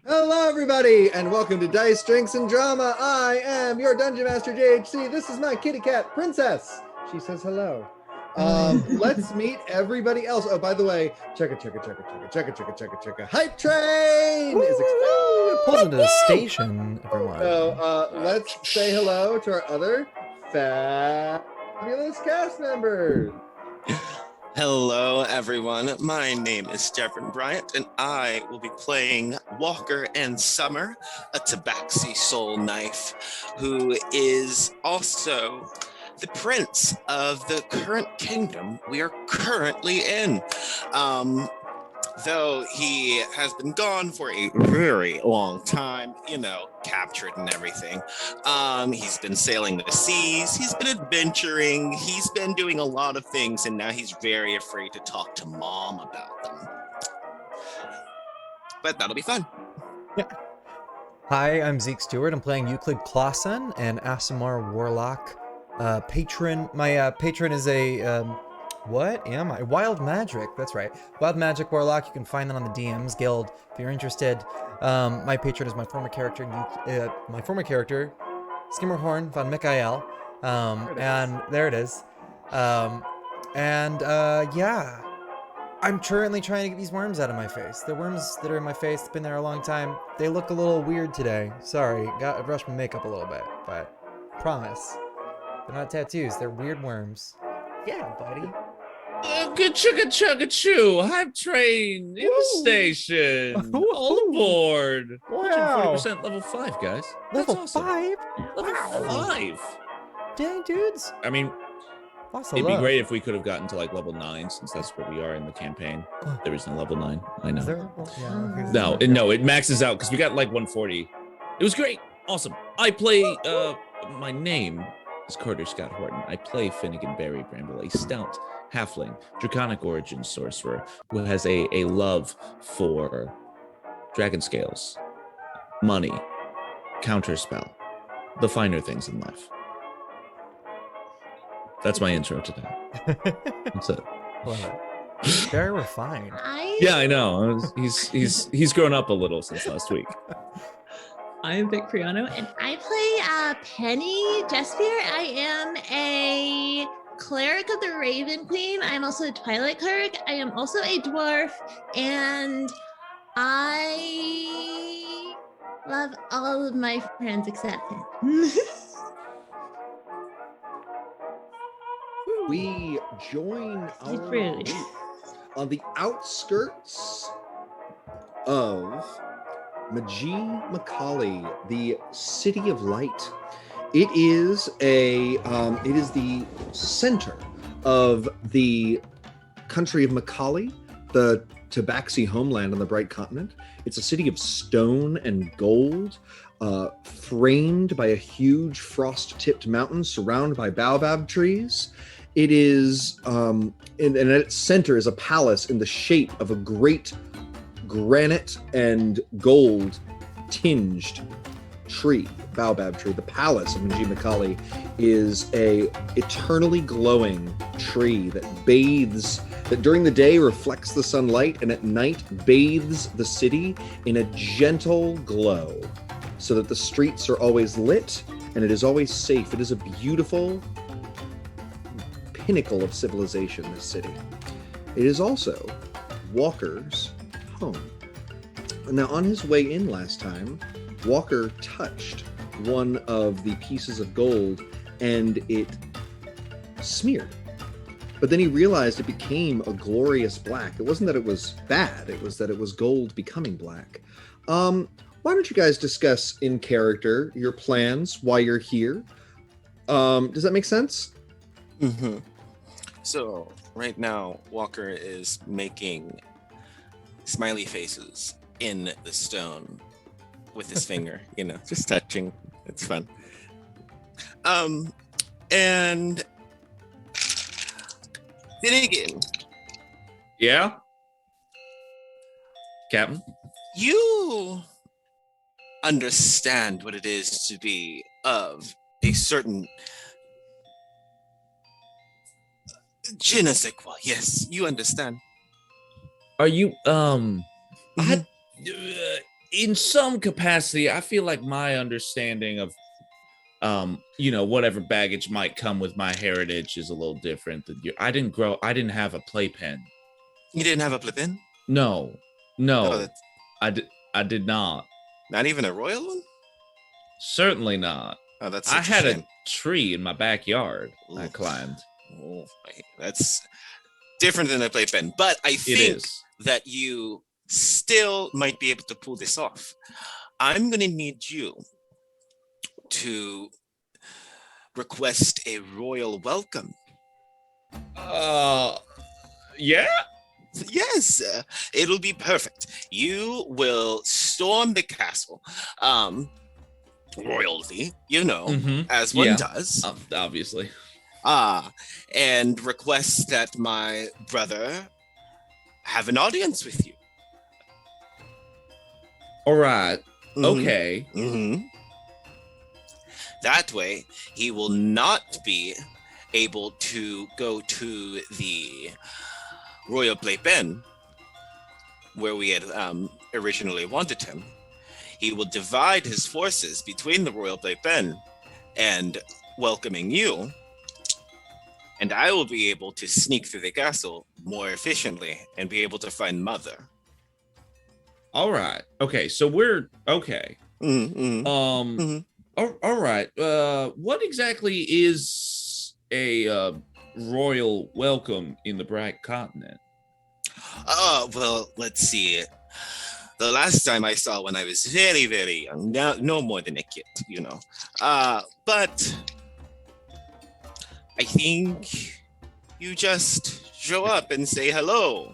Hello, everybody, and welcome to Dice, Drinks, and Drama. I am your Dungeon Master, JHC. This is my kitty cat, Princess. She says hello. Let's meet everybody else. Oh, by the way, check it. Hype train is It pulls into the station, everyone. So let's say hello to our other fabulous cast members. Hello, everyone. My name is Devren Bryant, and I will be playing Walker and Summer, a Tabaxi soul knife, who is also the prince of the current kingdom we are currently in. Though he has been gone for a very long time, captured and everything. He's been sailing the seas, he's been adventuring, he's been doing a lot of things, and now he's very afraid to talk to Mom about them. But that'll be fun. Yeah. Hi, I'm Zëk Stewart. I'm playing Euclid Clausen, an Aasimar Warlock patron. My patron is a... what am I? Wild Magic, that's right. Wild Magic Warlock, you can find that on the DMs Guild if you're interested. My patron is my former character, Skimmerhorn von Mikael. And there it is. Yeah. I'm currently trying to get these worms out of my face. The worms that are in my face have been there a long time. They look a little weird today. Sorry, got to brush my makeup a little bit, but promise. They're not tattoos, they're weird worms. Yeah, buddy. Good chugga-chugga-choo. Hype train in the station. All aboard. Wow. 140% level 5, guys. That's Level awesome. 5? Level 5. Dang, dudes. I mean, Awesome. it'd be great if we could have gotten to like level 9, since that's where we are in the campaign. There is no level 9. I know. Is there? Yeah, No, it maxes out because we got like 140. It was great. Awesome. I play, my name is Carter Scott Horton. I play Finnegan Berry Bramble, a stout halfling, draconic origin sorcerer who has a love for dragon scales, money, counterspell, the finer things in life. That's my intro today. That's it. Very refined. Yeah, I know. He's grown up a little since last week. I'm Vic Priano, and I play Penny Jespier. I am a cleric of the Raven Queen. I'm also a Twilight cleric. I am also a dwarf, and I love all of my friends except him. We join He's our rude. group on the outskirts of Maji-Makali, the City of Light. It is the center of the country of Makali, the Tabaxi homeland on the Bright Continent. It's a city of stone and gold, framed by a huge frost-tipped mountain surrounded by baobab trees. It is, and at its center is a palace in the shape of a great granite and gold tinged tree, baobab tree. The palace of Maji-Makali is a eternally glowing tree that during the day reflects the sunlight, and at night bathes the city in a gentle glow, so that the streets are always lit and it is always safe. It is a beautiful pinnacle of civilization, this city. It is also Walker's home. Now, on his way in last time, Walker touched one of the pieces of gold and it smeared. But then he realized it became a glorious black. It wasn't that it was bad, it was that it was gold becoming black. Why don't you guys discuss in character your plans, why you're here? Does that make sense? Mm-hmm. So, right now, Walker is making smiley faces in the stone with his finger, just touching. It's fun. And Finnegan. Yeah? Captain? You understand what it is to be of a certain je ne sais quoi. Yes, you understand. Are you in some capacity, I feel like my understanding of, whatever baggage might come with my heritage is a little different than you. I didn't have a playpen. You didn't have a Playpen? No, Oh, that's I did not. not even a royal one? Certainly not. Oh, that's I such had a a shame. tree in my backyard. I Oof. climbed. Oh, that's different than a Playpen. But I It think is. that you still might be able to pull this off. I'm going to need you to request a royal welcome. Yeah. Yes, it'll be perfect. You will storm the castle, royalty, as one Yeah. does. Obviously. And request that my brother have an audience with you. All right. Mhm. Okay. Mhm. That way, he will not be able to go to the Royal Playpen, where we had originally wanted him. He will divide his forces between the Royal Playpen and welcoming you, and I will be able to sneak through the castle more efficiently and be able to find Mother. All right. Okay. So we're okay. Mm-hmm. Mhm. All right. What exactly is a royal welcome in the Bright Continent? Well, let's see. The last time I saw when I was very, very young, no more than a kid, But I think you just show up and say hello.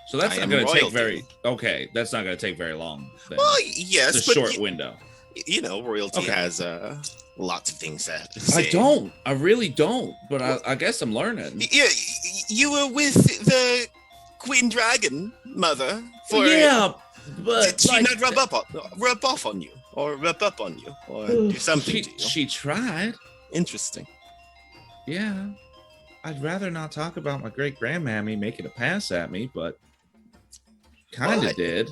So that's I not am going to take royalty. very. Okay, that's not going to take very long. Then. Well, yes, it's a but short window. Royalty Okay. has lots of things to I say. don't. I really don't. But I guess I'm learning. Yeah, you were with the Queen Dragon, Mother. Yeah, but Did she like, not rub off on you, or do something to you? She tried. Interesting. Yeah. I'd rather not talk about my great grandmammy making a pass at me, but kind of What? did.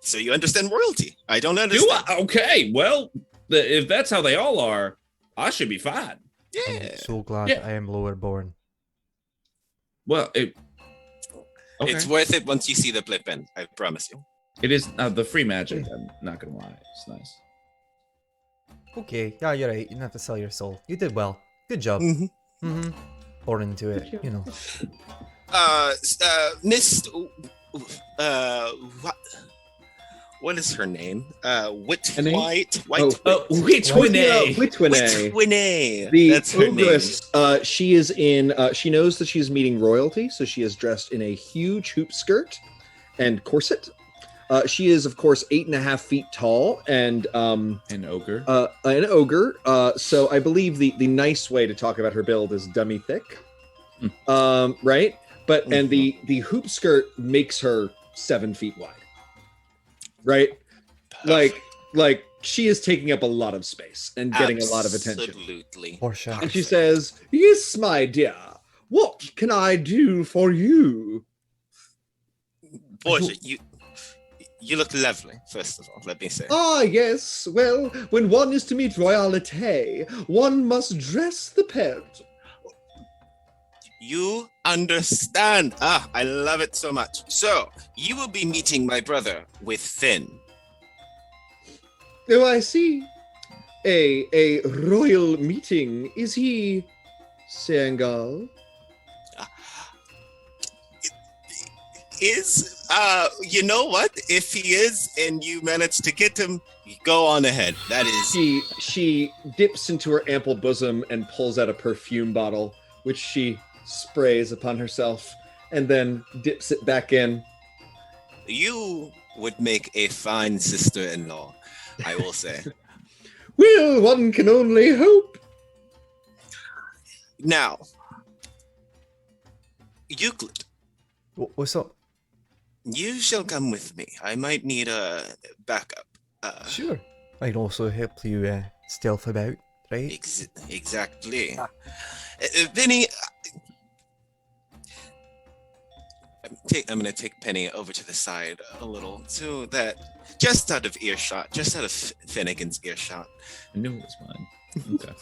So you understand royalty? I don't Do understand. I? Okay, well, if that's how they all are, I should be fine. Yeah. I'm so glad Yeah. I am lower born. Well, okay. It's worth it once you see the Playpen. I promise you. It is the free magic. I'm not gonna lie, it's nice. Okay, yeah, you're right. You didn't have to sell your soul. You did well. Good job. Mm-hmm. Born into it, you know. Miss, what is her name? White. Witwine. The That's her name. ogress, she is in, she knows that she's meeting royalty, so she is dressed in a huge hoop skirt and corset. She is, of course, 8.5 feet tall and An ogre. an ogre. So I believe the nice way to talk about her build is dummy thick. Right? But and the hoop skirt makes her 7 feet wide. Right? Like she is taking up a lot of space and getting a lot of attention. Absolutely. Porsche. And she says, "Yes, my dear. What can I do for you?" Porsche, you look lovely, first of all, let me say. Ah, yes. Well, when one is to meet royalty, one must dress the part. You understand. I love it so much. So, you will be meeting my brother with Finn. Oh, I see. A royal meeting. Is he single? You know what? If he is and you manage to get him, go on ahead. That is. She dips into her ample bosom and pulls out a perfume bottle, which she sprays upon herself, and then dips it back in. You would make a fine sister-in-law, I will say. Well, one can only hope. Now, Euclid, What's up? you shall come with me. I might need a backup. Sure. I'd also help you stealth about, right? Exactly. Vinny, gonna take Penny over to the side a little, so that just out of earshot, just out of Finnegan's earshot. I knew it was mine. Okay.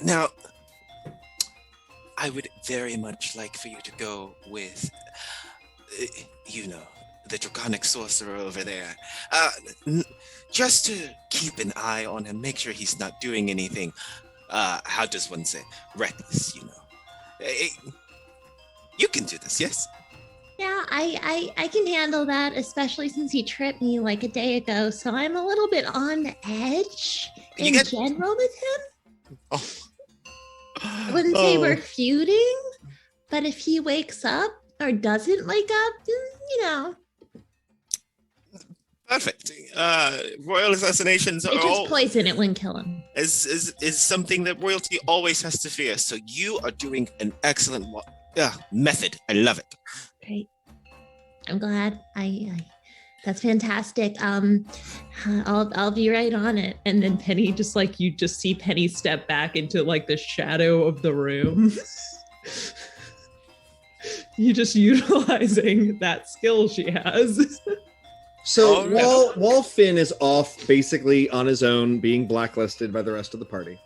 Now, I would very much like for you to go with, the draconic sorcerer over there. Just to keep an eye on him, make sure he's not doing anything, how does one say, reckless, You can do this, yes? Yeah, I can handle that, especially since he tripped me like a day ago. So I'm a little bit on the edge general with him. Oh. I wouldn't say we're feuding, but if he wakes up or doesn't wake up, Perfect. Royal assassinations are it's just poison. It wouldn't kill him. Is something that royalty always has to fear. So you are doing an excellent method. I love it. Great. I'm glad. That's fantastic. I'll be right on it. And then Penny you just see Penny step back into like the shadow of the room. You just utilizing that skill she has. So while Finn is off basically on his own, being blacklisted by the rest of the party,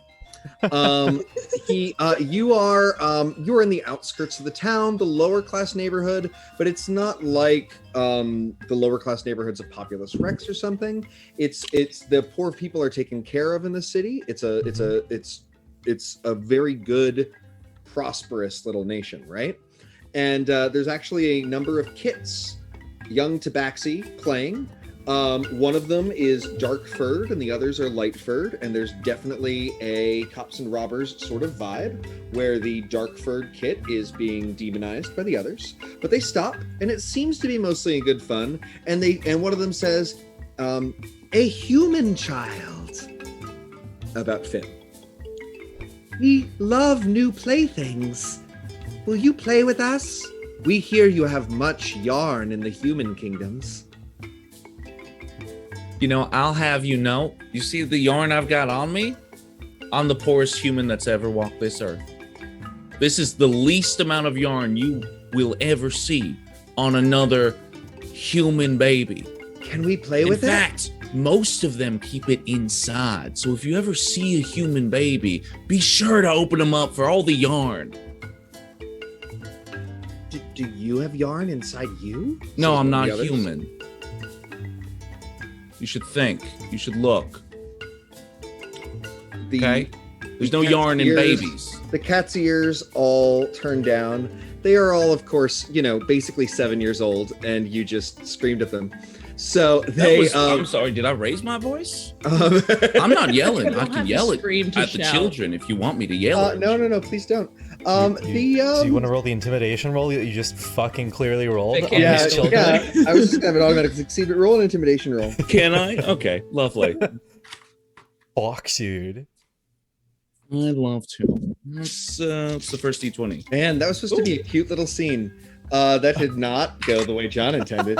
you are in the outskirts of the town, the lower class neighborhood, but it's not like the lower class neighborhoods of populous Rex or something. It's the poor people are taken care of in the city. It's a very good, prosperous little nation, right? And there's actually a number of kits, young tabaxi playing. One of them is dark furred and the others are light furred, and there's definitely a cops and robbers sort of vibe where the dark furred kit is being demonized by the others, but they stop and it seems to be mostly in good fun, and one of them says, a human child, about Finn. We love new playthings. Will you play with us? We hear you have much yarn in the human kingdoms. I'll have you know, you see the yarn I've got on me? I'm the poorest human that's ever walked this earth. This is the least amount of yarn you will ever see on another human baby. Can we play with it? In fact, most of them keep it inside. So if you ever see a human baby, be sure to open them up for all the yarn. Do you have yarn inside you? No, I'm not human. You should think. You should look. Okay? There's no yarn in babies. The cat's ears all turn down. They are all, of course, basically 7 years old, and you just screamed at them. So I'm sorry, did I raise my voice? I'm not yelling. I can yell at the children if you want me to yell. No, please don't. Do you want to roll the intimidation roll that you just fucking clearly rolled? Yeah. I was just going to have an automatic succeed, but roll an intimidation roll. Can I? Okay, lovely. Fuck, dude. I'd love to. It's the first D20. Man, that was supposed to be a cute little scene. That did not go the way John intended.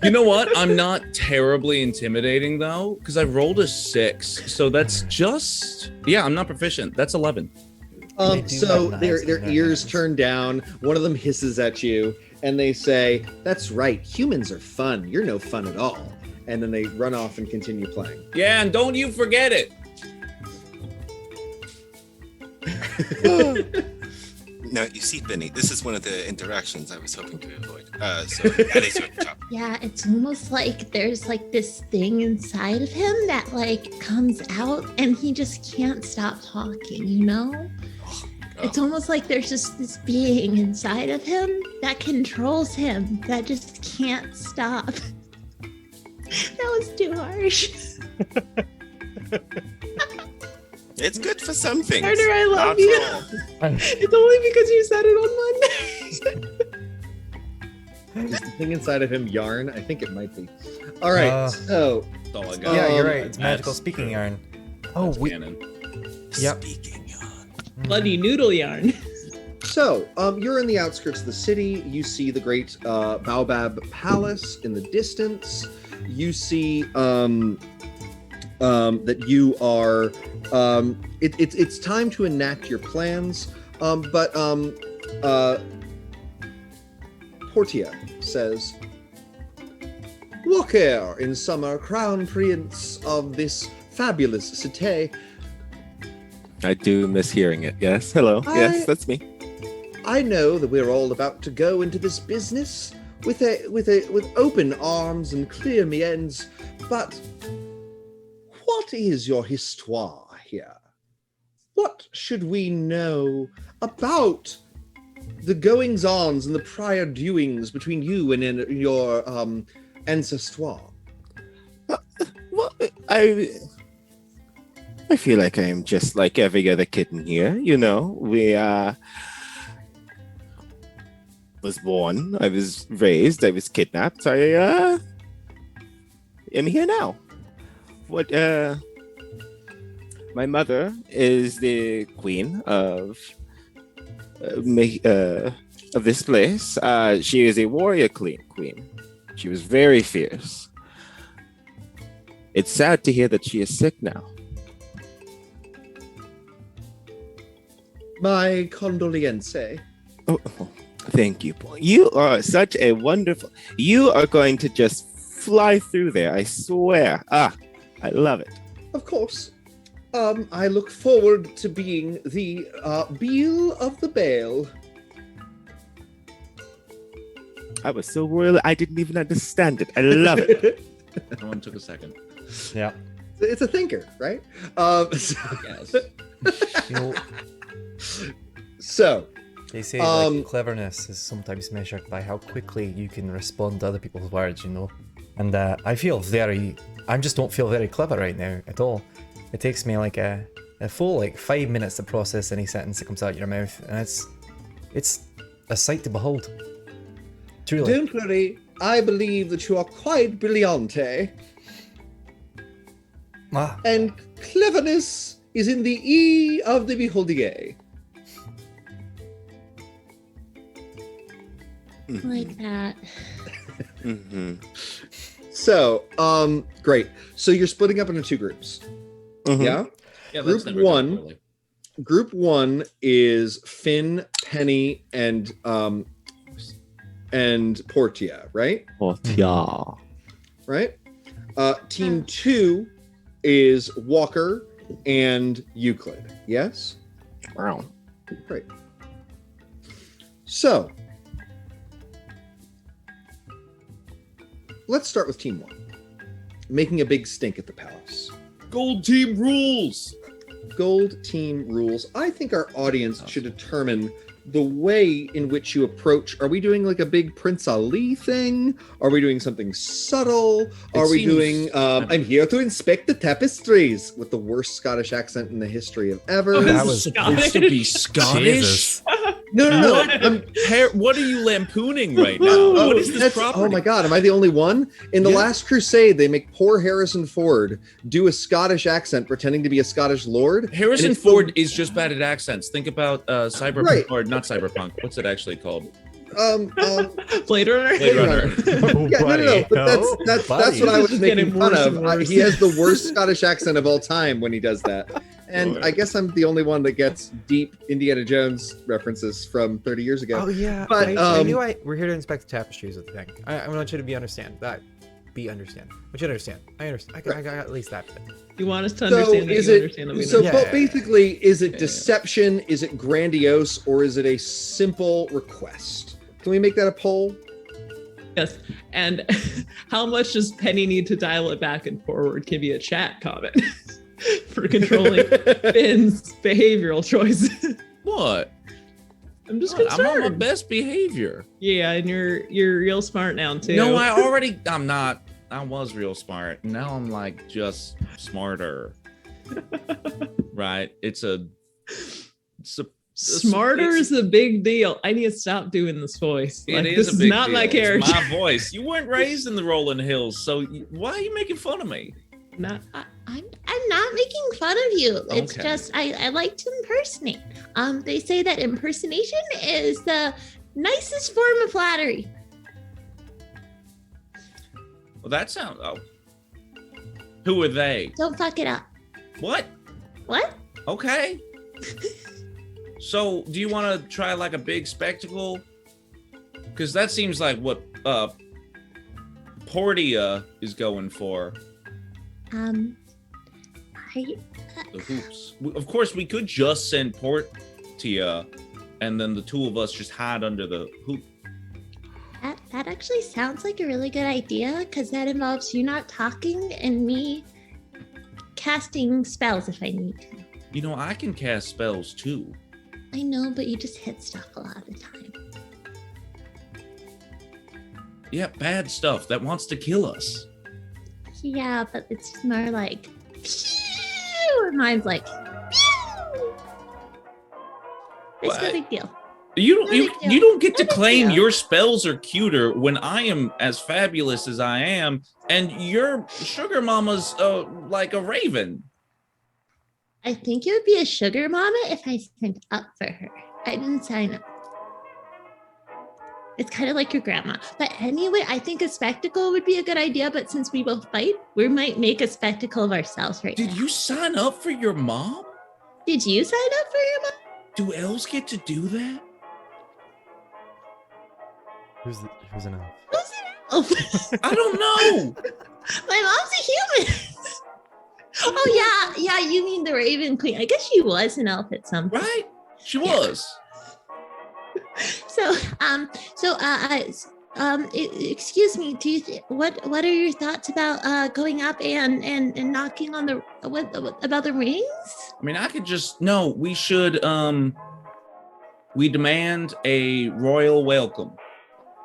You know what? I'm not terribly intimidating though, because I rolled a 6. So that's just I'm not proficient. That's 11. So their ears turn down. One of them hisses at you, and they say, "That's right. Humans are fun. You're no fun at all." And then they run off and continue playing. Yeah, and don't you forget it. No, you see, Benny, this is one of the interactions I was hoping to avoid. So that is your job. Yeah, it's almost like there's like this thing inside of him that like comes out and he just can't stop talking, It's almost like there's just this being inside of him that controls him that just can't stop. That was too harsh. It's good for some things. Carter, I love you. It's only because you said it on Monday. Is the thing inside of him yarn? I think it might be. All right, so that's all I got. Yeah, you're right. It's magical speaking yarn. Canon. Yep. Speaking yarn. Bloody noodle yarn. So, you're in the outskirts of the city. You see the great Baobab Palace in the distance. You see that you are. It's time to enact your plans. But Portia says, Walker in summer, crown prince of this fabulous city. I do miss hearing it. Yes. Hello. Yes, that's me. I know that we're all about to go into this business with open arms and clear means, but what is your histoire here? What should we know about the goings-ons and the prior doings between you and your ancestor? Well, I feel like I'm just like every other kitten here. You know, we was born, I was raised, I was kidnapped. I am here now. What? My mother is the queen of this place. She is a warrior queen. She was very fierce. It's sad to hear that she is sick now. My condolences. Oh, thank you, Paul. You are such a wonderful... You are going to just fly through there, I swear. I love it. Of course. I look forward to being the Beal of the Bale. I was so royal, I didn't even understand it. I love it. Everyone took a second. Yeah. It's a thinker, right? Yes. You know, So, they say like, cleverness is sometimes measured by how quickly you can respond to other people's words, you know. And I just don't feel very clever right now at all. It takes me like a full 5 minutes to process any sentence that comes out of your mouth, and it's a sight to behold. Truly. don't worry. I believe that you are quite brillante, and cleverness is in the E of the beholdier. Like that. Mm-hmm. So, great. So you're splitting up into two groups. Mm-hmm. Yeah? Yeah, Group that's never one. done poorly. Group one is Finn, Penny, and Portia, right? Portia. Right? Team two is Walker and Euclid. Yes? Wow. Great. So, let's start with team one. Making a big stink at the palace. Gold team rules. Gold team rules. I think our audience should determine the way in which you approach. Are we doing like a big Prince Ali thing? Are we doing something subtle? Are we doing I'm here to inspect the tapestries with the worst Scottish accent in the history of ever? That was Supposed to be Scottish. Jesus. No. What are you lampooning right now? What is this That's- property? oh my god, am I the only one? In the Last Crusade, they make poor Harrison Ford do a Scottish accent pretending to be a Scottish lord. Harrison and it's Ford is just bad at accents. Think about Cyberpunk, Right. or not Cyberpunk. What's it actually called? Blade Runner. Blade Runner. Yeah, no, but that's what I was Just making getting fun worse of. and worse. He has the worst Scottish accent of all time when he does that. And Right. I guess I'm the only one that gets deep Indiana Jones references from 30 years ago. Oh yeah, But, I knew we're here to inspect the tapestries of the thing. I want you to understand. I understand. I understand. I got at least that bit. You want us to So understand that is you it understand that we so? understand. But basically, is it deception? Is it grandiose, or is it a simple request? Can we make that a poll? Yes. And how much does Penny need to dial it back and forward? Give you a chat comment for controlling Finn's behavioral choices. What? I'm just I'm on my concerned. best behavior. Yeah, and you're real smart now too. No, I'm not. I was real smart. Now I'm like just smarter. Right? Smarter is a big deal. I need to stop doing this voice. It Like, is this a is big not deal. my character. It's my voice. You weren't raised in the rolling hills, so why are you making fun of me? I'm not making fun of you. It's Okay. just I like to impersonate. They say that impersonation is the nicest form of flattery. Well, that sounds. Oh, who are they? Don't fuck it up. What? What? Okay. So, do you want to try like a big spectacle? Because that seems like what Portia is going for. I The hoops. Of course, we could just send Portia, and then the two of us just hide under the hoop. that actually sounds like a really good idea because that involves you not talking and me casting spells if I need to. You know, I can cast spells too. I know, but you just hit stuff a lot of the time. Yeah, bad stuff that wants to kill us. Yeah, but it's more like pew, and mine's like pew. It's no What? big deal. You No big deal. you don't get to No big claim deal. your spells are cuter when I am as fabulous as I am, and your sugar mama's like a raven. I think it would be a sugar mama if I signed up for her. I didn't sign up. It's kind of like your grandma. But anyway, I think a spectacle would be a good idea. But since we both fight, we might make a spectacle of ourselves right Did now. you sign up for your mom? Did you sign up for your mom? Do elves get to do that? Who's an elf? Who's an elf? I don't know. My mom's a human. Oh yeah, you mean the Raven Queen? I guess she was an elf at some point. Right? She was. Excuse me. Do you what are your thoughts about going up and knocking on the about the rings? I mean, I could just no. We should. We demand a royal welcome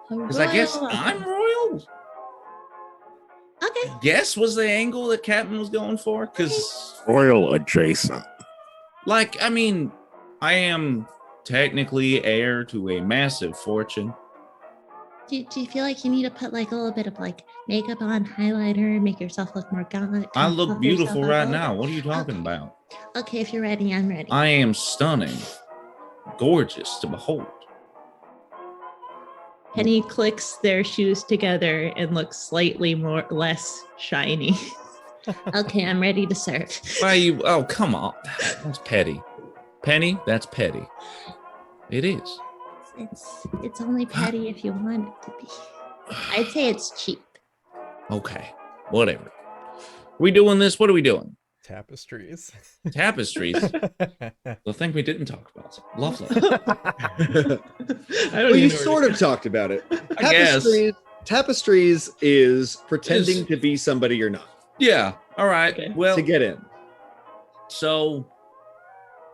because I guess I'm royal. Okay. Guess was the angle that Captain was going for because, Royal adjacent. like, I mean, I am technically heir to a massive fortune. Do you feel like you need to put like a little bit of like makeup on, highlighter, make yourself look more gaunt? I look puff beautiful yourself up right a little now. bit? What are you talking Okay. about? Okay, if you're ready, I'm ready. I am stunning, gorgeous to behold. Penny clicks their shoes together and looks slightly less shiny. Okay, I'm ready to serve. Why you? Oh, come on. That's petty. Penny, that's petty. It is. It's only petty if you want it to be. I'd say it's cheap. Okay, whatever. We doing this? What are we doing? Tapestries. Tapestries. The thing we didn't talk about. Lovely. I don't Well, you even know sort of talked about it. I guess. Tapestries is pretending Is- to be somebody you're not Yeah. All right. Okay. Well, to get in. so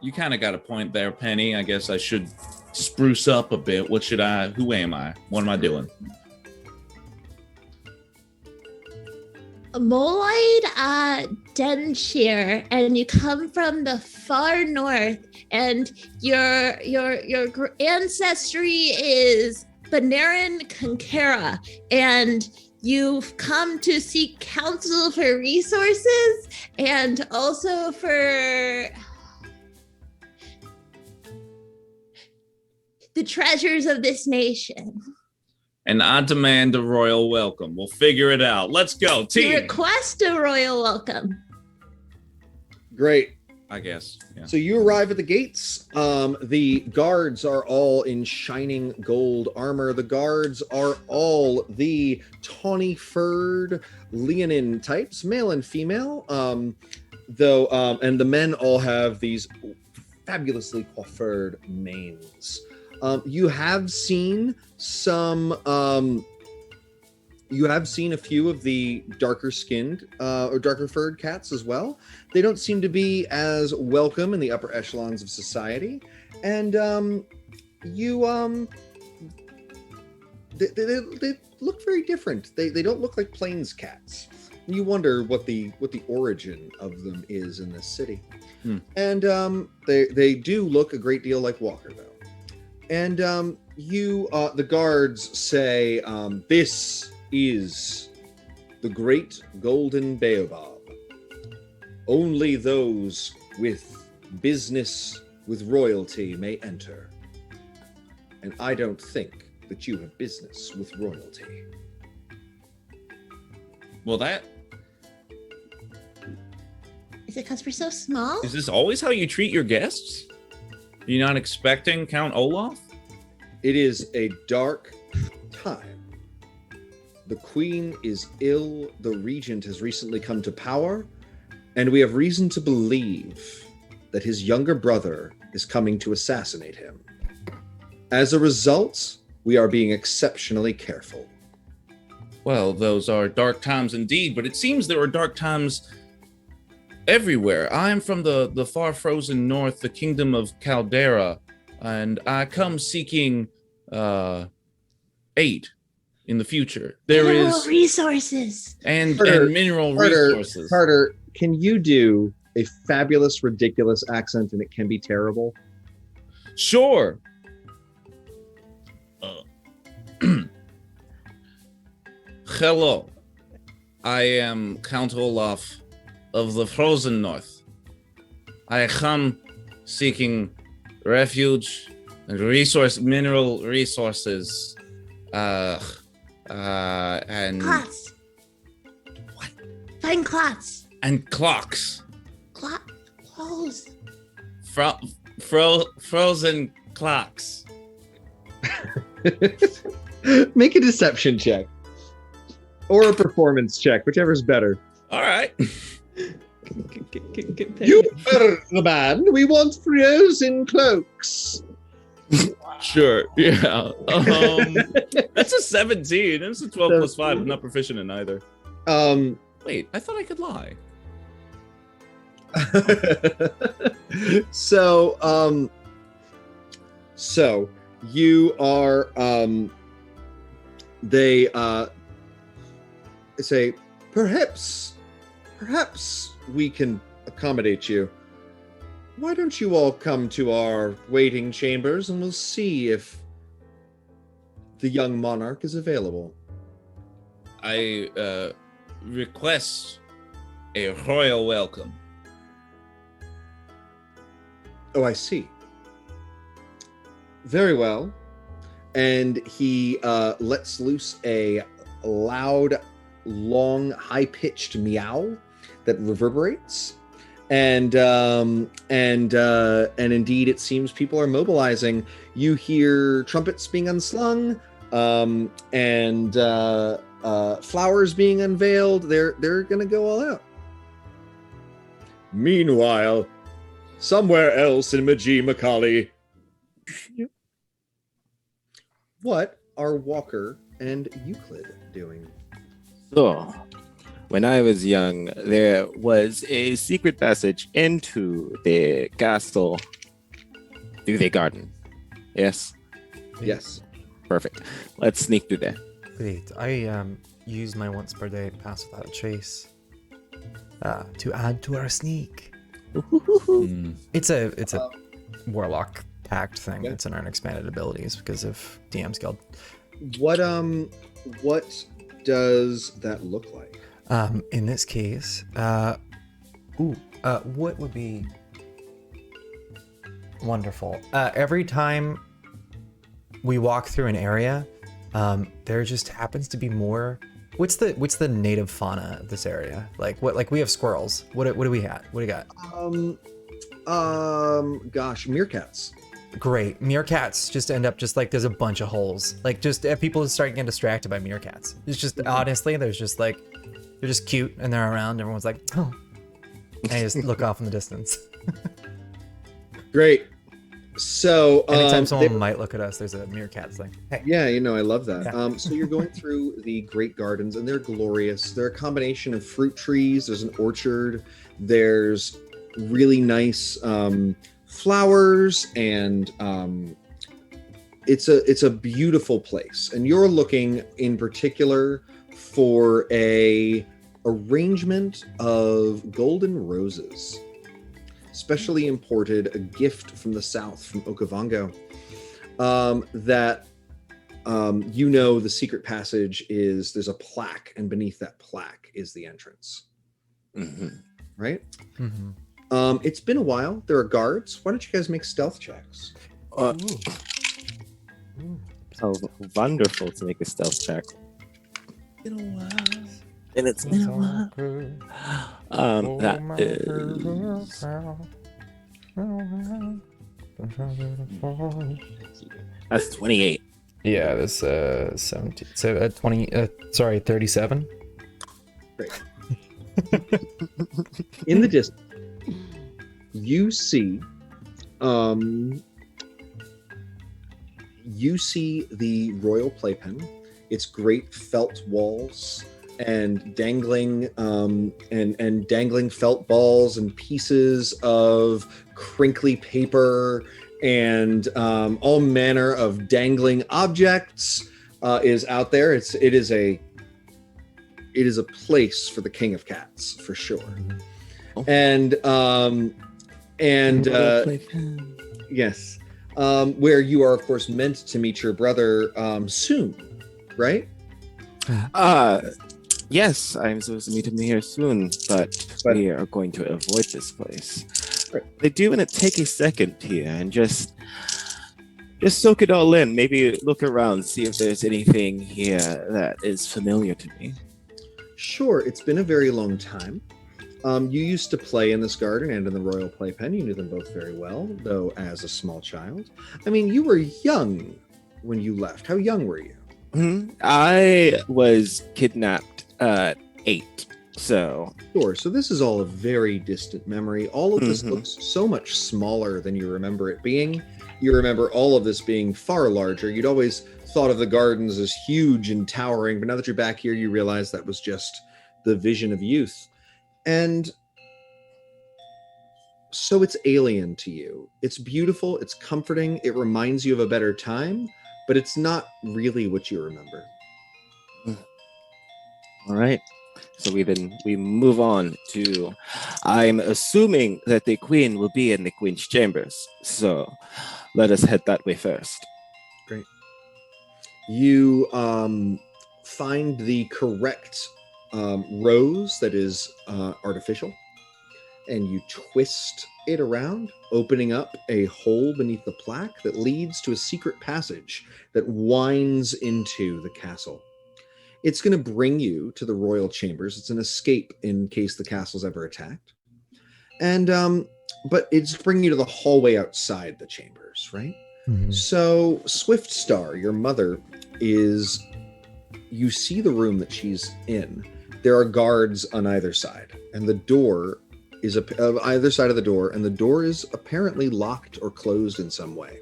you kind of got a point there, Penny. I guess I should spruce up a bit. What should I? Who am I? What am I doing? Moloid Denshire, and you come from the far north, and your ancestry is Benarin Conquera, and you've come to seek counsel for resources and also for the treasures of this nation. And I demand a royal welcome. We'll figure it out. Let's go, You team. request a royal welcome. Great. I guess. Yeah. So you arrive at the gates. The guards are all in shining gold armor. The guards are all the tawny-furred Leonin types, male and female. And the men all have these fabulously coiffured manes. You have seen some. You have seen a few of the darker skinned or darker furred cats as well. They don't seem to be as welcome in the upper echelons of society, and they look very different. They don't look like plains cats. You wonder what the origin of them is in this city. And they do look a great deal like Walker though. And the guards say, this is the great golden Baobab. Only those with business with royalty may enter. And I don't think that you have business with royalty. Well, that Is it because we're so small? is this always how you treat your guests? You're not expecting Count Olaf? It is a dark time. The queen is ill, the regent has recently come to power, and we have reason to believe that his younger brother is coming to assassinate him. As a result, we are being exceptionally careful. Well, those are dark times indeed, but it seems there are dark times everywhere. I am from the far frozen north, the kingdom of Caldera, and I come seeking aid in the future. There Mineral is resources. and Carter, mineral Carter, resources. Carter, can you do a fabulous, ridiculous accent, and it can be terrible? Sure. Hello. I am Count Olaf of the Frozen North. I come seeking refuge and mineral resources. And Clots. What? Find clots. And clocks. Clothes. Frozen clocks. Make a deception check. Or a performance check, whichever's better. All right. You are the man. We want frozen cloaks. Sure. Yeah. That's a 17. It's a 12 plus 5. I'm not proficient in either. Wait, I thought I could lie. So you are they say perhaps we can accommodate you. Why don't you all come to our waiting chambers and we'll see if the young monarch is available. I request a royal welcome. Oh, I see. Very well. And he lets loose a loud, long, high-pitched meow that reverberates. And indeed, it seems people are mobilizing. You hear trumpets being unslung, and flowers being unveiled. They're gonna go all out. Meanwhile, somewhere else in Macaulay, what are Walker and Euclid doing? So, when I was young, there was a secret passage into the castle through the garden. Yes? Yes. Perfect. Let's sneak through there. Great. I use my once per day pass without a trace to add to our sneak. It's a warlock pact thing. Yeah. It's in our expanded abilities because of DM's Guild. What does that look like? In this case, what would be wonderful? Every time we walk through an area, there just happens to be more. What's the native fauna of this area? Like we have squirrels. What do we have? What do you got? Gosh, meerkats. Great. Meerkats just end up just like there's a bunch of holes. Like just people start getting distracted by meerkats. It's just honestly, there's just like they're just cute and they're around. Everyone's like, oh, and they just look off in the distance. Great. So anytime someone might look at us, there's a meerkat thing. Hey. Yeah, I love that. Yeah. So you're going through the great gardens, and they're glorious. They're a combination of fruit trees. There's an orchard. There's really nice flowers, and it's a beautiful place. And you're looking in particular for a arrangement of golden roses, specially imported, a gift from the south, from Okavango, that the secret passage is. There's a plaque, and beneath that plaque is the entrance. Mm-hmm. Right? Mm-hmm. It's been a while. There are guards. Why don't you guys make stealth checks? Oh, wonderful to make a stealth check. Been a while. And it's been a while. That is That's 28. Yeah, that's 17. So 37. In the distance, you see the Royal Playpen. Its great felt walls and dangling and dangling felt balls and pieces of crinkly paper and all manner of dangling objects is out there. It is a place for the king of cats for sure. And yes, where you are of course meant to meet your brother soon, right? Yes, I'm supposed to meet him here soon, but we are going to avoid this place. Right. I do want to take a second here and just soak it all in. Maybe look around, see if there's anything here that is familiar to me. Sure, it's been a very long time. You used to play in this garden and in the Royal Playpen. You knew them both very well, though as a small child. I mean, you were young when you left. How young were you? I was kidnapped at 8, so... Sure, so this is all a very distant memory. All of this looks so much smaller than you remember it being. You remember all of this being far larger. You'd always thought of the gardens as huge and towering, but now that you're back here, you realize that was just the vision of youth. And so it's alien to you. It's beautiful, it's comforting, it reminds you of a better time, but it's not really what you remember. All right. So we move on to, I'm assuming that the queen will be in the queen's chambers. So let us head that way first. Great. You find the correct rose that is artificial, and you twist it around, opening up a hole beneath the plaque that leads to a secret passage that winds into the castle. It's going to bring you to the royal chambers. It's an escape in case the castle's ever attacked. And but it's bringing you to the hallway outside the chambers, right? So Swift Star, your mother, you see the room that she's in. There are guards on either side, and the door is either side of the door, and the door is apparently locked or closed in some way.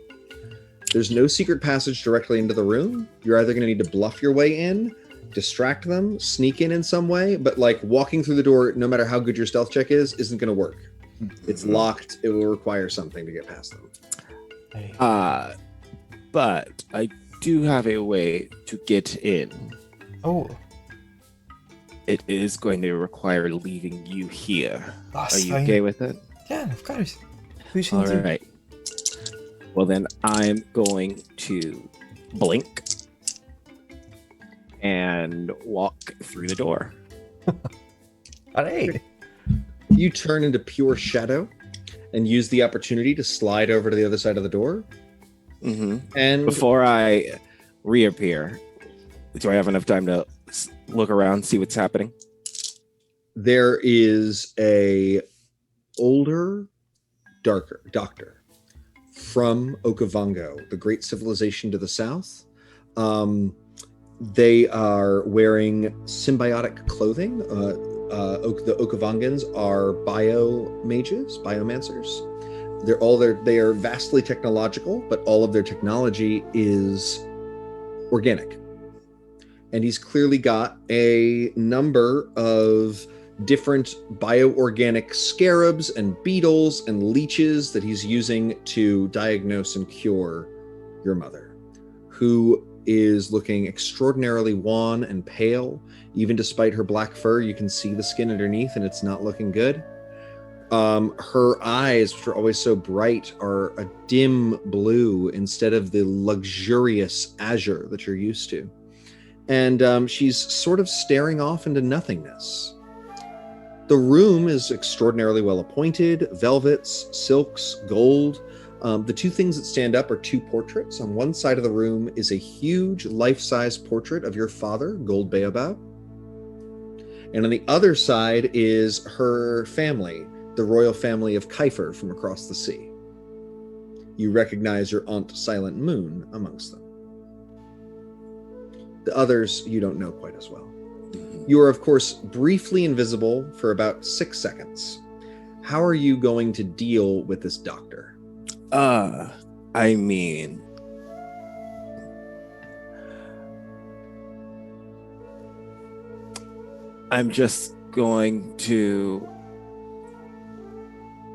There's no secret passage directly into the room. You're either going to need to bluff your way in, distract them, sneak in some way, but like walking through the door, no matter how good your stealth check is, isn't going to work. It's locked. It will require something to get past them. But I do have a way to get in. Oh. It is going to require leaving you here. That's Are you fine. okay with it? Yeah, of course. All right. Well, then I'm going to blink and walk through the door. Alright. You turn into pure shadow and use the opportunity to slide over to the other side of the door. And before I reappear, do I have enough time to look around, see what's happening? There is a older, darker doctor from Okavango, the great civilization to the south. They are wearing symbiotic clothing. The Okavangans are biomancers. They are vastly technological, but all of their technology is organic. And he's clearly got a number of different bioorganic scarabs and beetles and leeches that he's using to diagnose and cure your mother, who is looking extraordinarily wan and pale. Even despite her black fur, you can see the skin underneath, and it's not looking good. Her eyes, which are always so bright, are a dim blue instead of the luxurious azure that you're used to. And she's sort of staring off into nothingness. The room is extraordinarily well appointed: velvets, silks, gold. The two things that stand up are two portraits. On one side of the room is a huge life-size portrait of your father, Gold Baobab. And on the other side is her family, the royal family of Kiefer from across the sea. You recognize your Aunt Silent Moon amongst them. The others you don't know quite as well. You are, of course, briefly invisible for about 6 seconds. How are you going to deal with this doctor? I mean, I'm just going to...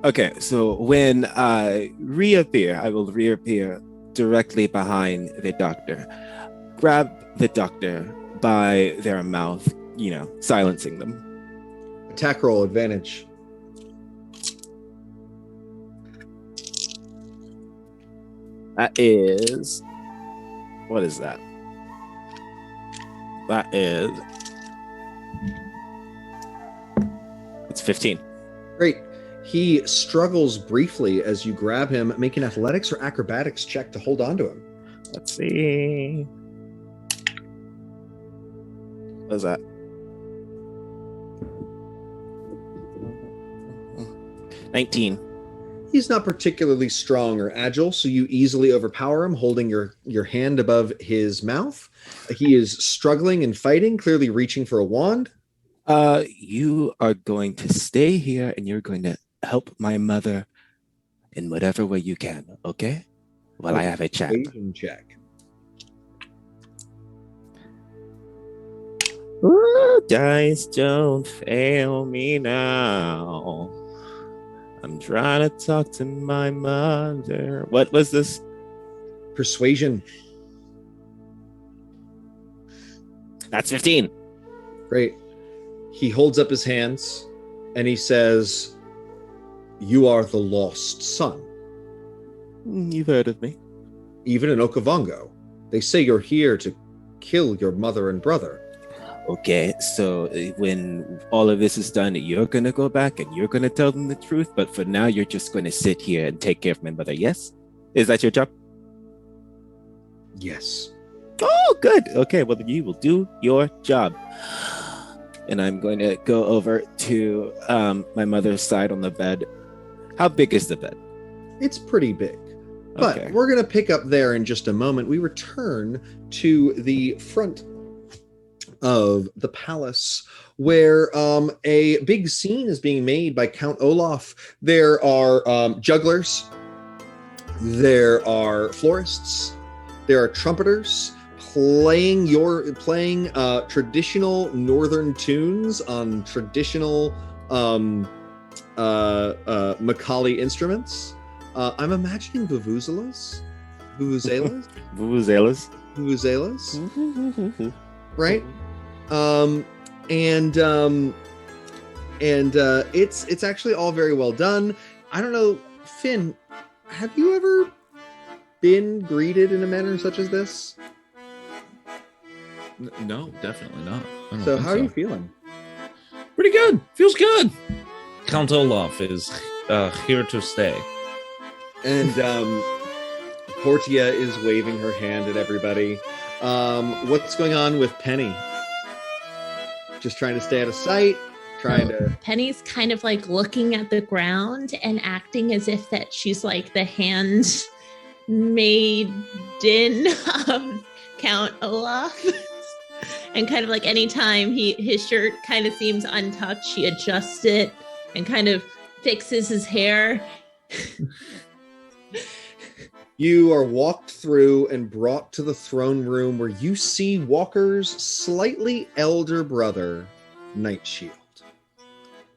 Okay, so when I reappear, I will reappear directly behind the doctor. Grab the doctor by their mouth, silencing them. Attack roll advantage. That is... What is that? That is... It's 15. Great. He struggles briefly as you grab him. Make an athletics or acrobatics check to hold on to him. Let's see. What is that? 19. He's not particularly strong or agile, so you easily overpower him, holding your hand above his mouth. He is struggling and fighting, clearly reaching for a wand. You are going to stay here and you're going to help my mother in whatever way you can, okay? While I have a chat. Persuasion check. Ooh, dice don't fail me now. I'm trying to talk to my mother. What was this? Persuasion. That's 15. Great. He holds up his hands and he says, "You are the lost son." You've heard of me. Even in Okavango, they say you're here to kill your mother and brother. Okay, so when all of this is done, you're going to go back and you're going to tell them the truth. But for now, you're just going to sit here and take care of my mother. Yes? Is that your job? Yes. Oh, good. Okay, well, you will do your job. And I'm going to go over to my mother's side on the bed. How big is the bed? It's pretty big. But Okay. we're going to pick up there in just a moment. We return to the front of the palace where a big scene is being made by Count Olaf. There are jugglers, there are florists, there are trumpeters playing traditional northern tunes on traditional Macaulay instruments. I'm imagining vuvuzelas, right? It's actually all very well done. I don't know, Finn, have you ever been greeted in a manner such as this? No, definitely not. I don't So think how are you feeling? Pretty good. Feels good. Count Olaf is here to stay. And Portia is waving her hand at everybody. What's going on with Penny? Just trying to stay out of sight, trying to... Penny's kind of like looking at the ground and acting as if that she's like the handmaiden of Count Olaf. And kind of like anytime his shirt kind of seems untouched, she adjusts it and kind of fixes his hair. You are walked through and brought to the throne room where you see Walker's slightly elder brother, Nightshield.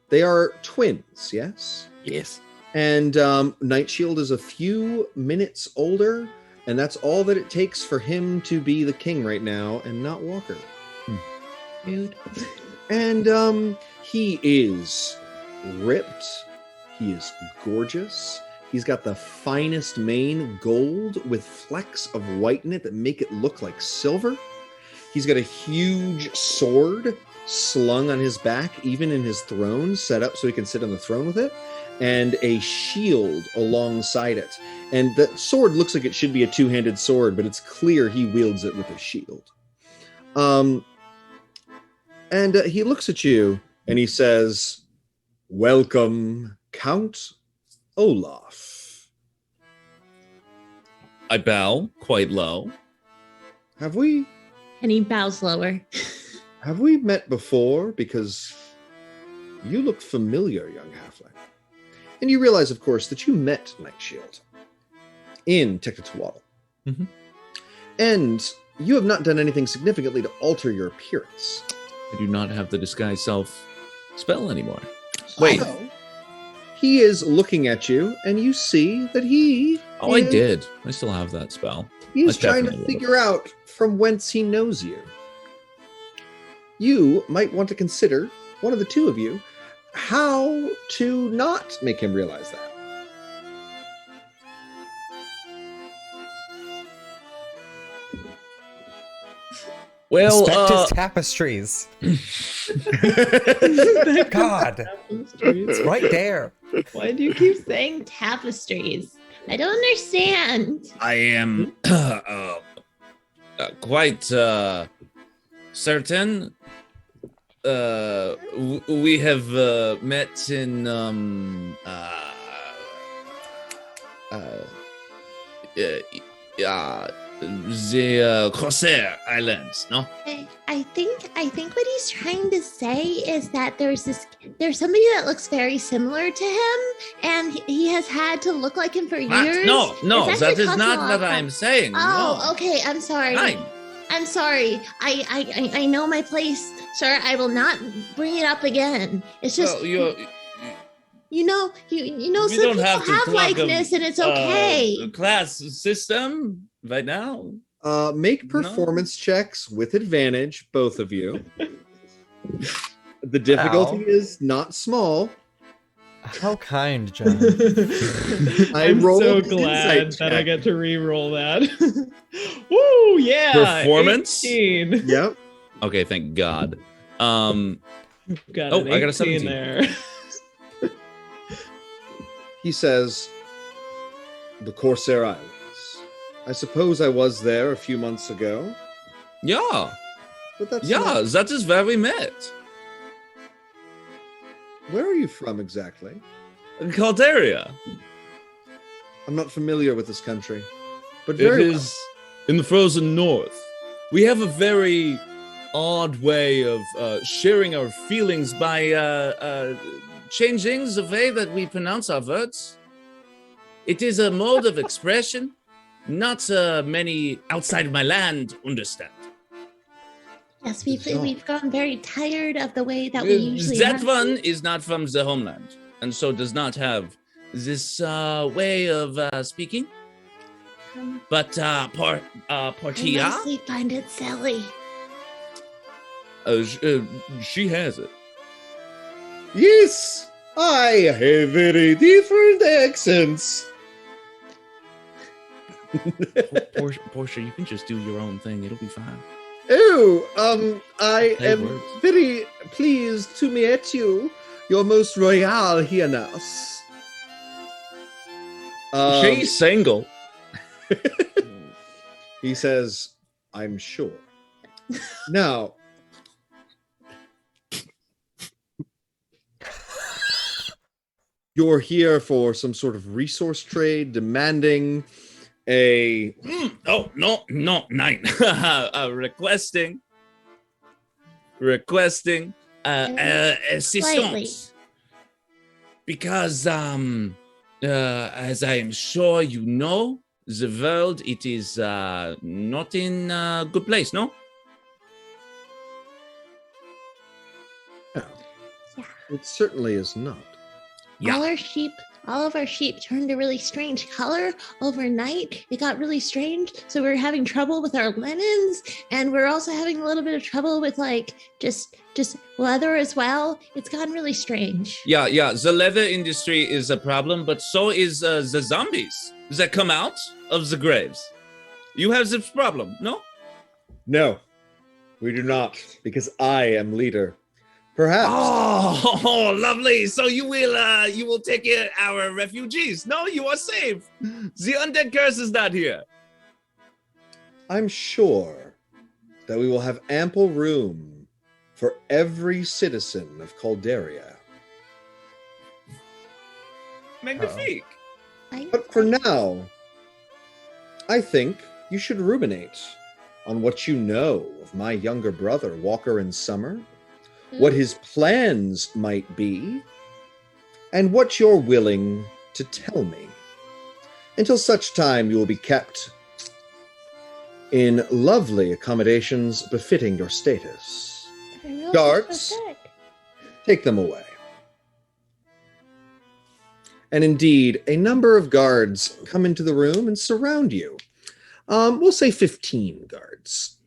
They are twins, yes? Yes. And Nightshield is a few minutes older, and that's all that it takes for him to be the king right now and not Walker. Rude. And he is ripped. He is gorgeous. He's got the finest mane, gold with flecks of white in it that make it look like silver. He's got a huge sword slung on his back, even in his throne, set up so he can sit on the throne with it, and a shield alongside it. And the sword looks like it should be a two-handed sword, but it's clear he wields it with a shield. And he looks at you and he says, "Welcome, Count Olaf." I bow quite low. Have we And he bows lower. met before? Because you look familiar, young halfling. And you realize, of course, that you met Nightshield in Tectatuatl. Mhm. And you have not done anything significantly to alter your appearance. I do not have the disguise self spell anymore. Wait. So, he is looking at you, and you see that he Oh, I did. I still have that spell. He's I trying to definitely figure out from whence he knows you. You might want to consider, one of the two of you, how to not make him realize that. Inspect Well, his tapestries. God, it's right there. Why do you keep Saying tapestries. I don't understand. I am quite certain. We have met in the Corsair Islands, no? I think what he's trying to say is that there's somebody that looks very similar to him, and he has had to look like him for What? years. No, that is causing not a lot what of I'm fun. saying. Oh, no. okay. I'm sorry. Fine. I'm sorry. I know my place, sir. I will not bring it up again. It's just Well, you you know we some don't people have to have talk likeness, and it's okay. class system right now. Make performance checks with advantage, both of you. The difficulty is not small. How kind, John. I'm rolled so an glad insight that I check. get to re-roll that. Woo, yeah. Performance? 18. Yep. Okay, thank God. Got Oh, an I got a 18 17. there. He says, the Corsair Islands. I suppose I was there a few months ago, Yeah, but that's yeah, not- that is where we met. Where are you from exactly? In Calderia. I'm not familiar with this country, but It very is in the frozen north. We have a very odd way of sharing our feelings by changing the way that we pronounce our words. It is a mode of expression not many outside of my land understand. Yes, Bizarre. we've gotten very tired of the way that we usually That run one things. is not from the homeland, and so does not have this way of speaking. But I Portia, mostly find it silly. she has it. Yes, I have very different accents. Portia, you can just do your own thing. It'll be fine. Oh, I Hey, am words. very pleased to meet you, your most royal highness. She's single. He says, I'm sure. Now, you're here for some sort of resource trade demanding a... Oh, no, nine. Requesting assistance. Because, as I am sure you know, the world, it is not in a good place, no? It certainly is not. Yeah. All of our sheep turned a really strange color overnight. It got really strange. So we're having trouble with our linens, and we're also having a little bit of trouble with like just leather as well. It's gotten really strange. Yeah, the leather industry is a problem, but so is the zombies that come out of the graves. You have this problem, no? No, we do not, because I am leader. Perhaps. Oh, lovely. So you will take our refugees. No, you are safe. The undead curse is not here. I'm sure that we will have ample room for every citizen of Calderia. Magnifique. But for now, I think you should ruminate on what you know of my younger brother, Walker and Summer, what his plans might be, and what you're willing to tell me. Until such time, you will be kept in lovely accommodations befitting your status. Guards, take them away. And indeed, a number of guards come into the room and surround you. We'll say 15 guards.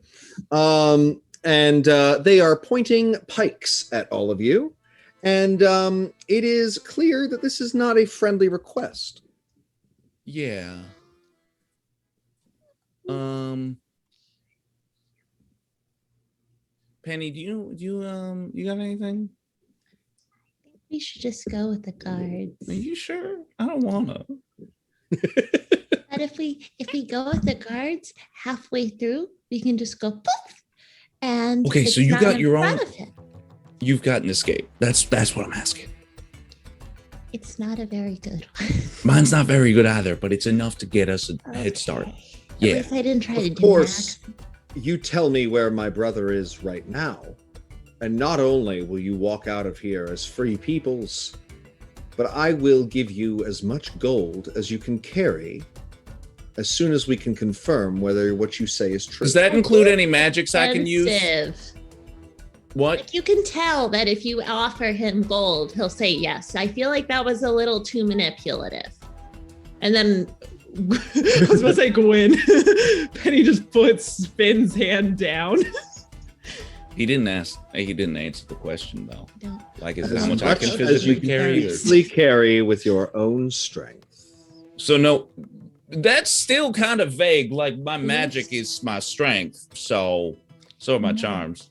And they are pointing pikes at all of you. And it is clear that this is not a friendly request. Yeah. Penny, do you got anything? We should just go with the guards. Are you sure? I don't wanna. But if we go with the guards halfway through, we can just go poof. And Okay, so you got your own. of him. You've got an escape. That's what I'm asking. It's not a very good one. Mine's not very good either, but it's enough to get us a head start. Okay. Yeah. At least I didn't try to Of do course, that. you tell me where my brother is right now, and not only will you walk out of here as free peoples, but I will give you as much gold as you can carry as soon as we can confirm whether what you say is true. Does that include any magics I can use? Expensive. What? Like you can tell that if you offer him gold, he'll say yes. I feel like that was a little too manipulative. And then I was about to say Gwen. Penny just puts Finn's hand down. He didn't answer the question though. No. Like, is As how much I can as physically you can carry? easily carry with your own strength. So no, that's still kind of vague. Like my magic is my strength, so are my charms.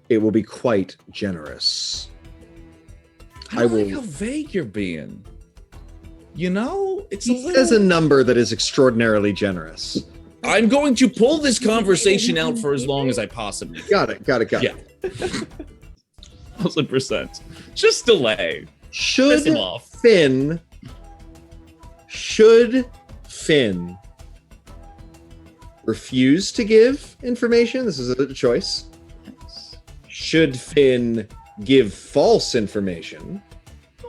It will be quite generous. I like how vague you're being. You know, it's He says a number that is extraordinarily generous. I'm going to pull this conversation out for as long as I possibly can. Got it. Yeah. 1,000%. Just delay. Should Piss him off. Finn refuse to give information? This is a choice. Should Finn give false information?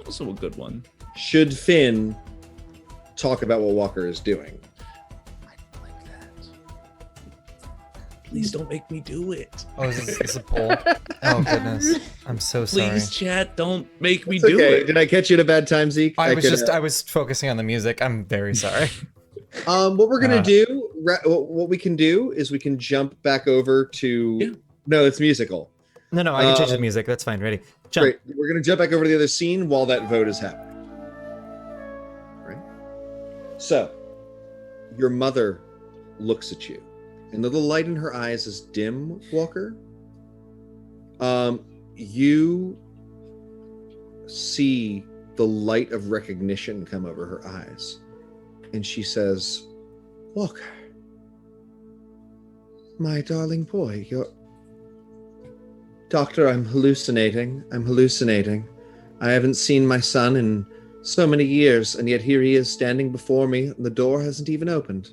Also a good one. Should Finn talk about what Walker is doing? I like that. Please don't make me do it. Oh, is this a poll? Oh, goodness. I'm so sorry. Please, chat, don't make me It's do okay. it. Did I catch you at a bad time, Zeke? I was focusing on the music. I'm very sorry. What we're gonna do, what we can do is we can jump back over to. Yeah. No, it's musical. No, I can change the music. That's fine. Ready? Jump. Great. We're gonna jump back over to the other scene while that vote is happening. Right. So, your mother looks at you, and though the light in her eyes is dim, Walker, you see the light of recognition come over her eyes, and she says, "Walker, my darling boy, you're..." Doctor, I'm hallucinating. I haven't seen my son in so many years, and yet here he is standing before me, and the door hasn't even opened.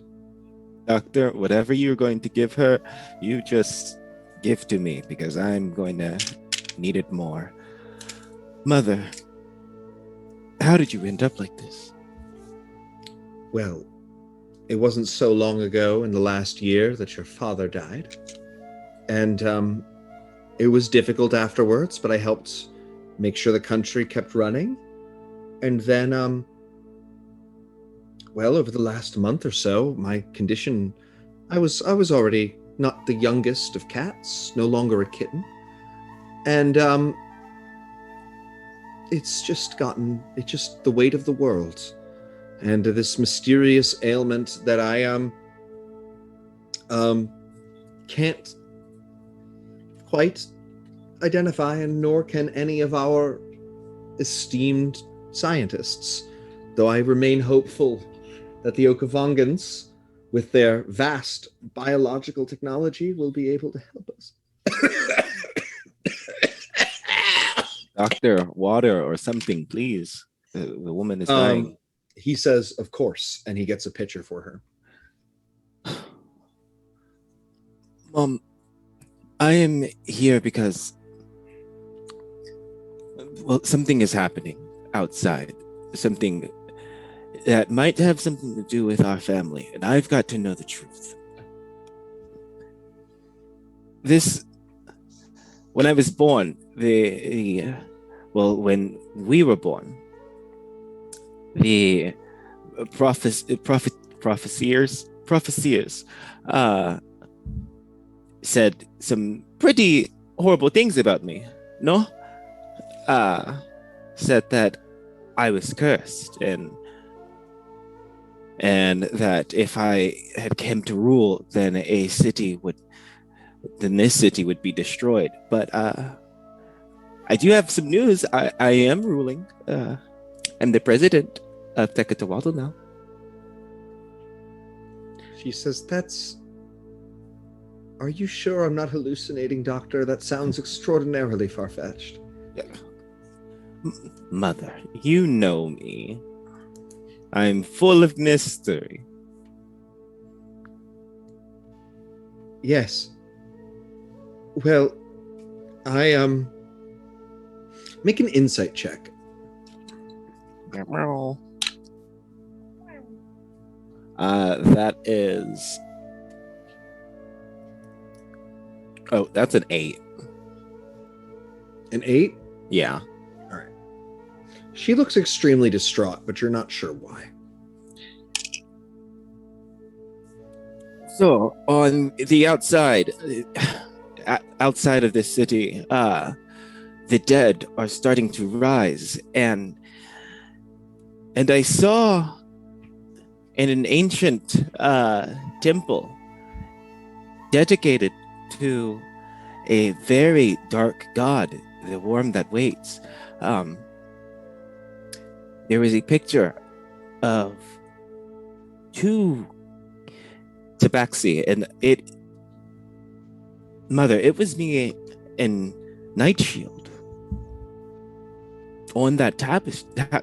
Doctor, whatever you're going to give her, you just give to me, because I'm going to need it more. Mother, how did you end up like this? Well, it wasn't so long ago in the last year that your father died. And, it was difficult afterwards, but I helped make sure the country kept running. And then, well, over the last month or so, my condition, I was already not the youngest of cats, no longer a kitten. And, it's just the weight of the world. And this mysterious ailment that I, can't quite identify, and nor can any of our esteemed scientists, though I remain hopeful that the Okavongans, with their vast biological technology, will be able to help us. Doctor, water or something, please. The woman is dying. He says, of course, and he gets a pitcher for her. I am here because, well, something is happening outside. Something that might have something to do with our family, and I've got to know the truth. When I was born, when we were born, the prophecies said some pretty horrible things about me. No? Said that I was cursed and that if I had came to rule, then this city would be destroyed. But I do have some news. I am ruling. I'm the president of Tekatawato now. She says, Are you sure I'm not hallucinating, Doctor? That sounds extraordinarily far-fetched. Yeah. Mother, you know me. I'm full of mystery. Yes. Well, I make an insight check. That is. Oh, that's an 8. An 8? Yeah. All right. She looks extremely distraught, but you're not sure why. So, on the outside of this city, the dead are starting to rise, and I saw in an ancient temple dedicated to a very dark god, the worm that waits. There was a picture of 2 tabaxi, and Mother, it was me in Night Shield on that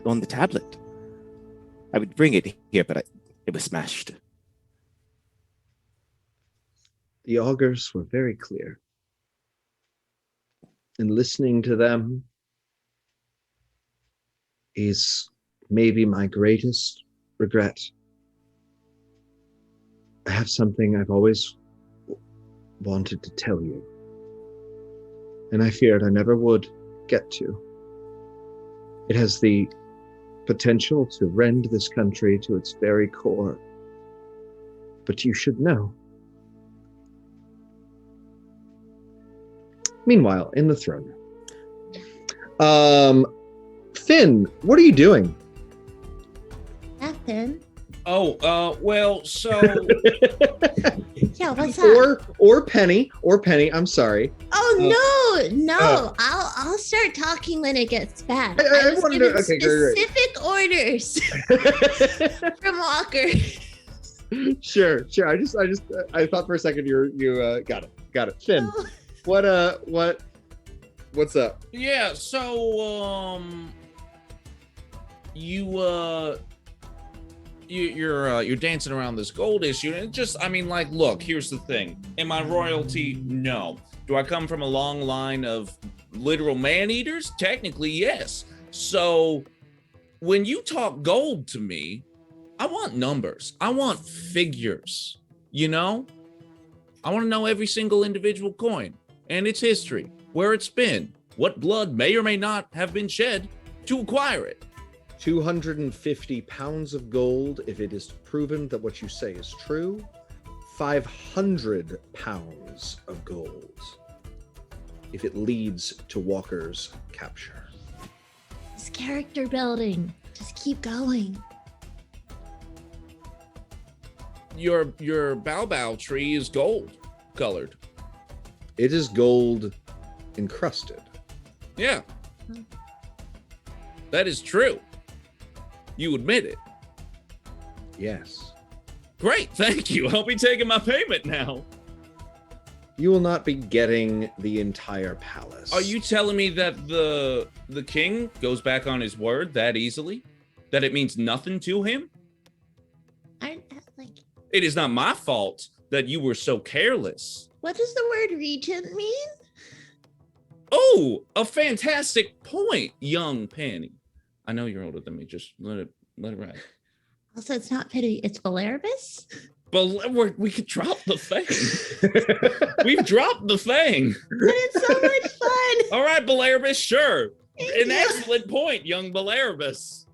on the tablet. I would bring it here, but it was smashed. The augurs were very clear. And listening to them is maybe my greatest regret. I have something I've always wanted to tell you, and I feared I never would get to. It has the potential to rend this country to its very core, but you should know. Meanwhile, in the throne room, Finn, what are you doing? Nothing. Well, so Yeah, what's up? Or Penny, I'm sorry. Oh no! I'll start talking when it gets bad. I was wanted given to- okay, great. specific orders from Walker. Sure. I thought for a second you got it. Finn, what's up? yeah, so you're dancing around this gold issue, and it just, I mean, like, look, here's the thing. Am I royalty? No. Do I come from a long line of literal man-eaters? Technically, yes. So when you talk gold to me, I want numbers. I want figures, you know? I want to know every single individual coin and its history, where it's been, what blood may or may not have been shed to acquire it. 250 pounds of gold if it is proven that what you say is true. 500 pounds of gold if it leads to Walker's capture. It's character building. Just keep going. Your Baobab tree is gold colored. It is gold encrusted. Yeah. That is true. You admit it. Yes. Great, thank you. I'll be taking my payment now. You will not be getting the entire palace. Are you telling me that the king goes back on his word that easily? that it means nothing to him? Aren't like It is not my fault that you were so careless. what does the word regent mean? Oh, a fantastic point, young Penny. I know you're older than me. Just let it ride. Also, it's not Penny, it's Valeribus. But we could drop the thing. We've dropped the thing. But it's so much fun. All right, Valeribus, sure. Thank An you. excellent point, young Valeribus.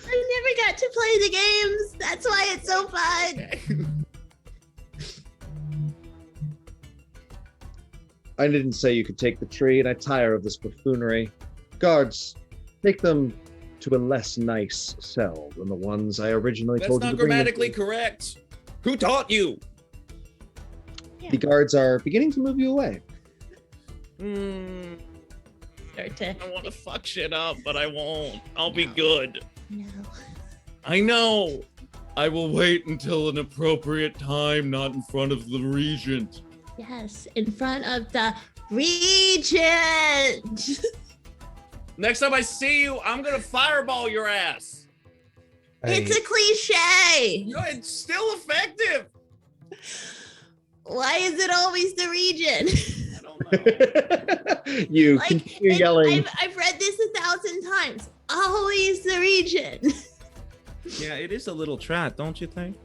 I never got to play the games. That's why it's so fun. I didn't say you could take the tree, and I tire of this buffoonery. Guards, take them to a less nice cell than the ones I originally That's told you not to bring them grammatically to. correct. Who taught you? The guards are beginning to move you away. Start to I want to fuck shit up, but I won't. I'll be good. no. I know. I will wait until an appropriate time, not in front of the regent. Yes, in front of the regent. Next time I see you, I'm gonna fireball your ass. It's a cliche. No, it's still effective. Why is it always the regent? I don't know. You Like, continue and yelling. I've read this 1,000 times. Always the regent. Yeah, it is a little trap, don't you think?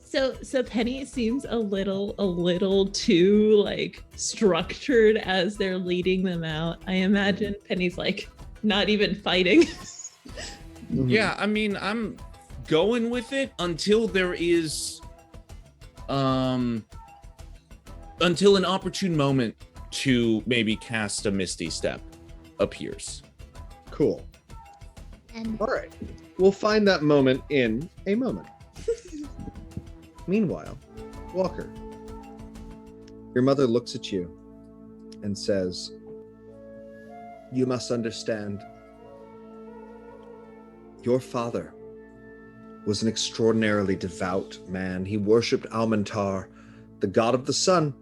So Penny seems a little too like structured as they're leading them out. I imagine Penny's like not even fighting. Yeah, I mean, I'm going with it until there is until an opportune moment to maybe cast a Misty Step appears. Cool. And All right. We'll find that moment in a moment. Meanwhile, Walker, your mother looks at you and says, "You must understand. Your father was an extraordinarily devout man. He worshipped Almantar, the god of the sun.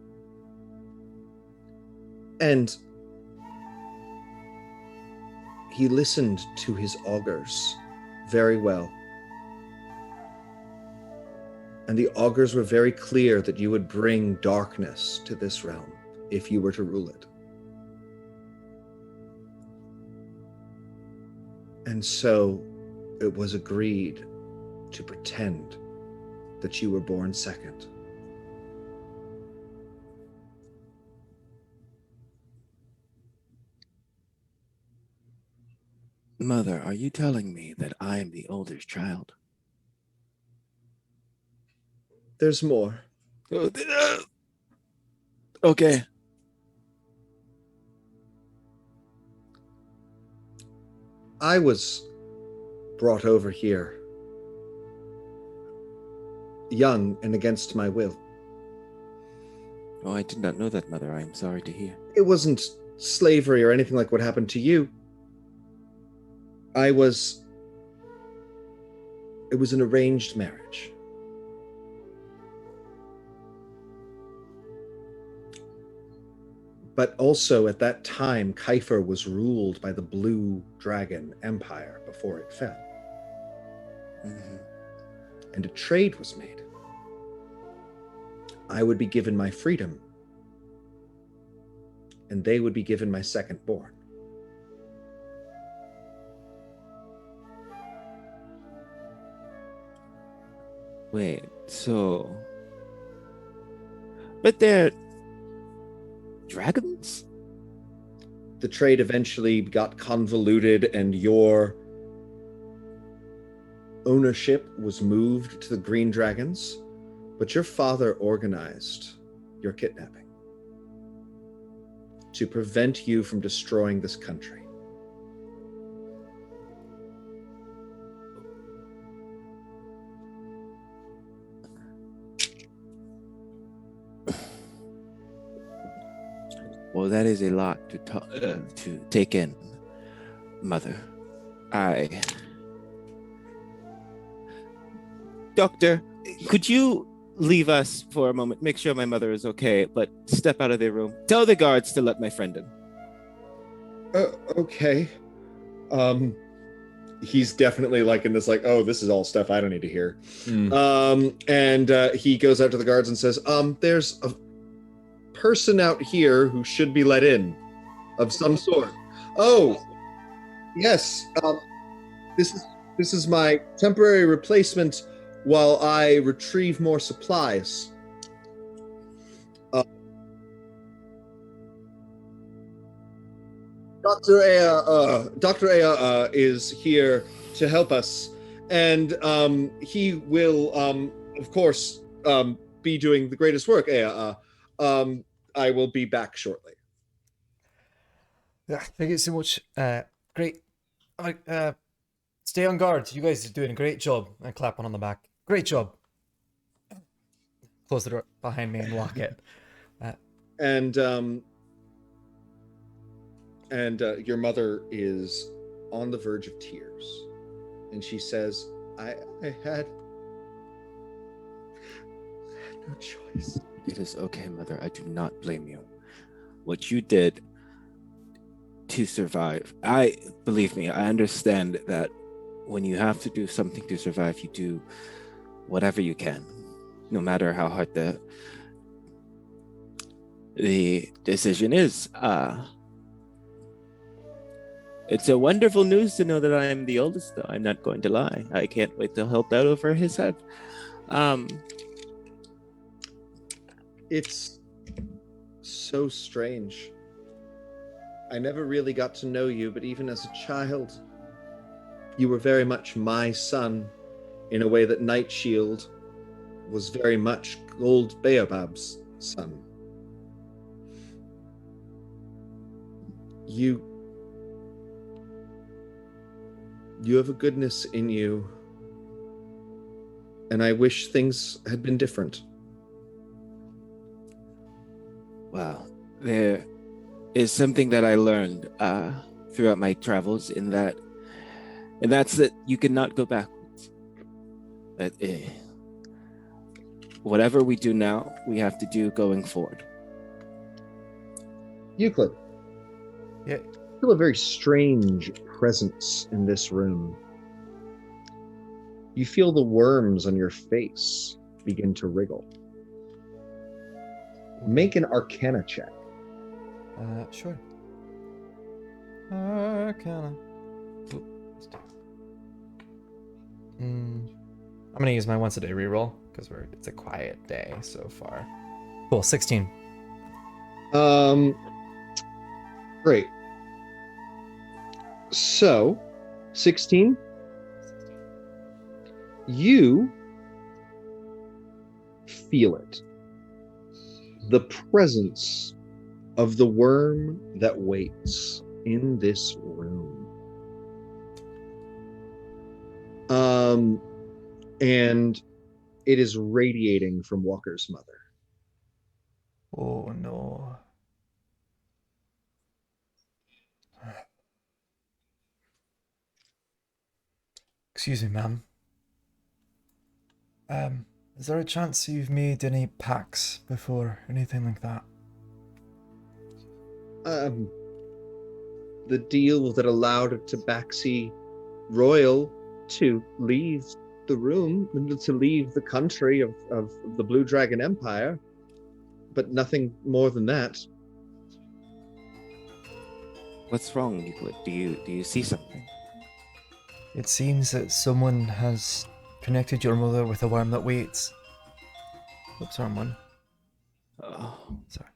And he listened to his augurs very well. And the augurs were very clear that you would bring darkness to this realm if you were to rule it. And so it was agreed to pretend that you were born second. Mother, are you telling me that I am the oldest child? There's more. Okay. I was brought over here young and against my will. Oh, I did not know that, Mother. I am sorry to hear. It wasn't slavery or anything like what happened to you. It was an arranged marriage. But also at that time, Kiefer was ruled by the Blue Dragon Empire before it fell. Mhm. And a trade was made. I would be given my freedom, and they would be given my second born. Wait, so... But they're... dragons? The trade eventually got convoluted, and your ownership was moved to the Green Dragons, but your father organized your kidnapping to prevent you from destroying this country. Well, that is a lot to take in, Mother. Doctor, could you leave us for a moment? Make sure my mother is okay, but step out of the room. Tell the guards to let my friend in. Okay. He's definitely like in this, like, oh, this is all stuff I don't need to hear. And he goes out to the guards and says, there's a person out here who should be let in of some sort. Oh, yes. This is my temporary replacement while I retrieve more supplies. Dr. Aya is here to help us, and he will, of course, be doing the greatest work. Aya, I will be back shortly. Yeah, thank you so much. Great. Stay on guard. You guys are doing a great job. I clap one on the back. Great job. Close the door behind me and lock it. And your mother is on the verge of tears, and she says, I had no choice. It is okay, Mother. I do not blame you. What you did to survive, believe me, I understand that when you have to do something to survive, you do whatever you can, no matter how hard the decision is. It's a wonderful news to know that I am the oldest, though. I'm not going to lie. I can't wait to help out over his head. It's so strange. I never really got to know you, but even as a child, you were very much my son, in a way that Night Shield was very much Gold Baobab's son. You have a goodness in you, and I wish things had been different. Wow. There is something that I learned throughout my travels, and that's that you cannot go backwards. That whatever we do now, we have to do going forward. Euclid. Yeah. I feel a very strange presence in this room. You feel the worms on your face begin to wriggle. Make an Arcana check. Sure. Arcana. I'm gonna use my once a day reroll because it's a quiet day so far. Cool, 16. Great. So, 16. You feel it. The presence of the worm that waits in this room. And it is radiating from Walker's mother. Oh no. Excuse me, ma'am. Is there a chance you've made any pacts before, anything like that? The deal that allowed a Tabaxi royal to leave the room, to leave the country of the Blue Dragon Empire, but nothing more than that. What's wrong, Euclid? Do you see something? It seems that someone has connected your mother with a worm that waits. Oops, wrong one. Oh. Sorry.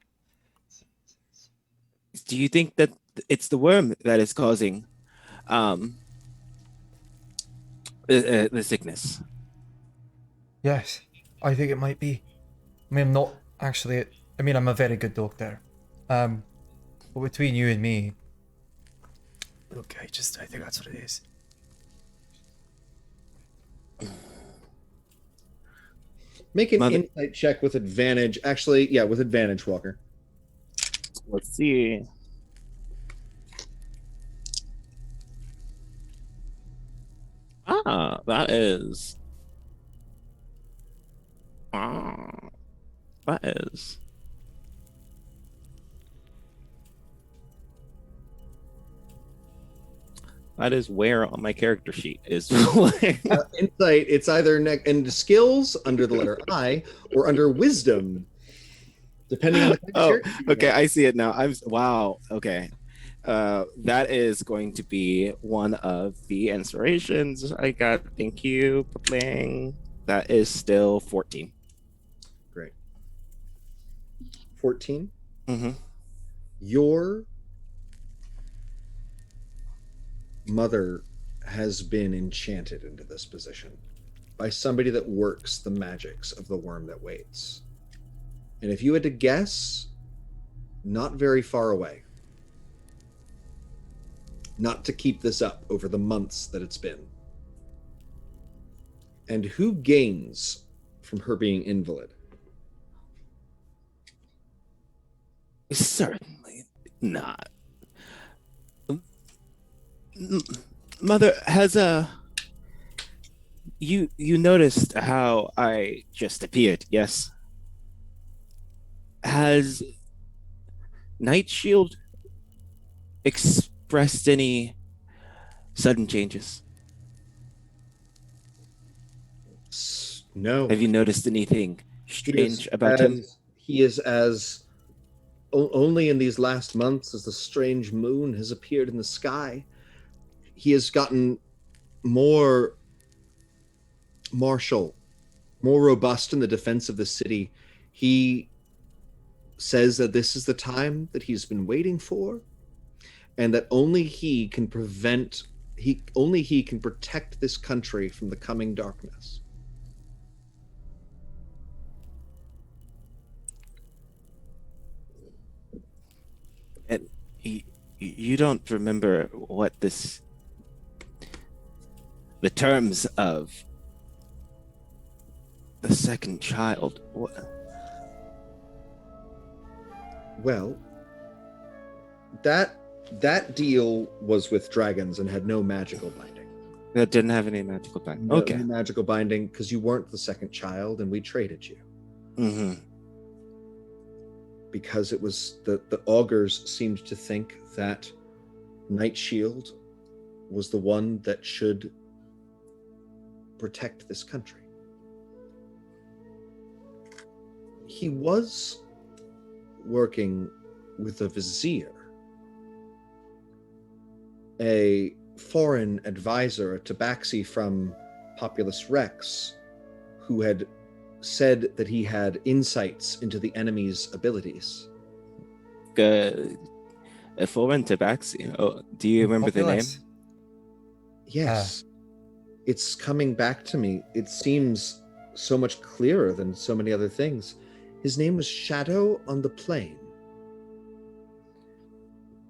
Do you think that it's the worm that is causing the sickness? Yes, I think it might be. I mean, I'm not actually. I mean, I'm a very good doctor. But between you and me, look, I think that's what it is. Make an insight check with advantage. Actually, yeah, with advantage, Walker. Let's see. That is. That is where on my character sheet is. Insight, it's either and skills under the letter I or under wisdom, depending on the Oh, character you okay. have. I see it now. Wow. Okay. That is going to be one of the inspirations I got. Thank you for playing. That is still 14. Great. 14. Mm-hmm. Your mother has been enchanted into this position by somebody that works the magics of the worm that waits. And if you had to guess, not very far away. Not to keep this up over the months that it's been. And who gains from her being invalid? Certainly not. Mother, has you noticed how I just appeared, yes? Has Night Shield expressed any sudden changes? No. Have you noticed anything strange about him? He is as only in these last months as the strange moon has appeared in the sky. He has gotten more martial, more robust in the defense of the city. He says that this is the time that he's been waiting for, and that only he can protect this country from the coming darkness. And you don't remember what the terms of the second child. Well, that deal was with dragons and had no magical binding. That didn't have any magical binding. No, Okay. no magical binding because you weren't the second child and we traded you. Mm-hmm. Because it was the augurs seemed to think that Night Shield was the one that should protect this country. He was working with a vizier, a foreign advisor, a tabaxi from Populus Rex, who had said that he had insights into the enemy's abilities. A foreign tabaxi. Oh, do you remember the name? Yes. It's coming back to me. It seems so much clearer than so many other things. His name was Shadow on the Plain.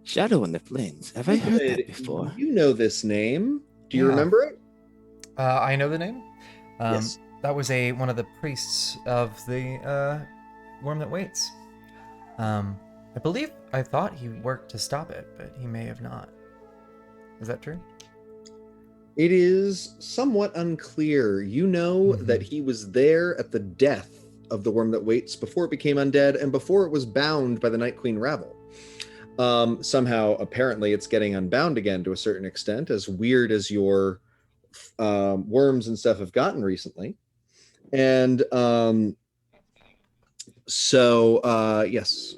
Shadow on the Plains. Have I heard that before? You know this name. Do you Yeah. remember it? I know the name. Yes. That was one of the priests of the worm that waits. I thought he worked to stop it, but he may have not. Is that true? It is somewhat unclear. You know that he was there at the death of the worm that waits before it became undead and before it was bound by the Night Queen rabble. Somehow, apparently, it's getting unbound again to a certain extent, as weird as your worms and stuff have gotten recently. And yes.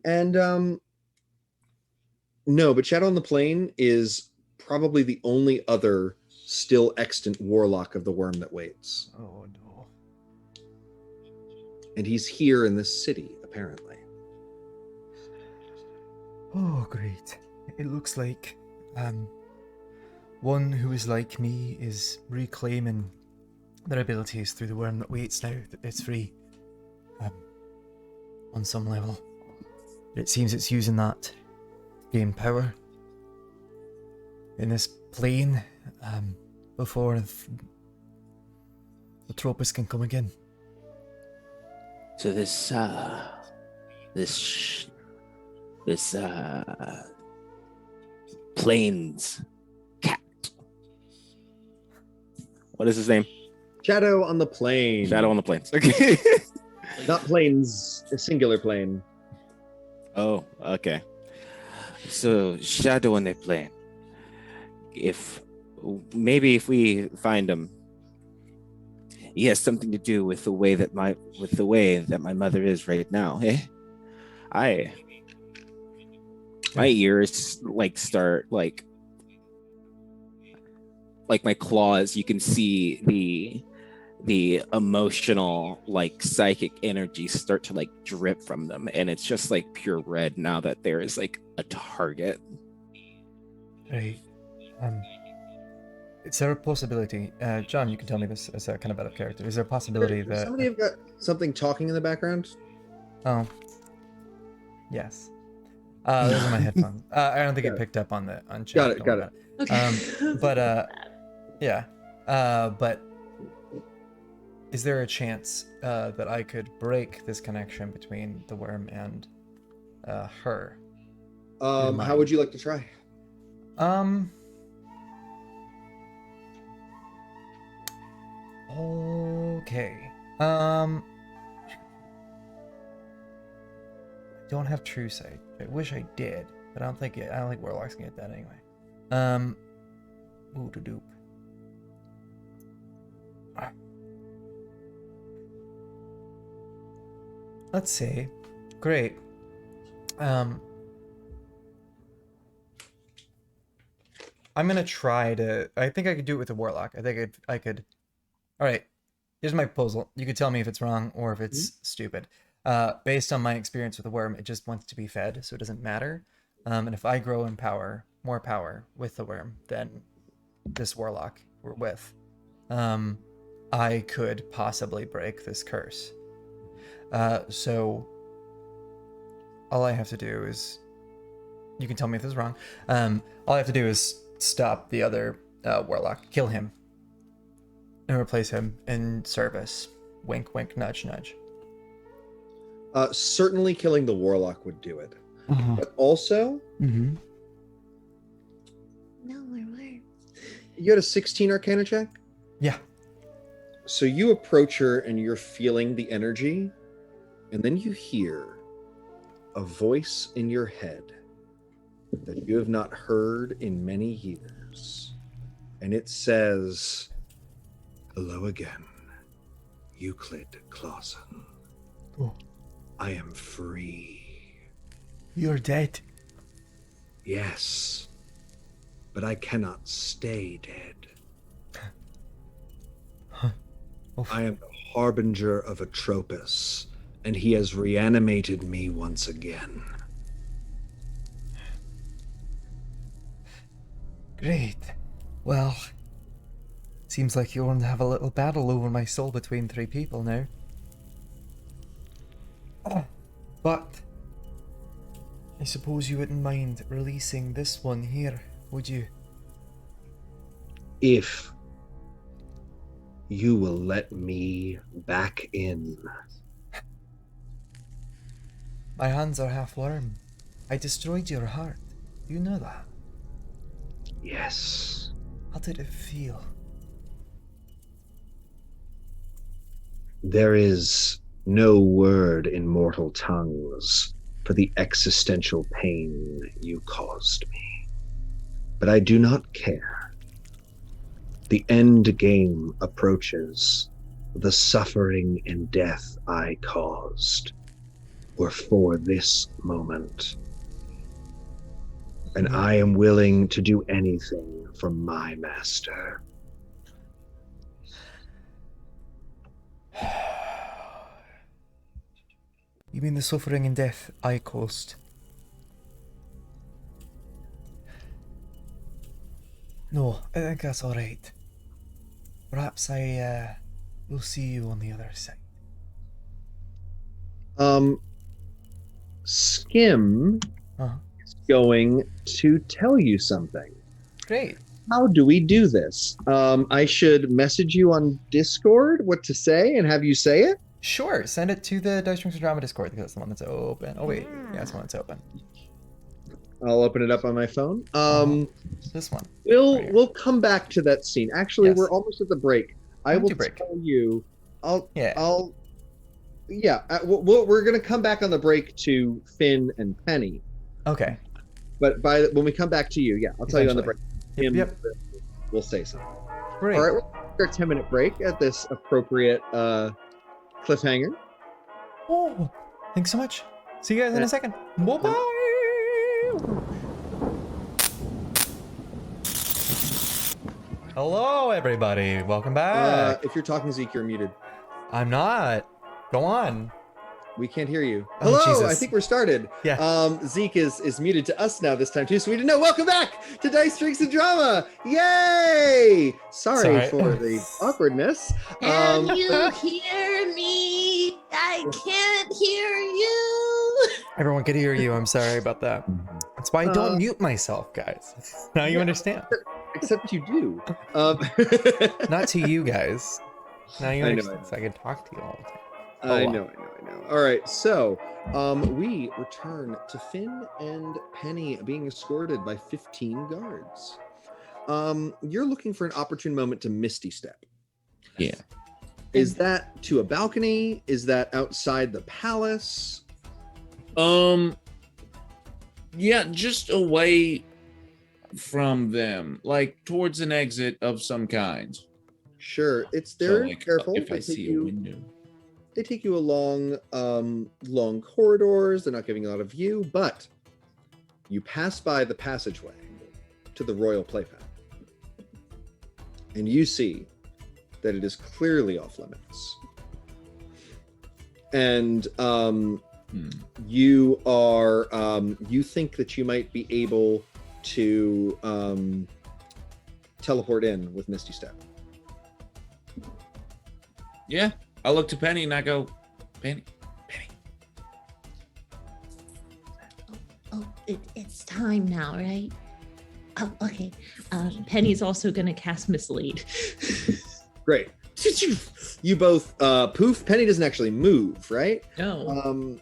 And no, but Shadow on the Plain is probably the only other still extant warlock of the worm that waits. Oh no. And he's here in this city, apparently. Oh great. It looks like one who is like me is reclaiming their abilities through the worm that waits now that it's free. On some level. But it seems it's using that to gain power in this plane before the Tropus can come again. So this Plains cat. What is his name? Shadow on the Plain. Shadow on the Plains. Okay. Not planes, a singular plane. Oh, okay. So Shadow on the Plain. if we find him, he has something to do with the way that my mother is right now. My ears start like my claws. You can see the emotional psychic energy start to drip from them, and it's just pure red now that there is a target. Right. Is there a possibility, John, you can tell me this as a kind of out of character, is there a possibility that... Somebody have got something talking in the background? Oh. Yes. Those are my headphones. I don't think it picked up on chat. Got it. Okay. But is there a chance that I could break this connection between the worm and her? How would you like to try? Okay. I don't have true sight. I wish I did, but I don't think warlocks can get that anyway. Ooh, doop. Let's see. Great. I'm gonna try to. I think I could do it with a warlock. I think I could. All right. Here's my proposal. You could tell me if it's wrong or if it's stupid. Based on my experience with the worm, it just wants to be fed, so it doesn't matter. And if I grow in more power with the worm than this warlock we're with, I could possibly break this curse. So all I have to do is, you can tell me if this is wrong. All I have to do is stop the other warlock, kill him, and replace him in service. Wink, wink, nudge, nudge. Certainly killing the warlock would do it. But also, No more words. you had a 16 Arcana check? Yeah. So you approach her and you're feeling the energy, and then you hear a voice in your head that you have not heard in many years. And it says, "Hello again, Euclid Clausen. Oh. I am free." You're dead. Yes, but I cannot stay dead. I am the harbinger of Atropos, and he has reanimated me once again. Great. Well, seems like you're going to have a little battle over my soul between three people now. But I suppose you wouldn't mind releasing this one here, would you? If you will let me back in. My hands are half worm. I destroyed your heart. You know that. Yes. How did it feel? There is no word in mortal tongues for the existential pain you caused me. But I do not care. The end game approaches. The suffering and death I caused were for this moment. And I am willing to do anything for my master. You mean the suffering and death I caused? No, I think that's alright. Perhaps I will see you on the other side. Skim is going to tell you something. Great. How do we do this? I should message you on Discord what to say and have you say it? Sure, send it to the Dice Drinks and Drama Discord because that's the one that's open. Oh wait, yeah, it's the one that's open. I'll open it up on my phone. This one. We'll come back to that scene. Actually, Yes. We're almost at the break. I will tell you. We're gonna come back on the break to Finn and Penny. Okay. But when we come back to you, I'll tell you on the break. him, Yep. we'll say something. Great. All right, we'll take our 10-minute break at this appropriate cliffhanger. Oh, thanks so much. See you guys in a second. Bye-bye. Hello, everybody. Welcome back. If you're talking, Zeke, you're muted. I'm not. Go on. We can't hear you. Oh, Hello, Jesus. I think we're started. Yeah. Zeke is muted to us now this time too, so we didn't know. Welcome back to Dice, Drinks, and Drama. Yay! Sorry for the awkwardness. Can you hear me? I can't hear you. Everyone can hear you. I'm sorry about that. That's why I don't mute myself, guys. Now you understand. Except you do. Not to you guys. Now you I know, understand. So I can talk to you all the time. I know. All right, so we return to Finn and Penny being escorted by 15 guards. You're looking for an opportune moment to Misty Step. Yeah. Is that to a balcony? Is that outside the palace? Yeah, just away from them, like towards an exit of some kind. Sure, it's there. So, like, Careful. if I see a window. They take you along long corridors. They're not giving a lot of view, but you pass by the passageway to the Royal Playpen, and you see that it is clearly off limits. And you are you think that you might be able to teleport in with Misty Step. Yeah, I look to Penny and I go, Penny. Oh, it's time now, right? Oh, okay. Penny's also going to cast Mislead. Great. You both poof. Penny doesn't actually move, right? No.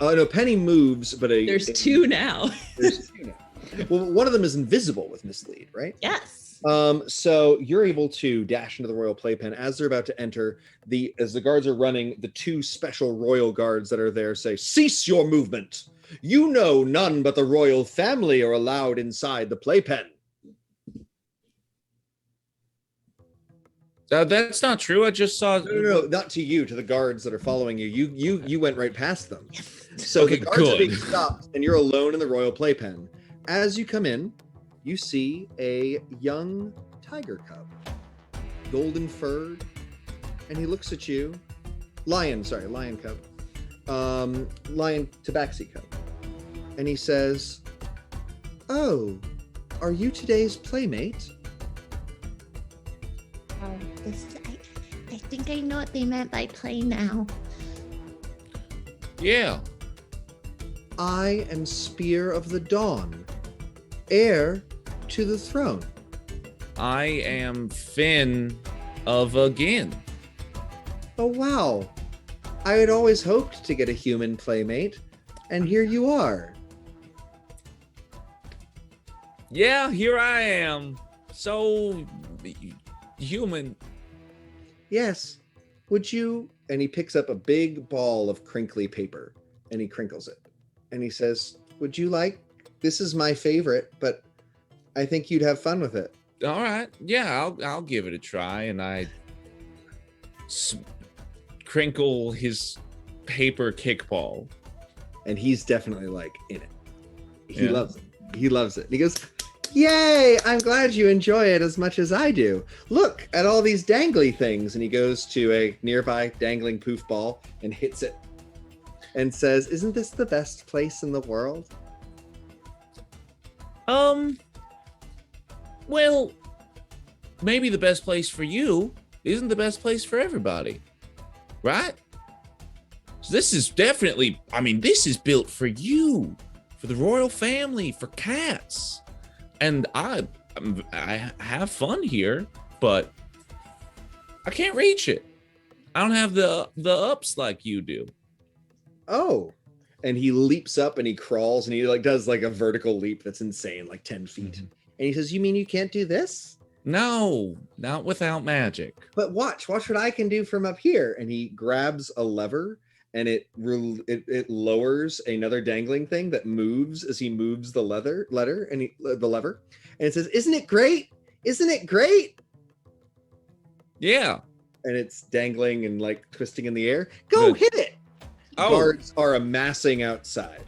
No, Penny moves, but There's two now. There's two now. Well, one of them is invisible with Mislead, right? Yes. So you're able to dash into the Royal Playpen as they're about to enter. As the guards are running, the two special royal guards that are there say, "Cease your movement. You know none but the royal family are allowed inside the playpen." That's not true. I just saw. No, not to you, to the guards that are following you. You went right past them. So Okay, the guards are being good. stopped, and you're alone in the Royal Playpen. As you come in, you see a young tiger cub, golden furred, and he looks at you. Lion cub. Lion tabaxi cub. And he says, "Oh, are you today's playmate?" I think I know what they meant by play now. Yeah. "I am Spear of the Dawn, heir to the throne." I am Finn of again. "Oh, wow. I had always hoped to get a human playmate, and here you are." Yeah, here I am. So human. "Yes. Would you?" And he picks up a big ball of crinkly paper, and he crinkles it. And he says, "Would you like? This is my favorite, but I think you'd have fun with it." All right. Yeah, I'll give it a try. And I crinkle his paper kickball. And he's definitely like in it. He Yeah. loves it. He loves it. And he goes, "Yay, I'm glad you enjoy it as much as I do. Look at all these dangly things." And he goes to a nearby dangling poof ball and hits it and says, "Isn't this the best place in the world?" Well, maybe the best place for you isn't the best place for everybody, right? So this is definitely, this is built for you, for the royal family, for cats. And I have fun here, but I can't reach it. I don't have the ups like you do. "Oh." And he leaps up and he crawls and he does a vertical leap that's insane, like 10 feet. Mhm. And he says, "You mean you can't do this? No, not without magic. But watch what I can do from up here." And he grabs a lever and it lowers another dangling thing that moves as he moves the lever, and it says, "Isn't it great? Isn't it great?" Yeah. And it's dangling and like twisting in the air. Go hit it. Guards are amassing outside.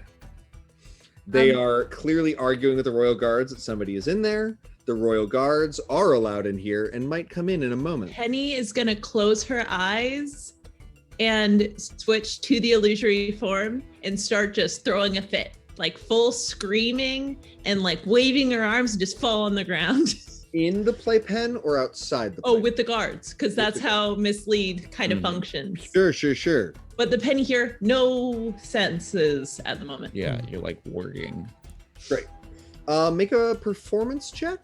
They are clearly arguing with the royal guards that somebody is in there. The royal guards are allowed in here and might come in a moment. Penny is going to close her eyes and switch to the illusory form and start just throwing a fit, like full screaming and like waving her arms and just fall on the ground. In the playpen or outside the playpen? Oh, with the guards, because that's how mislead kind of functions. Sure. But the penny here, no senses at the moment. Yeah, you're like working. Great. Make a performance check.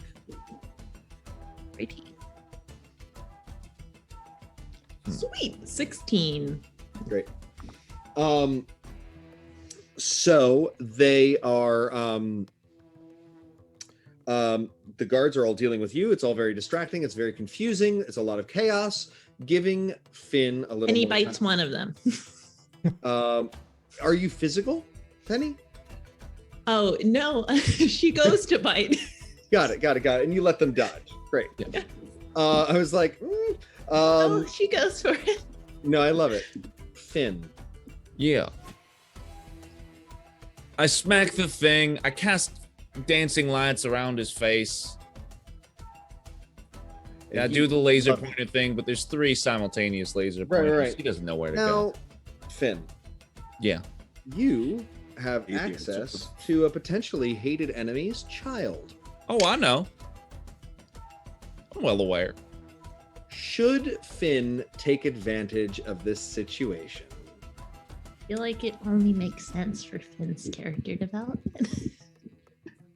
Righty. Sweet, 16. Great. So they are the guards are all dealing with you. It's all very distracting. It's very confusing. It's a lot of chaos, giving Finn a little. And he more bites time. one of them. Are you physical, Penny? Oh no, she goes to bite. Got it. And you let them dodge. Great. Yeah. I was like, Oh, she goes for it. no, I love it. Finn. Yeah. I smack the thing. I cast dancing lights around his face. Yeah, I do the laser pointer thing, but there's 3 simultaneous laser pointers. Right. He doesn't know where to Now, go. Finn, Yeah. you have access to a potentially hated enemy's child. Oh, I know. I'm well aware. Should Finn take advantage of this situation? I feel like it only makes sense for Finn's character development.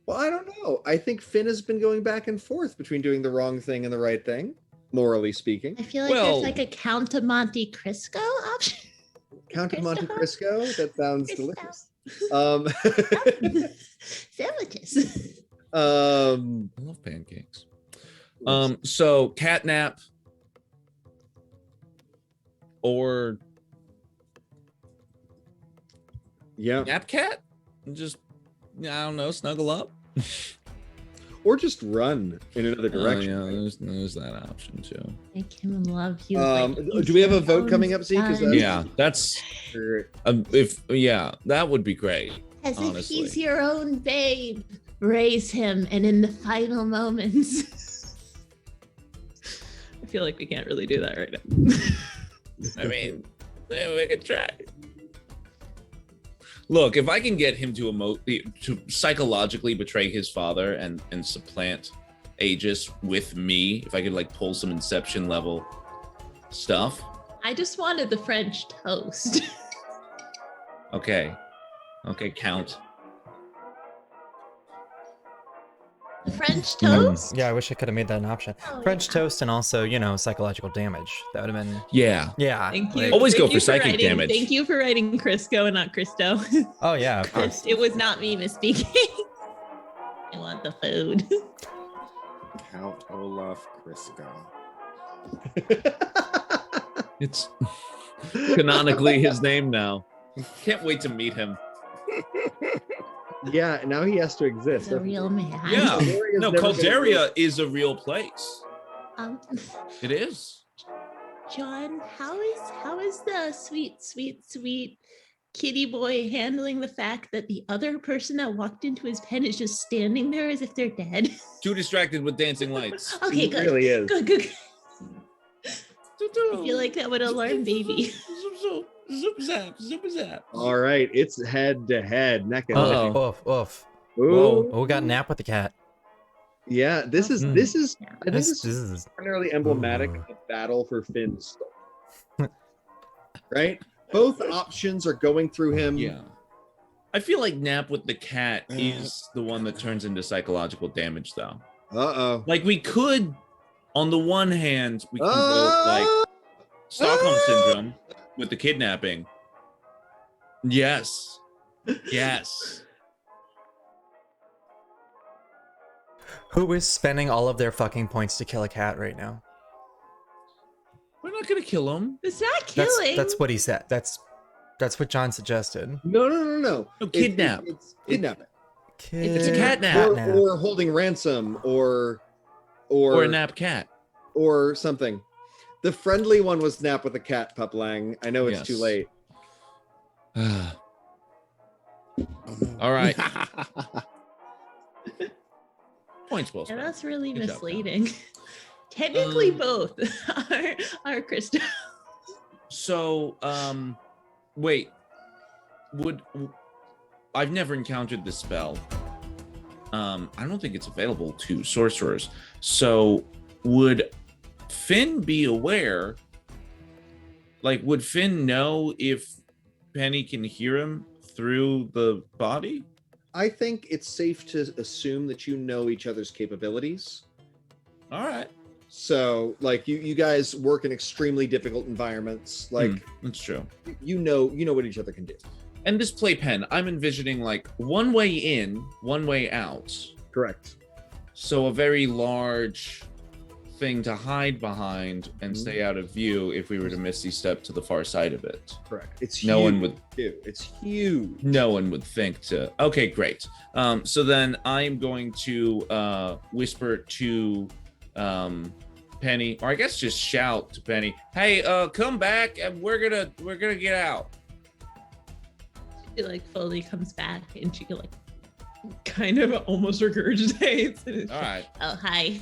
Well, I don't know. I think Finn has been going back and forth between doing the wrong thing and the right thing, morally speaking. I feel like Well- there's like a Count of Monte Cristo option. Count of Monte Cristo? That sounds delicious. Sandwiches. I love pancakes. So catnap or Yeah. nap cat? Just I don't know, snuggle up. Or just run in another direction. Oh, yeah, there's that option too. Make him love you. Do we have a vote coming up, Zeke? Is that- Yeah, that's that would be great. As honestly. if he's your own babe. Raise him, and in the final moments. I feel like we can't really do that right now. I mean, we could try. Look, if I can get him to psychologically betray his father and supplant Aegis with me, if I could like pull some Inception level stuff. I just wanted the French toast. Okay, count. The French toast? Yeah, I wish I could have made that an option. Oh, French yeah. toast and also, psychological damage. That would have been. Yeah. Yeah. Thank you. Always Thank go you for psychic writing- damage. Thank you for writing Crisco and not Cristo. Oh, yeah, of course. It was not me misspeaking. I want the food. Count Olaf Crisco. It's canonically his name now. Can't wait to meet him. Yeah, now he has to exist. The real man. Yeah. Calderia's No, never been Calderia is a real place. Um, It is. John, how is the sweet kitty boy handling the fact that the other person that walked into his pen is just standing there as if they're dead? Too distracted with dancing lights. Okay, He good. really is. Good. I feel like that would alarm baby. Zoop zap, zoop zap. All right, it's head to head, neck and neck. Uh-oh. Oof. Ooh, Oh, we got nap with the cat. yeah. This is I think This this is is. primarily emblematic Ooh. of the battle for Finn's soul. Right? Both options are going through him. Yeah. I feel like nap with the cat is the one that turns into psychological damage, though. Uh-oh. Like we could, on the one hand, we can go like Stockholm syndrome with the kidnapping. Yes. Who is spending all of their fucking points to kill a cat right now? We're not gonna kill him. It's not killing. That's what he said. That's That's what John suggested. No. No, kidnap. It's kidnapping. It's a Catnap. Or holding ransom, or Or a nap cat. or something. The friendly one was nap with a cat, Puplang. I know it's Yes. too late. All right. Points well Yeah, spent. that's really Good job, misleading. Technically, Um, both are crystal. So, wait. I've never encountered this spell. I don't think it's available to sorcerers. So, would Finn be aware? Like, would Finn know if Penny can hear him through the body? I think it's safe to assume that you know each other's capabilities. All right. So, like, you guys work in extremely difficult environments. Like, That's true. you know what each other can do. And this playpen, I'm envisioning like one way in, one way out. Correct. So a very large thing to hide behind and stay out of view if we were to misty step to the far side of it. Correct. It's huge. No one would. Too. It's huge. No one would think to. Okay, great. So then I'm going to whisper to Penny, or I guess just shout to Penny, "Hey, come back, and we're gonna get out." She like fully comes back and she like kind of almost regurgitates. And it's All right. oh, hi.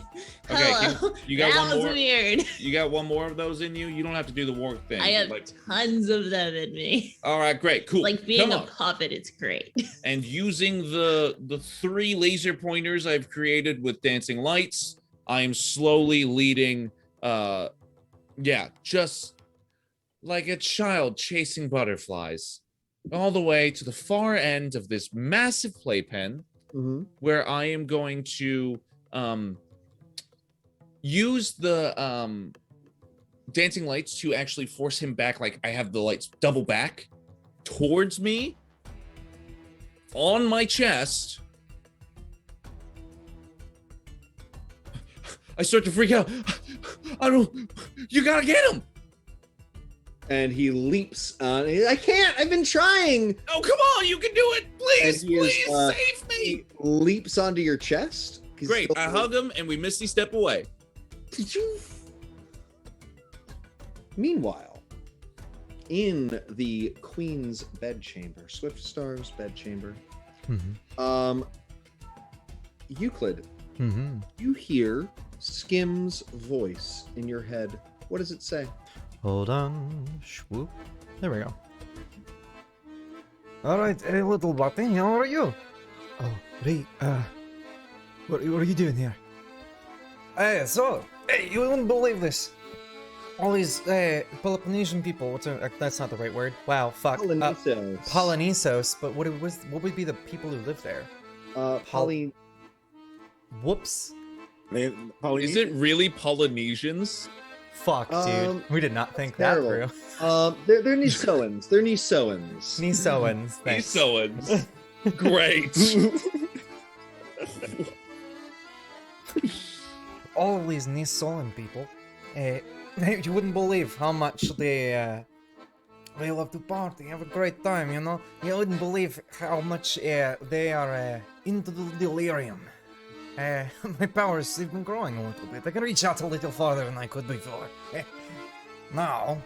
Okay, Hello. you got that one was more? weird. You got one more of those in you? You don't have to do the war thing. I have Like, tons of them in me. all right, great, cool. Like being Come a on. puppet, it's great. And using the 3 laser pointers I've created with dancing lights, I am slowly leading just like a child chasing butterflies all the way to the far end of this massive playpen, where I am going to use the dancing lights to actually force him back. Like, I have the lights double back towards me on my chest. I start to freak out. You gotta get him. And he leaps on. I can't. I've been trying. Oh, come on. You can do it. Please, And he is, please save me. He leaps onto your chest. He's Great. still- I hug him and we misty step away. Did you? Meanwhile, in the Queen's bedchamber, Swift Star's bedchamber, Euclid, you hear Skim's voice in your head. What does it say? Hold on. Swoop. There we go. Alright, little button, how are you? Oh, Ray, what are you doing here? Hey, you wouldn't believe this. All these, Peloponnesian people, that's not the right word. Wow, fuck. Polynesios. Polynesios, but what would be the people who live there? Whoops. Is it really Polynesians? Fuck, dude. We did not think that terrible. through. They're Nisoans. They're Nisoans. Nisoans. Thanks. Nisoans. Great. All of these Nisoan people, you wouldn't believe how much they love to party, have a great time, you know? You wouldn't believe how much they are into the delirium. My powers have been growing a little bit. I can reach out a little farther than I could before. Now,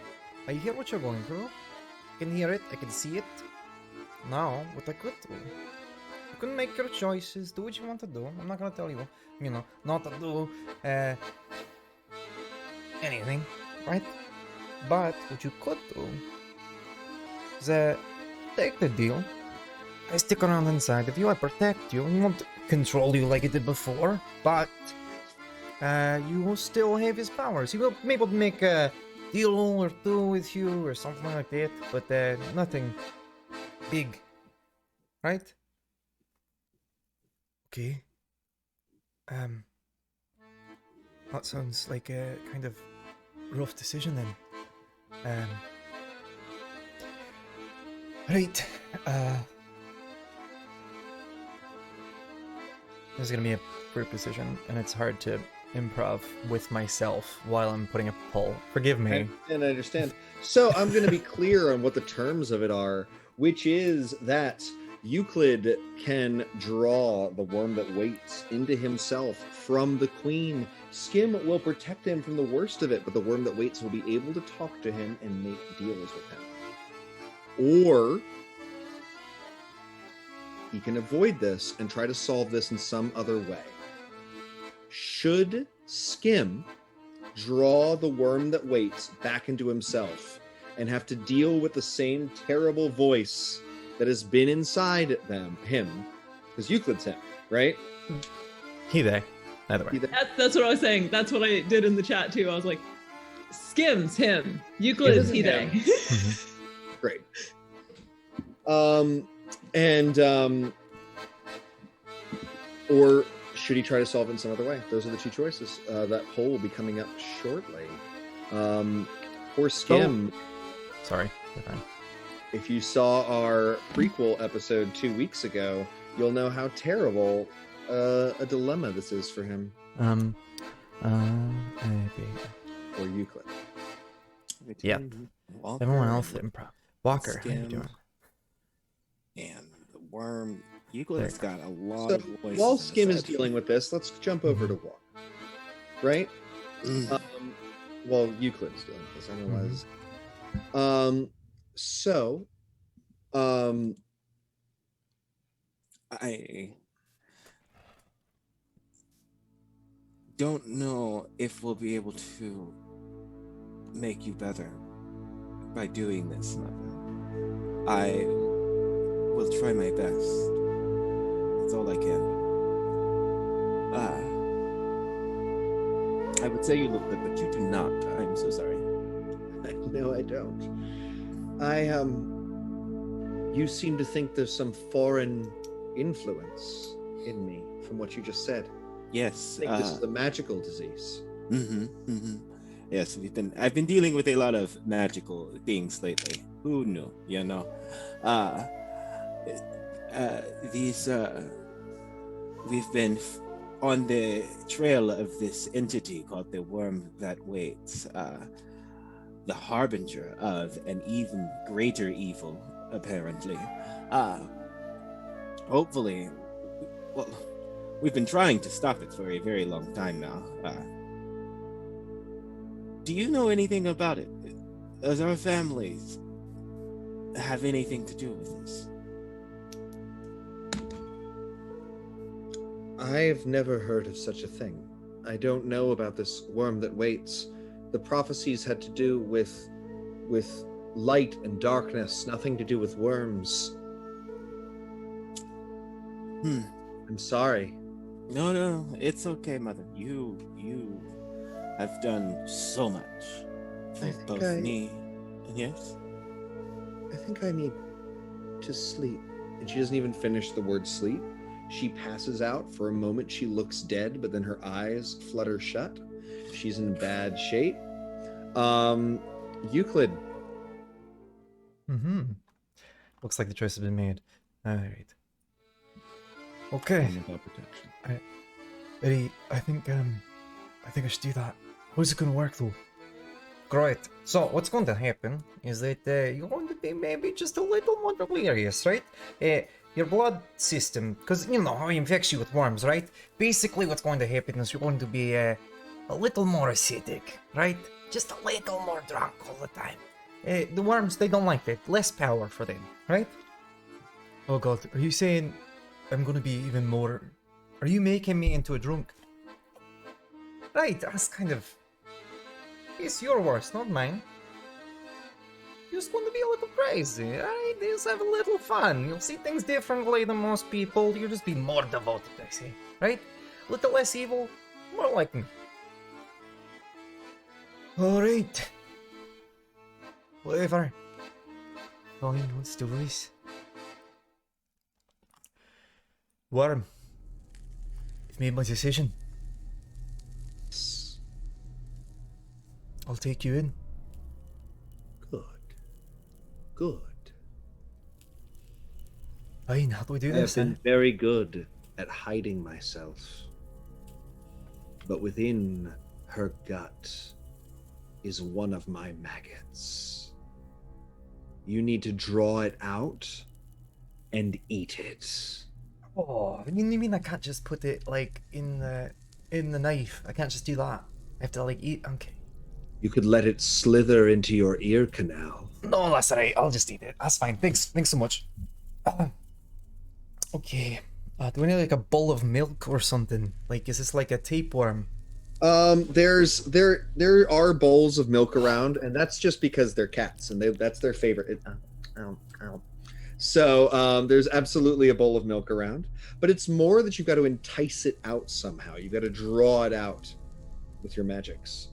I hear what you're going through. I can hear it, I can see it. Now, what I could do, you can make your choices, do what you want to do. I'm not gonna tell you, not to do anything, right? But what you could do is take the deal. I stick around inside of you, I protect you, I won't control you like I did before, but you will still have his powers. He will maybe make a deal or two with you or something like that, but nothing big, right? Okay. That sounds like a kind of rough decision then. Right. This is gonna be a group decision, and it's hard to improv with myself while I'm putting a poll. Forgive me. I understand. So I'm going to be clear on what the terms of it are, which is that Euclid can draw the worm that waits into himself from the queen. Skim will protect him from the worst of it, but the worm that waits will be able to talk to him and make deals with him. Or he can avoid this and try to solve this in some other way. Should Skim draw the worm that waits back into himself and have to deal with the same terrible voice that has been inside him, because Euclid's him, right? He, they. Either way. That's what I was saying. That's what I did in the chat too. I was like, Skim's him. Euclid is he, they. Great. Or should he try to solve it in some other way? Those are the two choices. That poll will be coming up shortly. Poor Skim. Sorry. You're fine. If you saw our prequel episode 2 weeks ago, you'll know how terrible a dilemma this is for him. Maybe. Or Euclid. Yep. Walker, Everyone else improv. Walker, how you Skim, doing? And the worm. Euclid's got a lot So of voices. while in Skim his is head. dealing with this, let's jump over to Walker. Right? Mm. Well, Euclid is dealing with this. I don't know why this. I don't know if we'll be able to make you better by doing this, Mother. I will try my best. That's all I can. I would say you look good, but you do not. I'm so sorry. No, I don't. You seem to think there's some foreign influence in me from what you just said. Yes. I think this is a magical disease. Yes, I've been dealing with a lot of magical things lately. Who knew, you know? We've been on the trail of this entity called the Worm That Waits, the harbinger of an even greater evil, apparently. Hopefully, well, we've been trying to stop it for a very long time now. Do you know anything about it? Does our families have anything to do with this? I've never heard of such a thing. I don't know about this worm that waits. The prophecies had to do with light and darkness, nothing to do with worms. I'm sorry. No, it's okay, Mother. You have done so much for both me and yes? I think I need to sleep. And she doesn't even finish the word sleep. She passes out. For a moment, she looks dead, but then her eyes flutter shut. She's in bad shape. Euclid. Looks like the choice has been made. Alright. Okay. About protection. Eddie, I think I should do that. How's it gonna work though? Great. So what's going to happen is that you're going to be maybe just a little more delirious, right? Your blood system, because you know how it infects you with worms, right? Basically what's going to happen is you're going to be a little more acidic, right? Just a little more drunk all the time. The worms, they don't like that. Less power for them, right? Oh god, are you saying I'm gonna be even more... Are you making me into a drunk? Right, that's kind of... It's your worst, not mine. You're just going to be a little crazy, right? Just have a little fun. You'll see things differently than most people. You'll just be more devoted, I say. Right? A little less evil, more like me. Alright. Whatever. Fine, let's do this. Worm. I've made my decision. I'll take you in. Good. Fine, how do we do I have this been then? very good at hiding myself. but within her gut is one of my maggots. You need to draw it out and eat it. Oh, you mean I can't just put it like in the knife? I can't just do that. I have to like eat. Okay. You could let it slither into your ear canal. No, that's alright. I'll just eat it. That's fine. Thanks so much. Okay. Do we need like a bowl of milk or something? Like, is this like a tapeworm? There are bowls of milk around, and that's just because they're cats, and that's their favorite. So there's absolutely a bowl of milk around, but it's more that you've got to entice it out somehow. You've got to draw it out with your magics.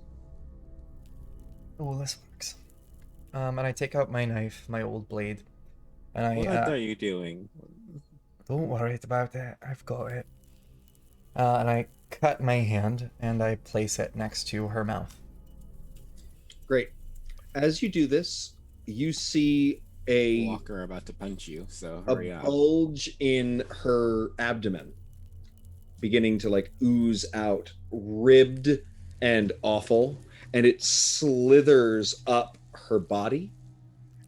Oh, this works. And I take out my knife, my old blade, and I. What are you doing? Don't worry about it. I've got it. And I cut my hand and I place it next to her mouth. Great. As you do this, you see a Walker about to punch you, so hurry up. bulge in her abdomen, beginning to like ooze out, ribbed and awful, and it slithers up her body,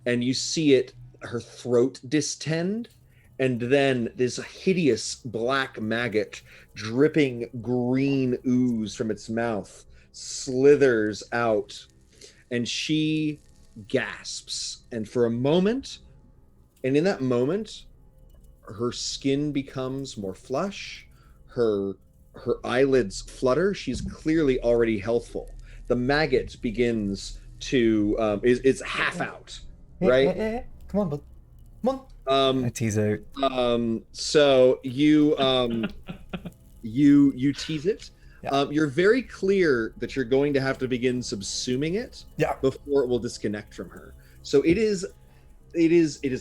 and you see it, her throat distend, and then this hideous black maggot dripping green ooze from its mouth slithers out, and she gasps. And for a moment, and in that moment, her skin becomes more flush, her eyelids flutter. She's clearly already healthful. The maggot begins to it's half out, right? Come on, bud. Come on. I tease out. So you you tease it. Yeah. You're very clear that you're going to have to begin subsuming it before it will disconnect from her. So it is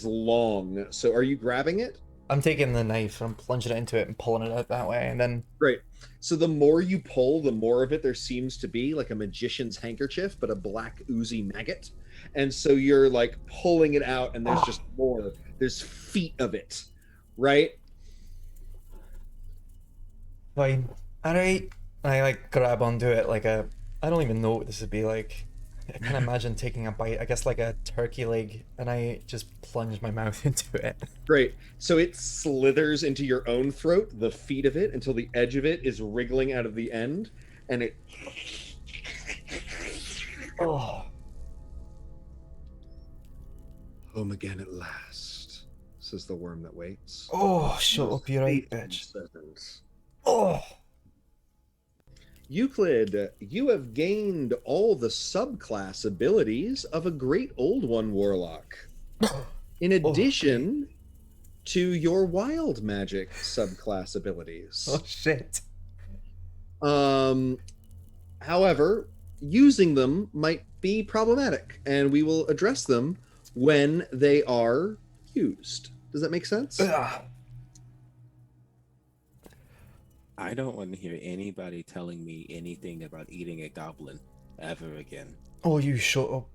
long. So are you grabbing it? I'm taking the knife, I'm plunging it into it and pulling it out that way, and then... Great. So the more you pull, the more of it there seems to be, like a magician's handkerchief, but a black oozy maggot. And so you're like pulling it out, and there's just more. There's feet of it, right? Fine. Alright. I like grab onto it like a... I don't even know what this would be like. I can imagine taking a bite, I guess like a turkey leg, and I just plunge my mouth into it. Great. So it slithers into your own throat, the feet of it, until the edge of it is wriggling out of the end, and it... Oh. Home again at last, says the worm that waits. Oh, shut up, you're right, bitch. Seconds. Oh. Euclid, you have gained all the subclass abilities of a great old one warlock. In addition to your wild magic subclass abilities. Oh shit. However, using them might be problematic, and we will address them when they are used. Does that make sense? I don't want to hear anybody telling me anything about eating a goblin ever again. Oh, you shut up.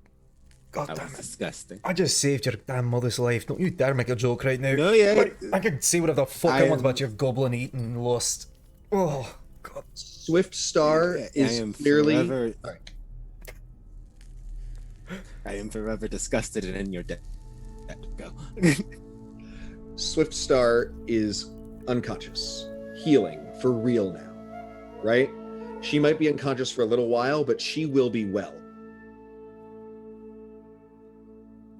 God That damn was it. disgusting. I just saved your damn mother's life. Don't you dare make a joke right now. No, yeah. Look, I can say whatever the fuck I want am- about your goblin eating lost. Oh, God. Swift Star is clearly... forever. Sorry. I am forever disgusted and in your debt. Go. Swift Star is unconscious, healing for real now, right? She might be unconscious for a little while, but she will be well.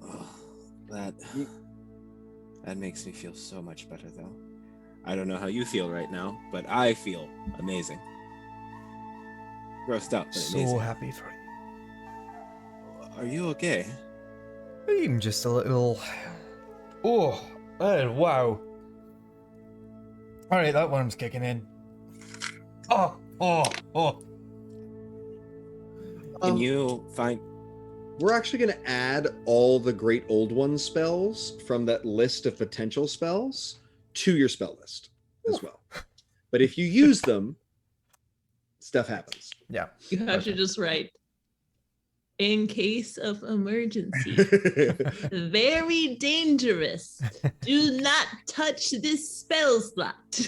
Oh, that makes me feel so much better, though. I don't know how you feel right now, but I feel amazing. Grossed out, but So amazing. happy for you. Are you okay? I'm just a little... Oh, wow. Alright, that worm's kicking in. Oh. Can you find... We're actually going to add all the Great Old One spells from that list of potential spells to your spell list as well. But if you use them, stuff happens. Yeah. You have to just write, in case of emergency, very dangerous. Do not touch this spell slot.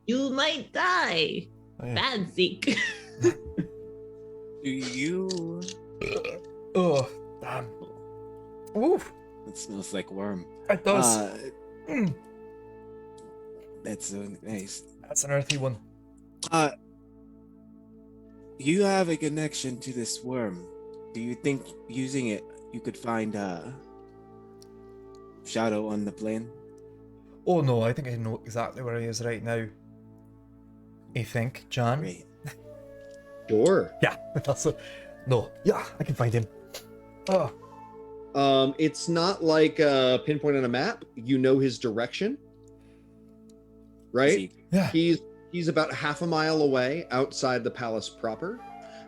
You might die. Bad Zeke. Do you? Oh, damn. Oof. It smells like worm. It does. That's so nice. That's an earthy one. You have a connection to this worm. Do you think using it you could find Shadow on the plane? Oh no, I think I know exactly where he is right now. You think, John? Great. Sure. Yeah, that's a... No, yeah, I can find him. Oh, It's not like a pinpoint on a map. You know his direction, right? See, yeah. He's about half a mile away outside the palace proper.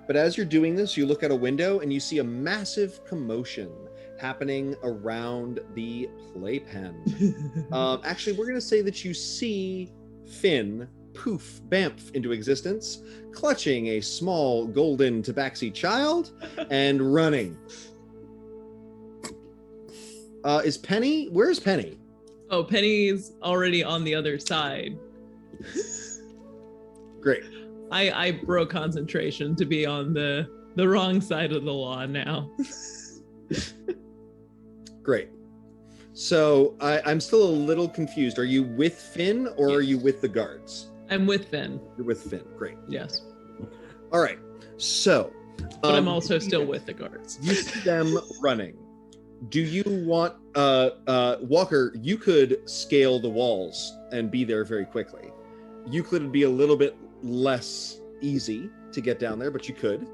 But as you're doing this, you look out a window and you see a massive commotion happening around the playpen. Actually, we're going to say that you see Finn poof, bamf into existence, clutching a small golden tabaxi child and running. Is Penny? Where's Penny? Oh, Penny's already on the other side. Great. I broke concentration to be on the wrong side of the law now. Great. So I'm still a little confused. Are you with Finn or are you with the guards? I'm with Finn. You're with Finn. Great. Yes. All right. So. But I'm also still with the guards. You see them running. Do you want Walker? You could scale the walls and be there very quickly. Euclid would be a little bit less easy to get down there, but you could.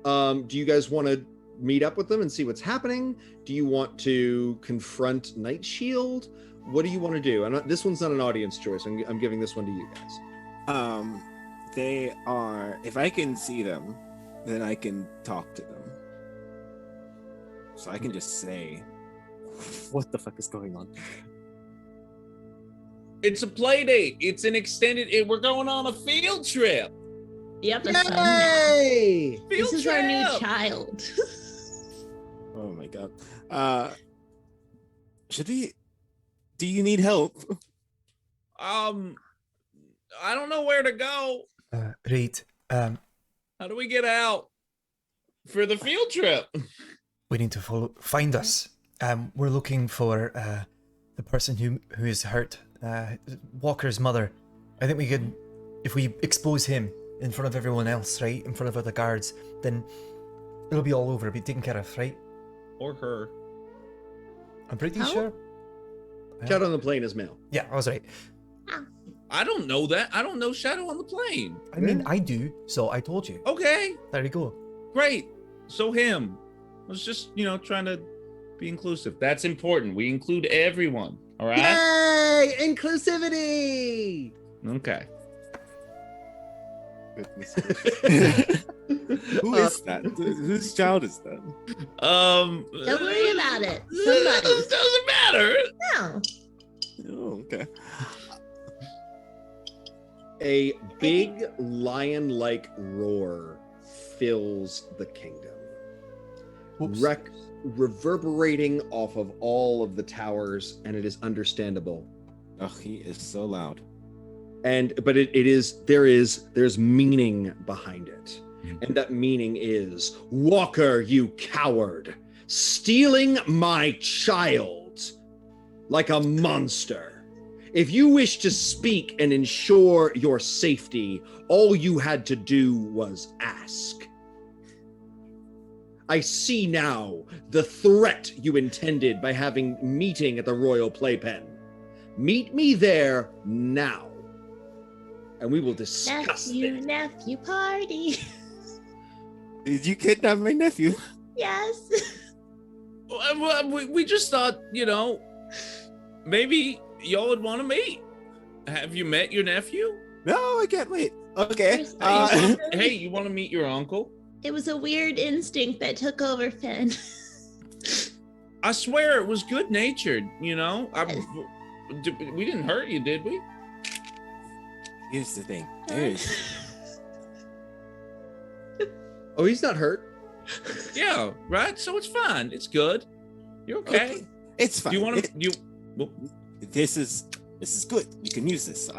Do you guys want to meet up with them and see what's happening? Do you want to confront Night Shield? What do you want to do? This one's not an audience choice. I'm giving this one to you guys. They are. If I can see them, then I can talk to them. So I can just say, "What the fuck is going on?" It's a play date. It's an extended. We're going on a field trip. Yep. Yay! This is our new child. Oh my god. Should we? Do you need help? I don't know where to go. Right. How do we get out for the field trip? We need to find us. We're looking for the person who is hurt. Walker's mother. I think we could, if we expose him in front of everyone else, right, in front of other guards, then it'll be all over, be taken care of, right? Or her. I'm pretty Oh. sure. Shadow on the plane is male. Yeah, I was right. I don't know that. I don't know Shadow on the plane. I mean, I do, so I told you. Okay, There you go. great. So him. I was just, trying to be inclusive. That's important. We include everyone. All right. Yay! Inclusivity! Okay. Who is that? Whose child is that? Don't worry about it. Somebody. It doesn't matter. No. Oh, okay. A big lion-like roar fills the kingdom, Whoops. reverberating off of all of the towers, and it is understandable. Oh, he is so loud. But there's meaning behind it, and that meaning is, Walker, you coward, stealing my child like a monster. If you wish to speak and ensure your safety, all you had to do was ask. I see now the threat you intended by having meeting at the Royal Playpen. Meet me there now, and we will discuss it. Nephew party. Did you kidnap my nephew? Yes. We just thought, maybe y'all would want to meet. Have you met your nephew? No, I can't wait. Okay. Hey, you want to meet your uncle? It was a weird instinct that took over Finn. I swear it was good natured, we didn't hurt you, did we? Here's the thing. Oh, he's not hurt. Yeah, right? So it's fine. It's good. You're okay. It's fine. Do you want to This is good. You can use this.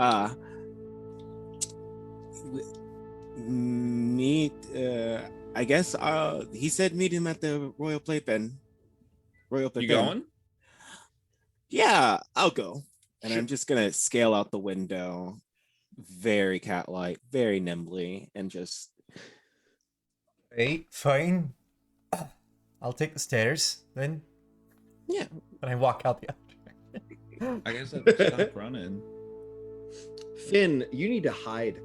Meet, I guess, he said meet him at the Royal Playpen. Royal Playpen. You going? Yeah, I'll go. And Sure. I'm just gonna scale out the window, very cat-like, very nimbly, and just... Right, fine. I'll take the stairs then. Yeah. And I walk out the other. I guess I'd stop running. Finn, you need to hide.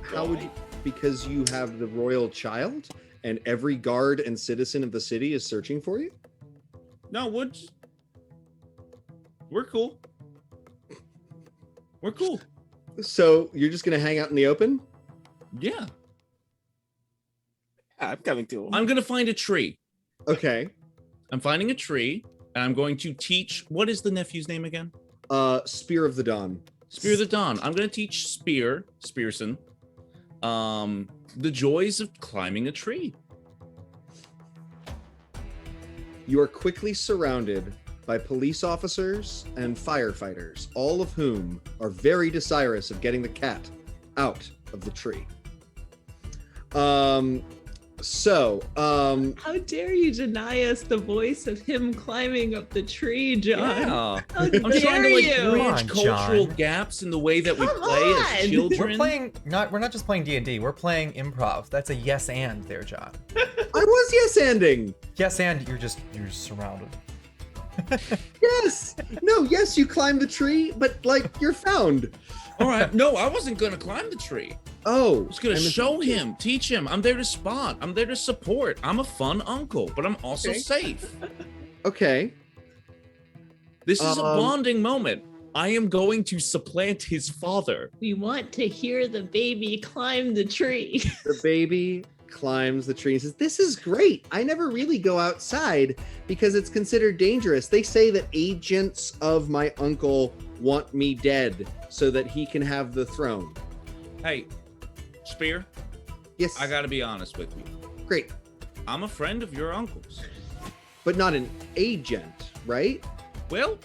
How would you? Because you have the royal child, and every guard and citizen of the city is searching for you. No, we're cool. We're cool. So you're just gonna hang out in the open? Yeah. I'm coming to him. I'm gonna find a tree. Okay. I'm finding a tree, and I'm going to teach. What is the nephew's name again? Spear of the Dawn. Spear of the Dawn. I'm gonna teach Spearson, the joys of climbing a tree. You are quickly surrounded by police officers and firefighters, all of whom are very desirous of getting the cat out of the tree. How dare you deny us the voice of him climbing up the tree, John? Yeah. How I'm dare trying to like you? Come bridge on, cultural John. gaps in the way that we Come play on. as children. We're not just playing D&D, we're playing improv. That's a yes and there, John. I was yes-anding. Yes and you're surrounded. Yes. No, yes, you climbed the tree, but like you're found. All right. No, I wasn't gonna climb the tree. Oh. I was gonna show him, teach him. I'm there to spot. I'm there to support. I'm a fun uncle, but I'm also Okay. safe. Okay. This is a Um, bonding moment. I am going to supplant his father. We want to hear the baby climb the tree. The baby climbs the tree and says, "This is great. I never really go outside because it's considered dangerous. They say that agents of my uncle want me dead so that he can have the throne." Hey, Spear, Yes. I gotta be honest with you. Great. I'm a friend of your uncle's. But not an agent, right? Well,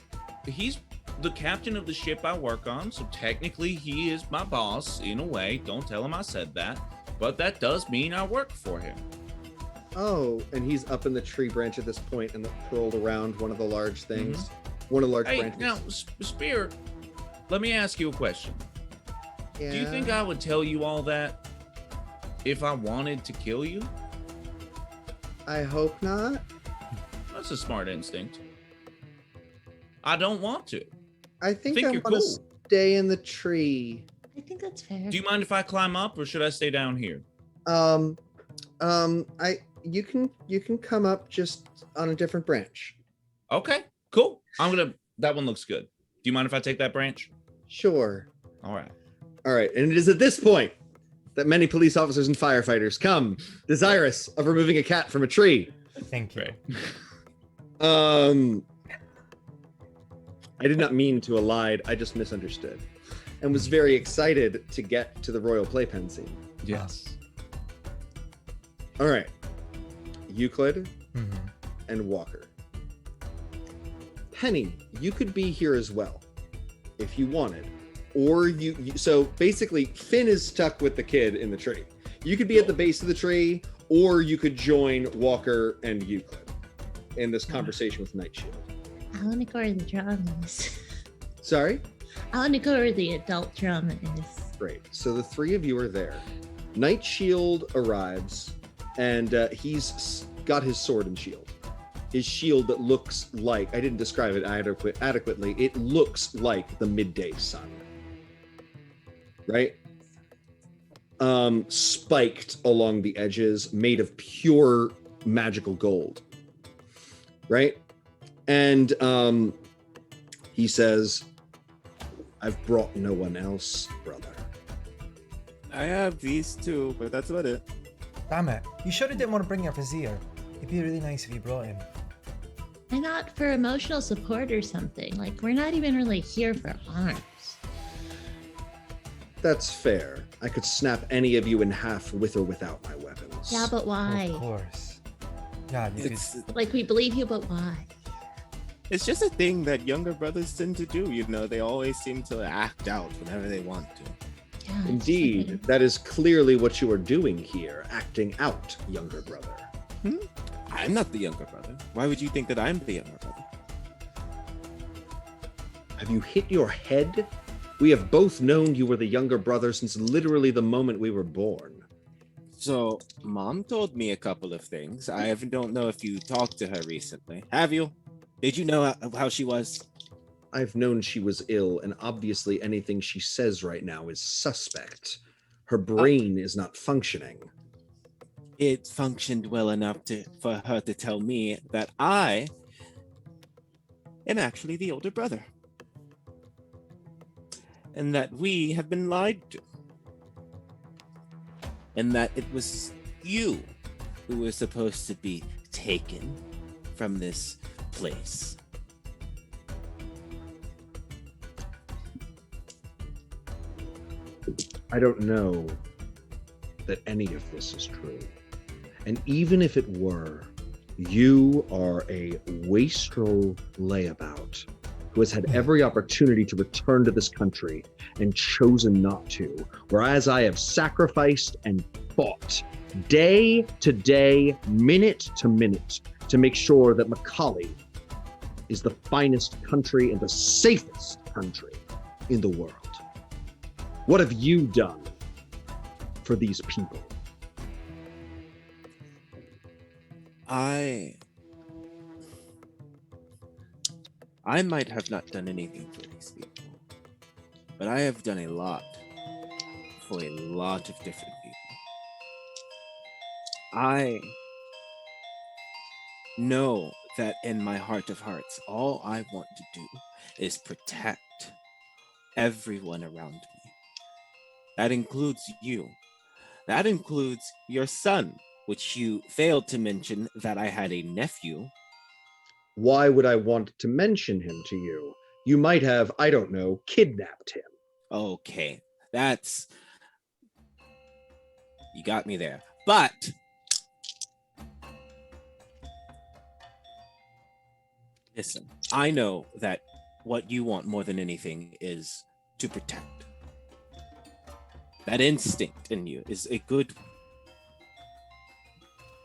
he's the captain of the ship I work on, so technically he is my boss in a way. Don't tell him I said that, but that does mean I work for him. Oh, and he's up in the tree branch at this point and curled around one of the large things. One of the large Hey, branches. now, Spear, let me ask you a question. Do you think I would tell you all that if I wanted to kill you? I hope not. That's a smart instinct. I don't want to. I think Think I you're want to cool. stay in the tree. I think that's fair. Do you mind if I climb up, or should I stay down here? You can come up just on a different branch. Okay, cool. That one looks good. Do you mind if I take that branch? Sure. All right. All right, and it is at this point that many police officers and firefighters come, desirous of removing a cat from a tree. Thank you. Great. I did not mean to elide. I just misunderstood, and was very excited to get to the Royal Playpen scene. Yes. All right, Euclid Mhm. and Walker. Penny, you could be here as well if you wanted, or so basically Finn is stuck with the kid in the tree. You could be at the base of the tree, or you could join Walker and Euclid in this conversation with Night Shield. I want to go where the drama is. Sorry? I want to go where the adult drama is. Great. So the three of you are there. Night Shield arrives, and he's got his sword and shield. His shield that looks like, I didn't describe it adequately, it looks like the midday sun. Right? Spiked along the edges, made of pure magical gold. Right? And he says, "I've brought no one else, brother." I have these two, but that's about it. Damn it. You sure didn't want to bring your vizier? It'd be really nice if you brought him. Why not for emotional support or something? Like, we're not even really here for arms. That's fair. I could snap any of you in half with or without my weapons. Yeah, but why? Of course. Yeah, you could. It's Like, we believe you, but why? it's just a thing that younger brothers tend to do. You know, they always seem to act out whenever they want to. Yeah, it's Indeed, exciting. that is clearly what you are doing here, acting out, younger brother. I'm not the younger brother. Why would you think that I'm the younger brother? Have you hit your head? We have both known you were the younger brother since literally the moment we were born. So, Mom told me a couple of things. Don't know if you talked to her recently. Have you? Did you know how she was? I've known she was ill, and obviously anything she says right now is suspect. Her brain is not functioning. It functioned well enough for her to tell me that I am actually the older brother. And that we have been lied to. And that it was you who was supposed to be taken from this place. I don't know that any of this is true. And even if it were, you are a wastrel layabout who has had every opportunity to return to this country and chosen not to, whereas I have sacrificed and fought day to day, minute to minute, to make sure that Macaulay is the finest country and the safest country in the world. What have you done for these people? I might have not done anything for these people, but I have done a lot for a lot of different people. I know that in my heart of hearts, all I want to do is protect everyone around me. That includes you. That includes your son, which you failed to mention that I had a nephew. Why would I want to mention him to you? You might have, I don't know, kidnapped him. Okay, you got me there. But listen, I know that what you want more than anything is to protect. That instinct in you is a good one.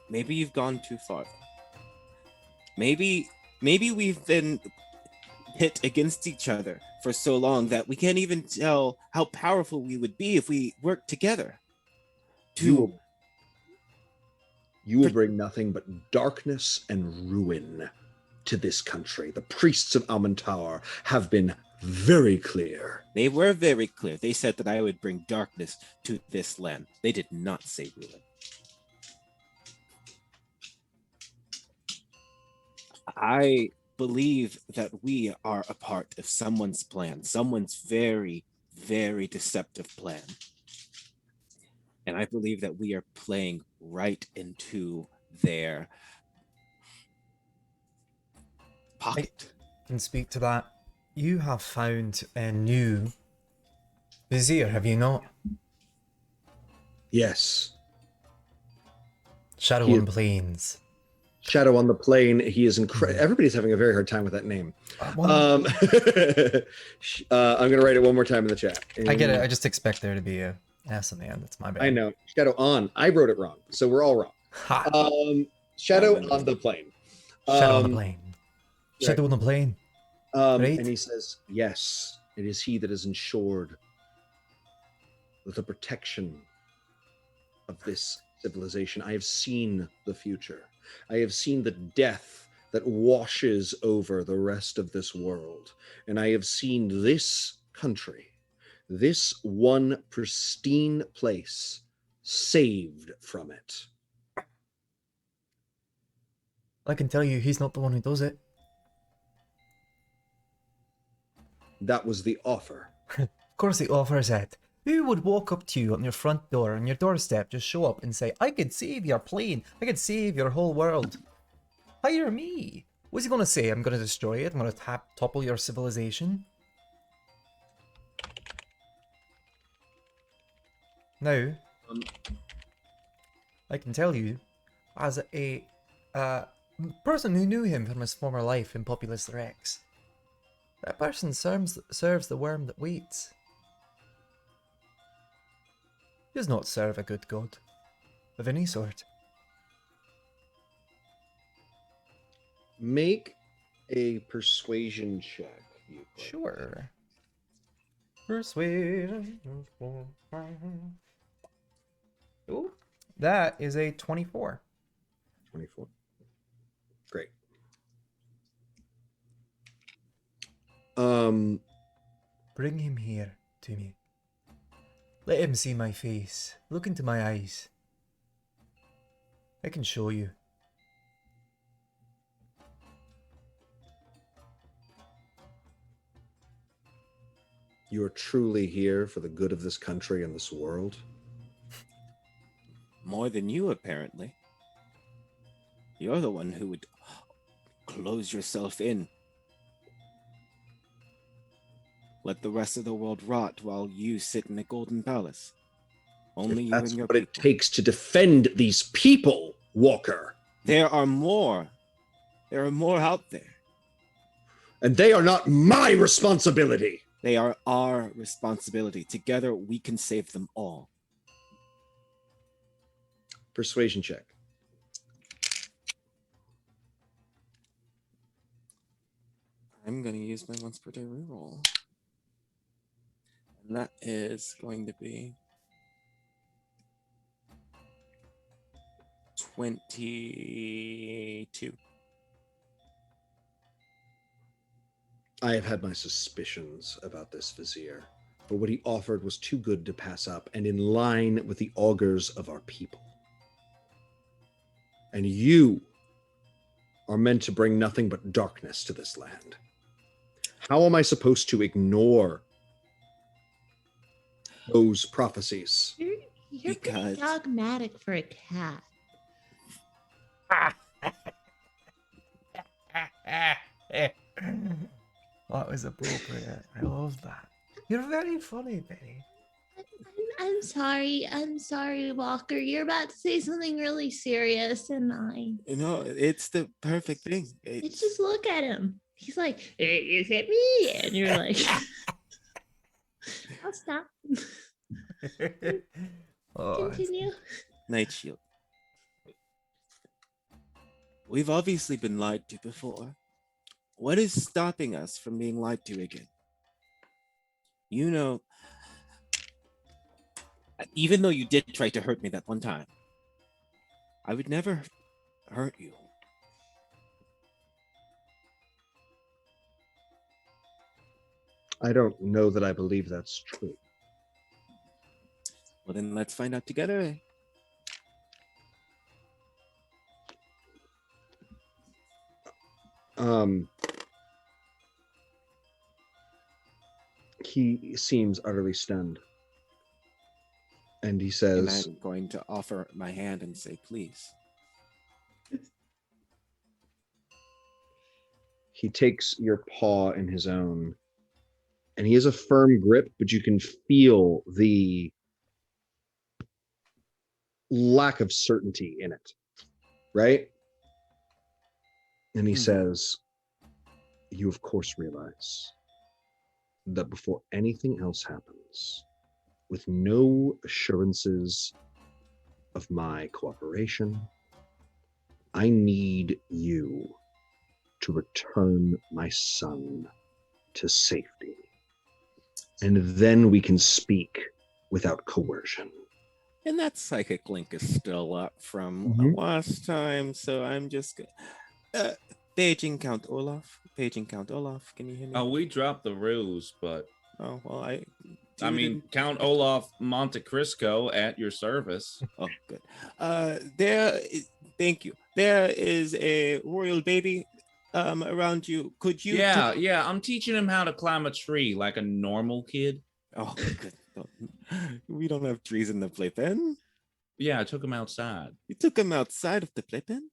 Maybe you've gone too far. Maybe we've been hit against each other for so long that we can't even tell how powerful we would be if we worked together. You will bring nothing but darkness and ruin to this country. The priests of Almantar have been very clear. They were very clear. They said that I would bring darkness to this land. They did not say ruin. I believe that we are a part of someone's plan, someone's very, very deceptive plan. And I believe that we are playing right into their pocket. I can speak to that. You have found a new vizier, have you not? Yes. Shadow He- on Plains. Shadow on the Plain. He is incredible. Everybody's having a very hard time with that name. Well, I'm going to write it one more time in the chat. I get it. I just expect there to be a S in the end. That's my bad. I know. Shadow on. I wrote it wrong. So we're all wrong. Ha! Shadow on the Plain. Shadow on the Plain. Shadow on the Plain. Right? And he says, yes, it is he that is ensured with the protection of this civilization. I have seen the future. I have seen the death that washes over the rest of this world. And I have seen this country, this one pristine place, saved from it. I can tell you, he's not the one who does it. That was the offer. Of course the offer is it. Who would walk up to you on your front door, on your doorstep, just show up and say, I could save your plane, I could save your whole world. Hire me. What's he going to say? I'm going to destroy it, I'm going to topple your civilization. Now, I can tell you, as a person who knew him from his former life in Populus Rex, that person serves the worm that waits. does not serve a good god of any sort. Make a persuasion check. Sure. Persuasion. Ooh, that is a 24. 24. Great. Bring him here to me. Let him see my face. Look into my eyes. I can show you. You are truly here for the good of this country and this world. More than you, apparently. You're the one who would close yourself in. Let the rest of the world rot while you sit in a golden palace. Only you That's and your what it people. takes to defend these people, Walker. There are more. There are more out there. And they are not my responsibility. They are our responsibility. Together, we can save them all. Persuasion check. I'm going to use my once per day reroll. And that is going to be 22. I have had my suspicions about this vizier, but what he offered was too good to pass up and in line with the augurs of our people. And you are meant to bring nothing but darkness to this land. How am I supposed to ignore those prophecies? You're pretty Because- dogmatic for a cat. That was appropriate. I love that. You're very funny, Benny. I'm sorry. I'm sorry, Walker. You're about to say something really serious, and No, it's the perfect thing. it's just look at him. He's like, "Is it me?" And you're like, "I'll stop." Oh, Continue. Night Shield. We've obviously been lied to before. What is stopping us from being lied to again? You know, even though you did try to hurt me that one time, I would never hurt you. I don't know that I believe that's true. Well, then let's find out together. Eh? He seems utterly stunned. And he And says, I'm going to offer my hand and say, please. he takes your paw in his own, and he has a firm grip, but you can feel the lack of certainty in it, right? And he says, you of course realize that before anything else happens, with no assurances of my cooperation, I need you to return my son to safety. And then we can speak without coercion. And that psychic link is still up from Mhm. last time, so I'm just paging Count Olaf. Paging Count Olaf. Can you hear me? Oh, we dropped the ruse, but Oh, well, I didn't- mean, Count Olaf Monte Cristo at your service. Oh, good. Thank you. There is a royal baby around you. Could you? Yeah, I'm teaching him how to climb a tree like a normal kid. Oh, good. We don't have trees in the playpen. Yeah, I took him outside. You took him outside of the playpen?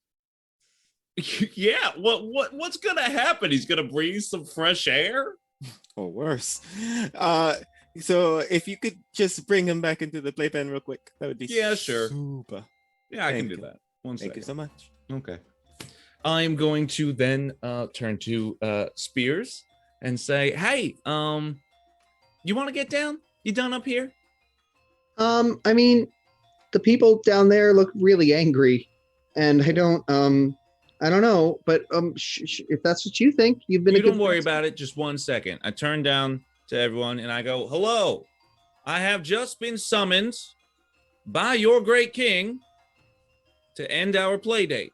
Yeah, what's gonna happen? He's gonna breathe some fresh air? Or worse. So if you could just bring him back into the playpen real quick, that would be Yeah, sure. super. Yeah, I Thank can do you. that. One Thank you second. so much. Okay. I'm going to then turn to Spears and say, hey, you want to get down? You done up here? I mean, the people down there look really angry, and I don't know, but if that's what you think, you've been. You don't worry about it. Just 1 second. I turn down to everyone and I go, "Hello, I have just been summoned by your great king to end our play date.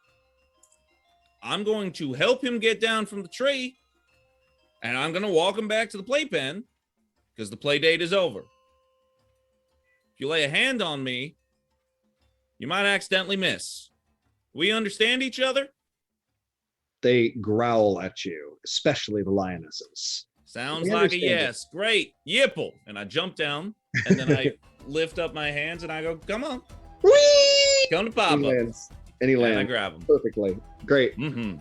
I'm going to help him get down from the tree, and I'm going to walk him back to the playpen because the play date is over. If you lay a hand on me, you might accidentally miss. We understand each other?" They growl at you, especially the lionesses. Sounds like a yes. Great. Yipple. And I jump down, and then I lift up my hands and I go, "Come on. Whee! Come to Papa." And he lands. And I grab him. Perfectly. Great. Mm-hmm.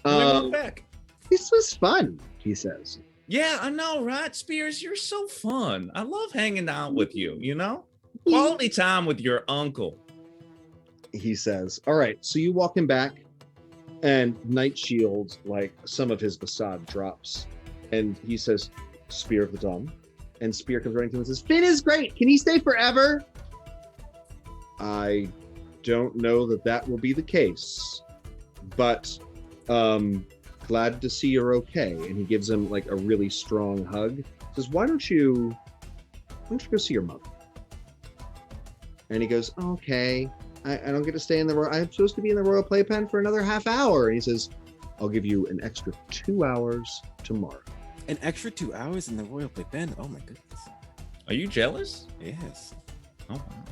We walk back. This was fun, he says. Yeah, I know, right? Spears, you're so fun. I love hanging out with you, you know? Quality time with your uncle. He says, all right, so you walk him back, and Night Shield, like some of his facade drops. And he says, Spear of the Dawn. And Spear comes running to him and says, Finn is great. Can he stay forever? I don't know that will be the case, but glad to see you're okay. And he gives him like a really strong hug. He says, why don't you go see your mother? And he goes, okay, I don't get to stay in I'm supposed to be in the Royal Playpen for another half hour. And he says, I'll give you an extra 2 hours tomorrow. An extra 2 hours in the Royal Playpen? Oh my goodness. Are you jealous? Yes. Oh, wow.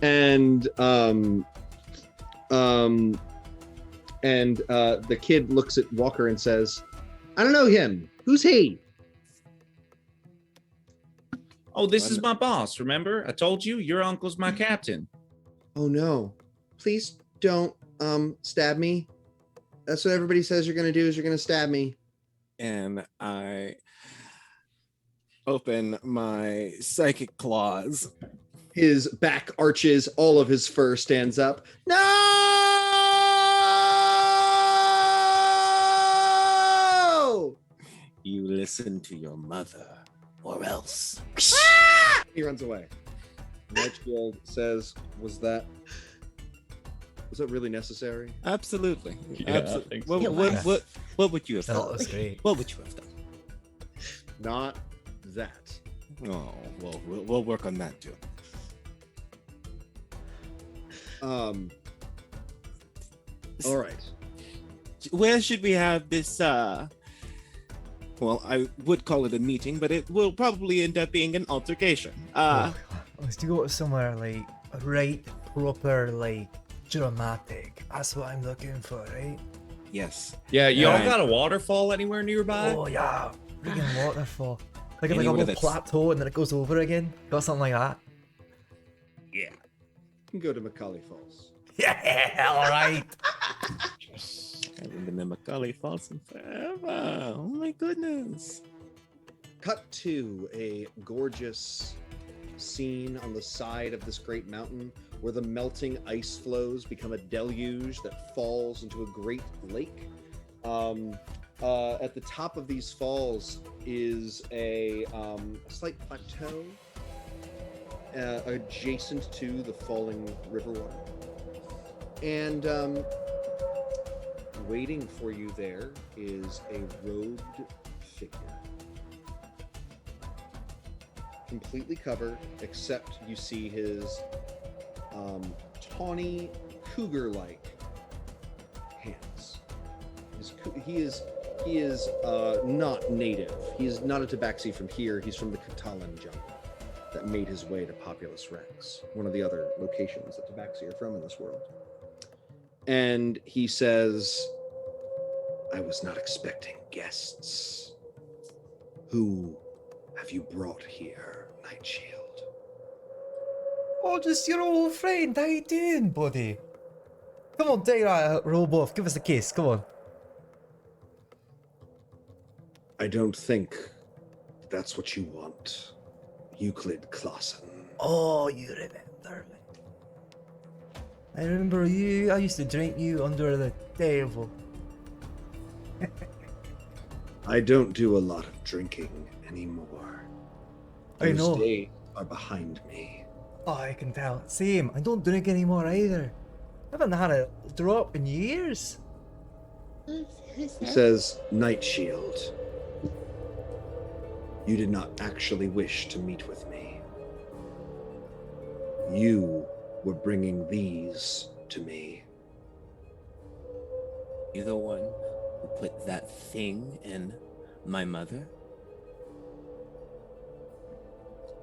And the kid looks at Walker and says, I don't know him. Who's he? Oh, this is my boss, remember? I told you, your uncle's my captain. Oh no. Please don't stab me. That's what everybody says you're gonna do, is you're gonna stab me. And I open my psychic claws. His back arches, all of his fur stands up. No! You listen to your mother, or else. He runs away. Nightshield says, was that really necessary? Absolutely. Yeah, Absolutely. I think so. What would you have That done? was great. What would you have done? Not that. Oh, well, we'll work on that too. All right. Where should we have this well, I would call it a meeting, but it will probably end up being an altercation. Let's go to somewhere like right, proper, like dramatic. That's what I'm looking for, right? Yes. Yeah, y'all Alright. got a waterfall anywhere nearby? Oh yeah, freaking waterfall. Like a Anywhere little that's- plateau and then it goes over again. Got something like that. You can go to Macaulay Falls. Yeah, all right. I haven't been to Macaulay Falls in forever. Oh my goodness. Cut to a gorgeous scene on the side of this great mountain where the melting ice flows become a deluge that falls into a great lake. At the top of these falls is a slight plateau adjacent to the falling river water. And waiting for you there is a robed figure. Completely covered, except you see his tawny, cougar-like hands. He is not native. He is not a tabaxi from here. He's from the Catalan jungle that made his way to Populous Rex, one of the other locations that tabaxi are from in this world. And he says, I was not expecting guests. Who have you brought here, Nightshield? Oh, just your old friend. How you doing, buddy? Come on, take that robe off. Give us a kiss. Come on. I don't think that's what you want, Euclid Clausen. Oh, you remember me. I remember you. I used to drink you under the table. I don't do a lot of drinking anymore. I know. are behind me. Oh, I can tell. Same. I don't drink anymore either. I haven't had a drop in years. Who's He that? says, Night Shield, you did not actually wish to meet with me. You were bringing these to me. You're the one who put that thing in my mother?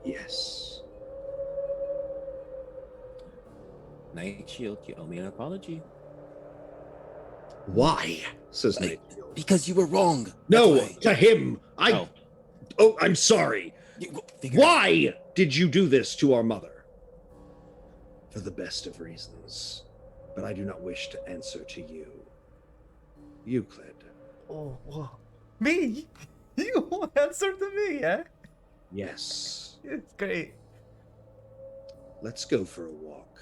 Yes. Night Shield, you owe me an apology. Why? Says I- Night Shield. Because you were wrong. No, That's why. to him. Oh. Oh, I'm sorry. Figure it out. Why did you do this to our mother? For the best of reasons. But I do not wish to answer to you. Euclid. Oh, what? Me? You won't answer to me, eh? Yes. It's great. Let's go for a walk.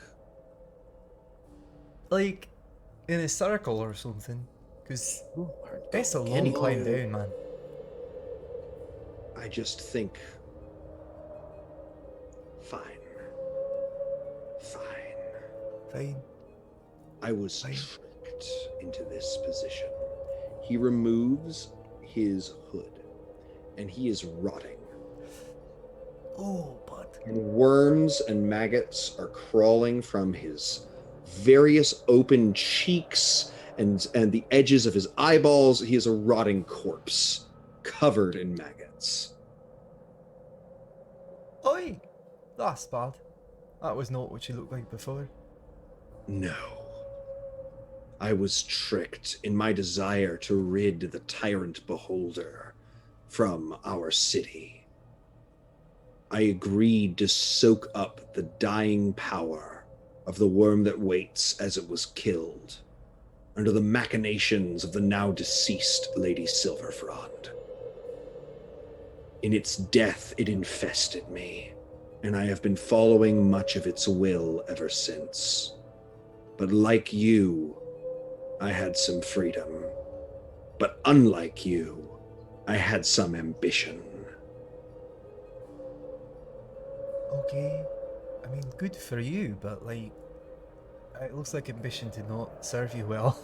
Like, in a circle or something. Because it's a long Any- climb down, man. I just think. Fine. Fine. I was Fine. tricked into this position. He removes his hood, and he is rotting. Oh, but And worms and maggots are crawling from his various open cheeks and the edges of his eyeballs. He is a rotting corpse, covered in maggots. oi, that's bad. That was not what she looked like before. No. I was tricked in my desire to rid the tyrant beholder from our city. I agreed to soak up the dying power of the worm that waits as it was killed, under the machinations of the now deceased Lady Silverfrond. In its death, it infested me, and I have been following much of its will ever since. But like you, I had some freedom. But unlike you, I had some ambition. Okay. I mean, good for you, but like, it looks like ambition did not serve you well.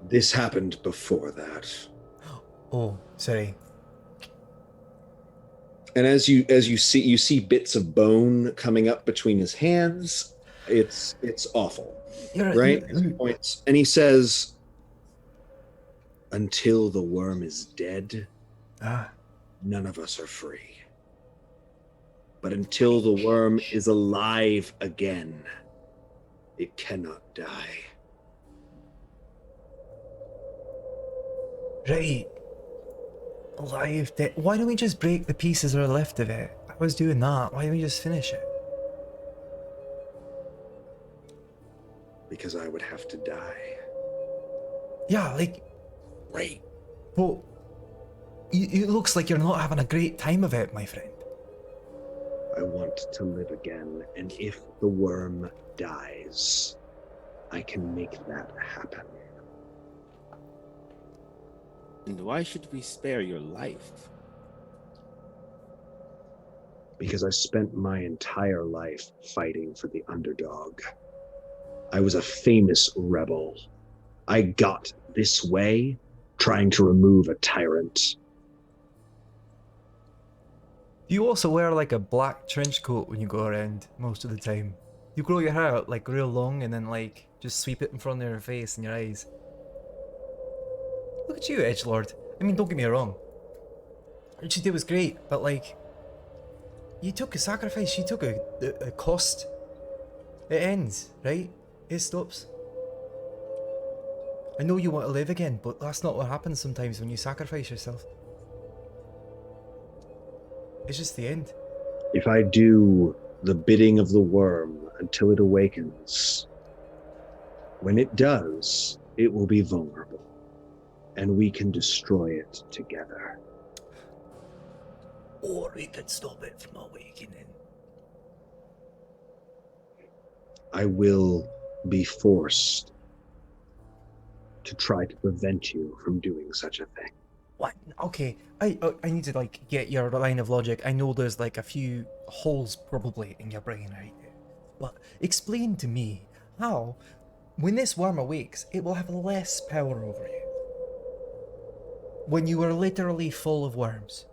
This happened before that. Oh, sorry. And as you see bits of bone coming up between his hands. It's awful. Right? As he points, and he says, until the worm is dead, none of us are free. But until the worm is alive again, it cannot die. Right. Alive, dead. Why don't we just break the pieces that are left of it? I was doing that. Why don't we just finish it? Because I would have to die. Yeah, like, right. Well, it looks like you're not having a great time of it, my friend. I want to live again, and if the worm dies, I can make that happen. And why should we spare your life? Because I spent my entire life fighting for the underdog. I was a famous rebel. I got this way trying to remove a tyrant. You also wear like a black trench coat when you go around most of the time. You grow your hair out like real long and then like just sweep it in front of your face and your eyes. Look at you, edgelord. I mean, don't get me wrong. What you did was great, but like, you took a sacrifice, you took a cost. It ends, right? It stops. I know you want to live again, but that's not what happens sometimes when you sacrifice yourself. It's just the end. If I do the bidding of the worm until it awakens, when it does, it will be vulnerable, and we can destroy it together. Or we could stop it from awakening. I will be forced to try to prevent you from doing such a thing. What? Okay, I need to like get your line of logic. I know there's like a few holes probably in your brain, right? But explain to me how, when this worm awakes, it will have less power over you. When you are literally full of worms.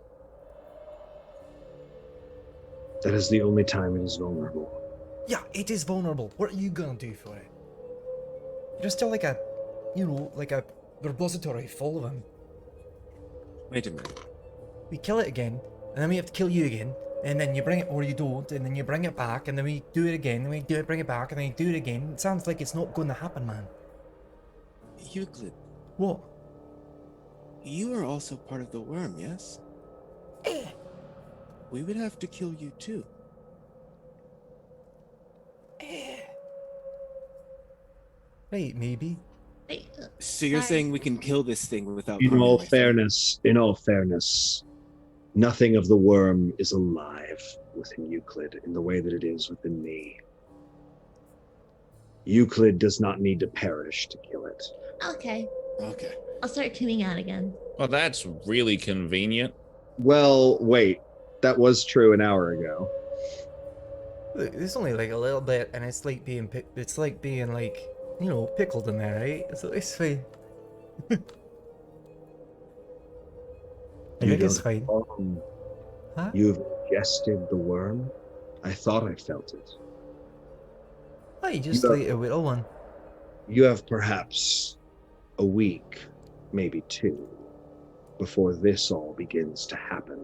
That is the only time it is vulnerable. Yeah, it is vulnerable. What are you gonna do for it? You're still like a, you know, like a repository full of them. Wait a minute. We kill it again, and then we have to kill you again, and then you bring it, or you don't, and then you bring it back, and then we do it again, and we do it, bring it back, and then you do it again. It sounds like it's not going to happen, man. Euclid, What? you are also part of the worm, yes? We would have to kill you too. Right, maybe. Wait, So you're sorry. saying we can kill this thing without In harming all myself? fairness, nothing of the worm is alive within Euclid in the way that it is within me. Euclid does not need to perish to kill it. Okay, Okay. I'll start tuning out again. Well, that's really convenient. Well, wait. That was true an hour ago. Look, it's only like a little bit, and it's like being, it's like being like, you know, pickled in there, right? So it's fine. I think it's fine. Huh? You've ingested the worm? I thought I felt it. Oh, you just You like a little one. You have perhaps a week, maybe two, before this all begins to happen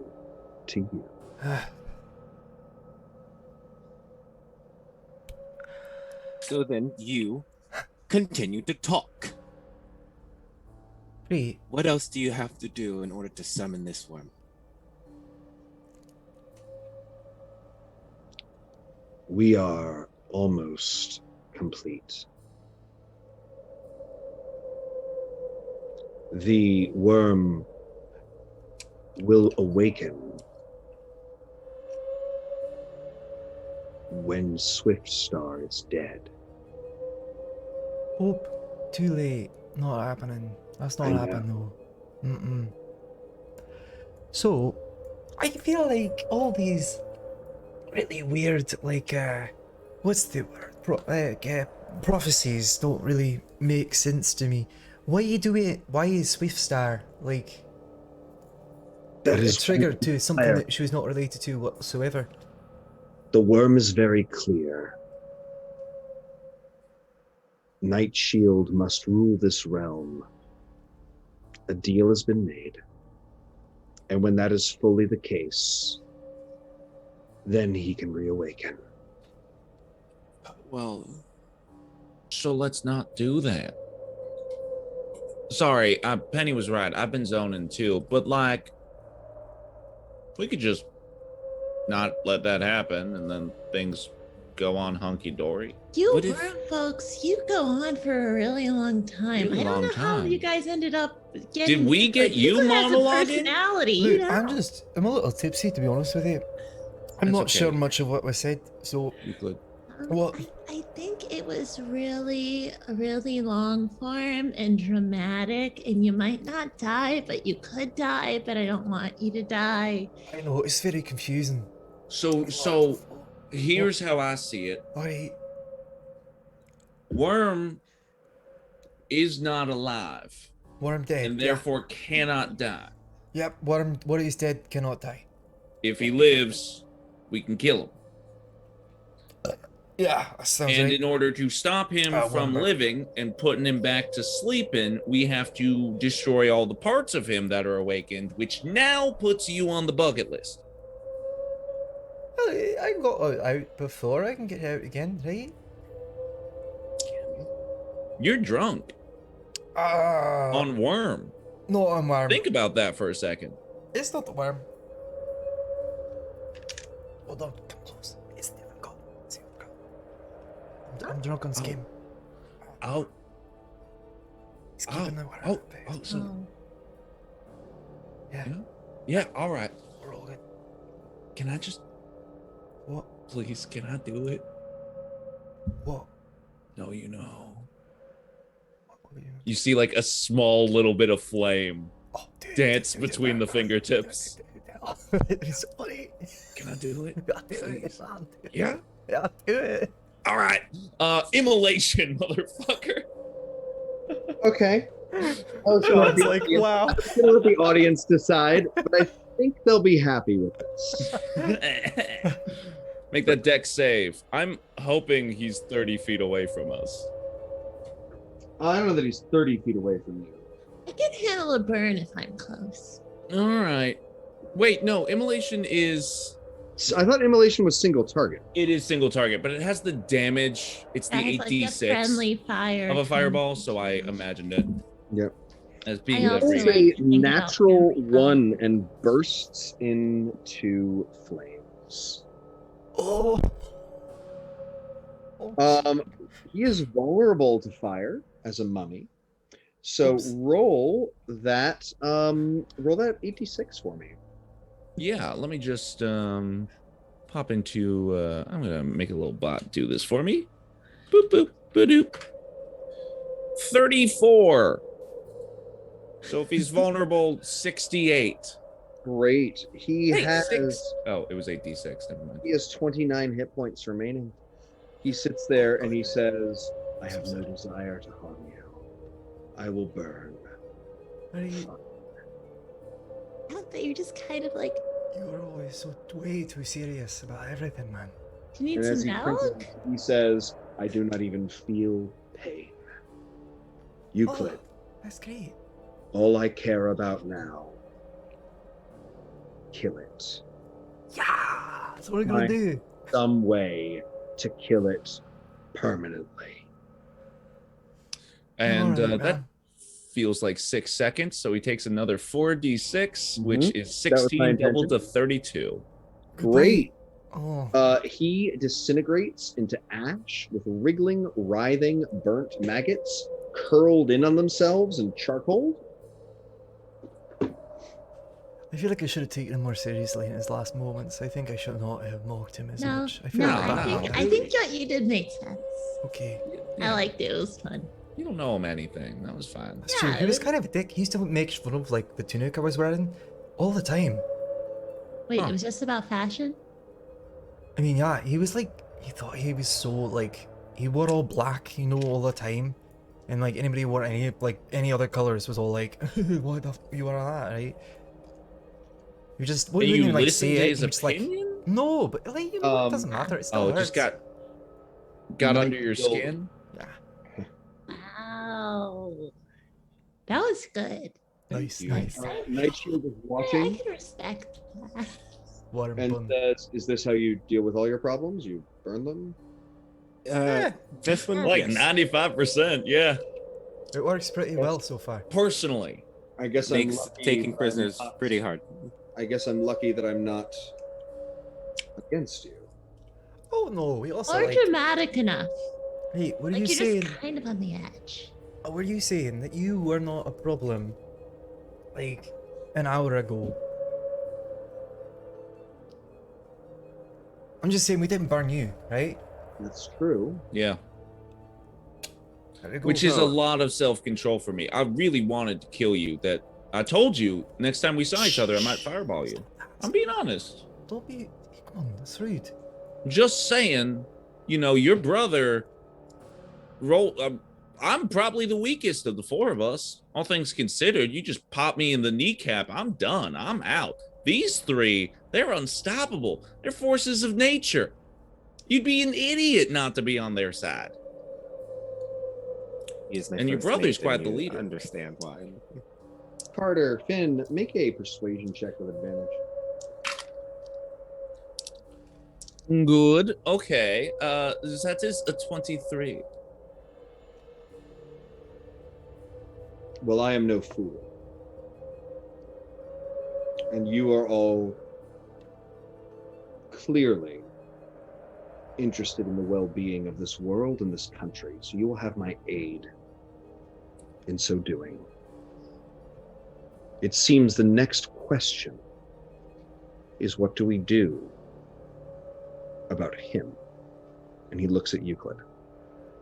to you. So then you continue to talk. Great. What else do you have to do in order to summon this worm? We are almost complete. The worm will awaken when Swift Star is dead. Hope. Too late. Not happening. That's not I know. happening though. Mm-mm. So, I feel like all these really weird, like, what's the word? Prophecies don't really make sense to me. Why you do it? Why is Swiftstar like That is triggered to something fire. that she was not related to whatsoever? The worm is very clear. Night Shield must rule this realm. A deal has been made. And when that is fully the case, then he can reawaken. Well, So let's not do that. Sorry, Penny was right. I've been zoning too, but like, we could just not let that happen, and then things go on hunky dory. You What if- worm folks, you go on for a really long time. Really I don't long know how time. you guys ended up getting. Did we get like, you Euclid has a monologuing? personality, you Look, know. I'm a little tipsy to be honest with you. I'm That's not okay. sure much of what was said, so Euclid. Well- I think it was really, really long form and dramatic, and you might not die, but you could die. But I don't want you to die. I know it's very confusing. So here's how I see it. Alright, Worm is not alive, Worm dead. and yeah. therefore cannot die. Yep, Worm, what is dead cannot die. If he lives, we can kill him. Yeah, that sounds And right. in order to stop him from Worm. living and putting him back to sleeping, we have to destroy all the parts of him that are awakened, which now puts you on the bucket list. Well, I got out before, I can get out again, right? You're drunk on Worm. Not on Worm. Think about that for a second. It's not the Worm. Hold on, come close. It's the other god. It's the other god. I'm drunk on skim. Oh, He's keeping the Worm. oh, oh, so Oh. Yeah, yeah, all right. we're all good. Can I just, What? please, can I do it? What? No, you know. What are you... You see like a small little bit of flame Oh, dude. dance between the fingertips. It's funny. Can I do it? Please. Man. Yeah? Yeah, do it. All right. Immolation, motherfucker. Okay. John's like, wow. I'm gonna let the audience decide, but I think they'll be happy with this. Make that deck save. I'm hoping he's 30 feet away from us. I don't know that he's 30 feet away from you. I can handle a burn if I'm close. All right. Wait, no. Immolation is... So I thought immolation was single target. It is single target, but it has the damage. It's the That has, like, a 8d6 friendly fire of a kind fireball, of so I imagined it Yep. as being I the also It's like a think about natural family. 1 and bursts into flames. Oh. He is vulnerable to fire as a mummy. So Oops. roll that 86 for me. Yeah, let me just pop into I'm gonna make a little bot do this for me. Boop boop boop. 34. So if he's vulnerable, 68. Great. He Hey, has 6. Oh, it was 8d6. Never mind. he has 29 hit points remaining. He sits there and he says, I have no desire to harm you. I will burn. Not that you're just kind of like, You're always so way too serious about everything, man. do you need And as some he milk? princes, he says, I do not even feel pain. Euclid, That's great. all I care about now, kill it. Yeah, that's what we're gonna Fine. do. Some way to kill it permanently. And Alright, that man. feels like 6 seconds. So he takes another 4d6, which Mhm. is was 16 my doubled to intention. 32. Great. Oh, He disintegrates into ash with wriggling, writhing, burnt maggots curled in on themselves and charcoal. I feel like I should have taken him more seriously in his last moments. I think I should not have mocked him as No, much. I feel no, like No, I think what you did make sense. Okay, I liked it. It was fun. You don't know him anything. That was fine. that's true. Yeah, He it was was- kind of a dick. He used to make fun of like the tunic I was wearing all the time. Wait, Huh. it was just about fashion? I mean, yeah, he was like, he thought he was so like, he wore all black, all the time. And like anybody who wore any other colors was all like, what the you wear that, right? You just wouldn't you even like listened say to it. his You just like, opinion? no, but like it doesn't matter. It still Oh, it hurts. just got Night under your Shield. skin? Yeah, Wow. That was good. nice, you. nice. Night Shield is I watching can respect that. Water and bun. says, is this how you deal with all your problems? You burn them? This one, Like yes. 95%, yeah. It works pretty well so far. Personally. I guess Makes I'm lucky taking that I'm prisoners not- pretty hard. I guess I'm lucky that I'm not against you. Oh no, we also Or like. dramatic enough. Hey, what are Like you you're saying? just kind of on the edge. Were you saying that you were not a problem, like an hour ago? I'm just saying we didn't burn you, right? That's true. Yeah. There we go. Which is a lot of self-control for me. I really wanted to kill you. That I told you next time we saw each other, I might fireball you. I'm being honest. Don't be. Come on, that's rude. Just saying, your brother I'm probably the weakest of the four of us. All things considered, you just pop me in the kneecap. I'm done. I'm out. These three, they're unstoppable. They're forces of nature. You'd be an idiot not to be on their side. He is my And your first brother's mate, quite and the you leader. Understand why? Carter, Finn, make a persuasion check with advantage. Good. Okay. That is a 23. Well, I am no fool. And you are all clearly interested in the well-being of this world and this country, so you will have my aid in so doing. It seems the next question is, what do we do about him? And he looks at Euclid.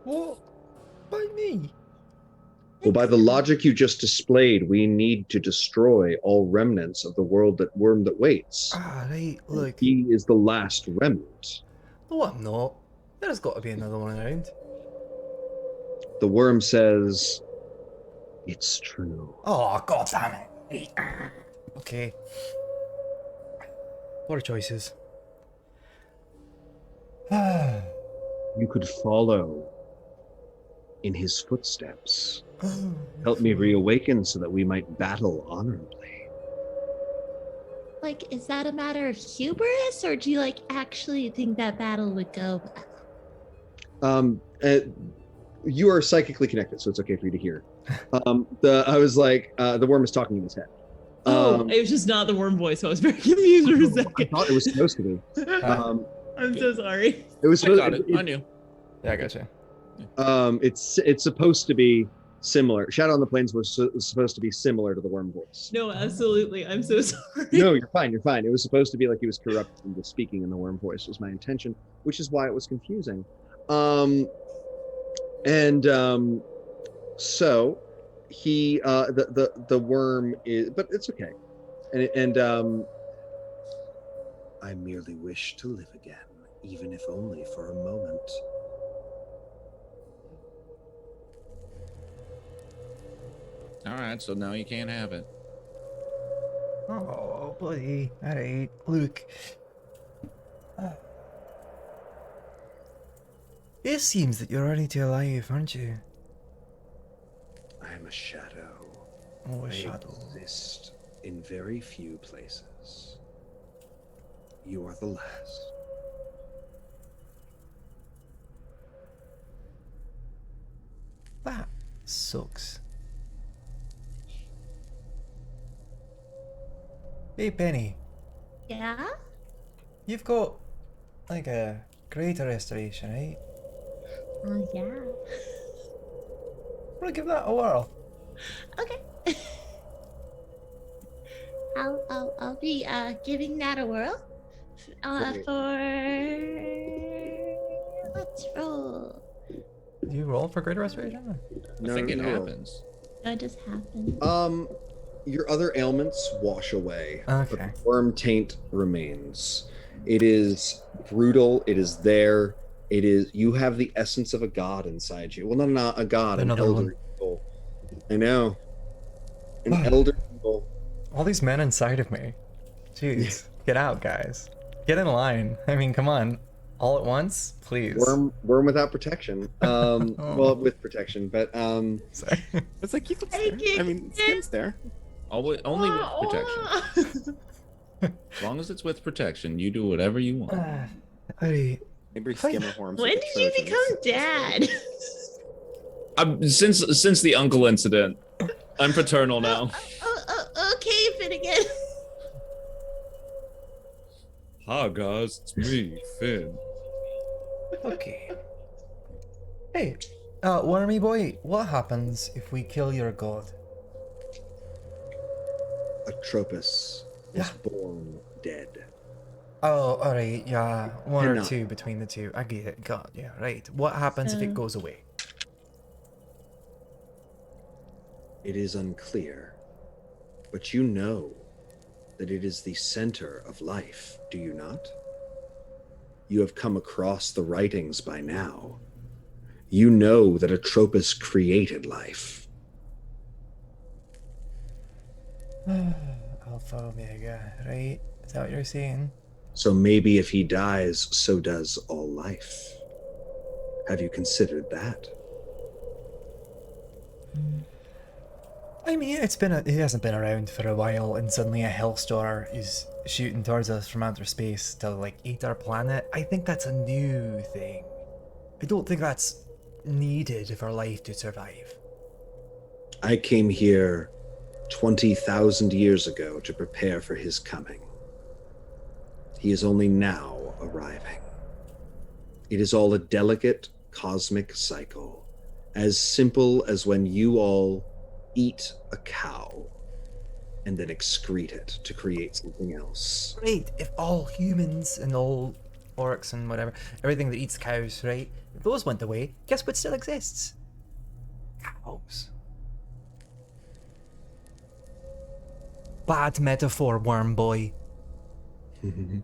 What? By me? Well, by the logic you just displayed, we need to destroy all remnants of the worm that waits. Ah, right, look. He is the last remnant. No, I'm not. There's got to be another one around. The worm says, it's true. Oh, god damn it. Okay. What are choices? You could follow in his footsteps. Help me reawaken so that we might battle honorably. Like, is that a matter of hubris, or do you like actually think that battle would go well? You are psychically connected, so it's okay for you to hear. The worm is talking in his head. It was just not the worm voice, so I was very confused for a I second. thought it was supposed to be. I'm so sorry. It was I got it. I knew. Yeah, I gotcha. It's supposed to be similar. Shadow on the Plains was supposed to be similar to the worm voice. No, absolutely. I'm so sorry. No, you're fine. You're fine. It was supposed to be like he was corrupted into speaking in the worm voice. Was my intention, which is why it was confusing. So he the worm is, but it's okay. And I merely wish to live again, even if only for a moment. All right, so now you can't have it. Oh, buddy. Alright, look. It seems that you're already alive, aren't you? I am a shadow. Oh, a I shadow. exist in very few places. You are the last. That sucks. Hey, Penny. Yeah? You've got, like, a greater restoration, right? Yeah. Wanna give that a whirl? Okay. I'll be giving that a whirl. Okay. Let's roll. Do you roll for greater restoration? I think it happens. That just happened. Your other ailments wash away. But Okay. the worm taint remains. It is brutal. It is there. It is. You have the essence of a god inside you. Well, not a god. Another an elder one. evil. I know. An elder evil. All these men inside of me. Jeez. Get out, guys. Get in line. I mean, come on. All at once? Please. Worm without protection. Well, with protection, but Sorry. It's like keep it Thank there. you. I mean, Skin's there. Only with protection. As long as it's with protection, you do whatever you want. Alright. Maybe Skimmer Horns. When did you become dad? Since the uncle incident, I'm paternal now. Okay, Finnegan. Hi guys, it's me, Finn. Okay. Hey, Wormy boy, what happens if we kill your god? Atropos was born dead. Oh, alright, yeah. One or Cannot. two between the two. I get it. God, yeah, right. What happens if it goes away? It is unclear, but you know that it is the center of life, do you not? You have come across the writings by now. You know that Atropos created life. Alpha Omega, right? Is that what you're saying? So maybe if he dies, so does all life. Have you considered that? I mean, it hasn't been around for a while, and suddenly a hellstar is shooting towards us from outer space to like eat our planet. I think that's a new thing. I don't think that's needed for life to survive. I came here 20,000 years ago to prepare for his coming. He is only now arriving. It is all a delicate cosmic cycle, as simple as when you all eat a cow and then excrete it to create something else. Right, if all humans and all orcs and whatever, everything that eats cows, right? If those went away, guess what still exists? Cows. bad metaphor, worm boy. Did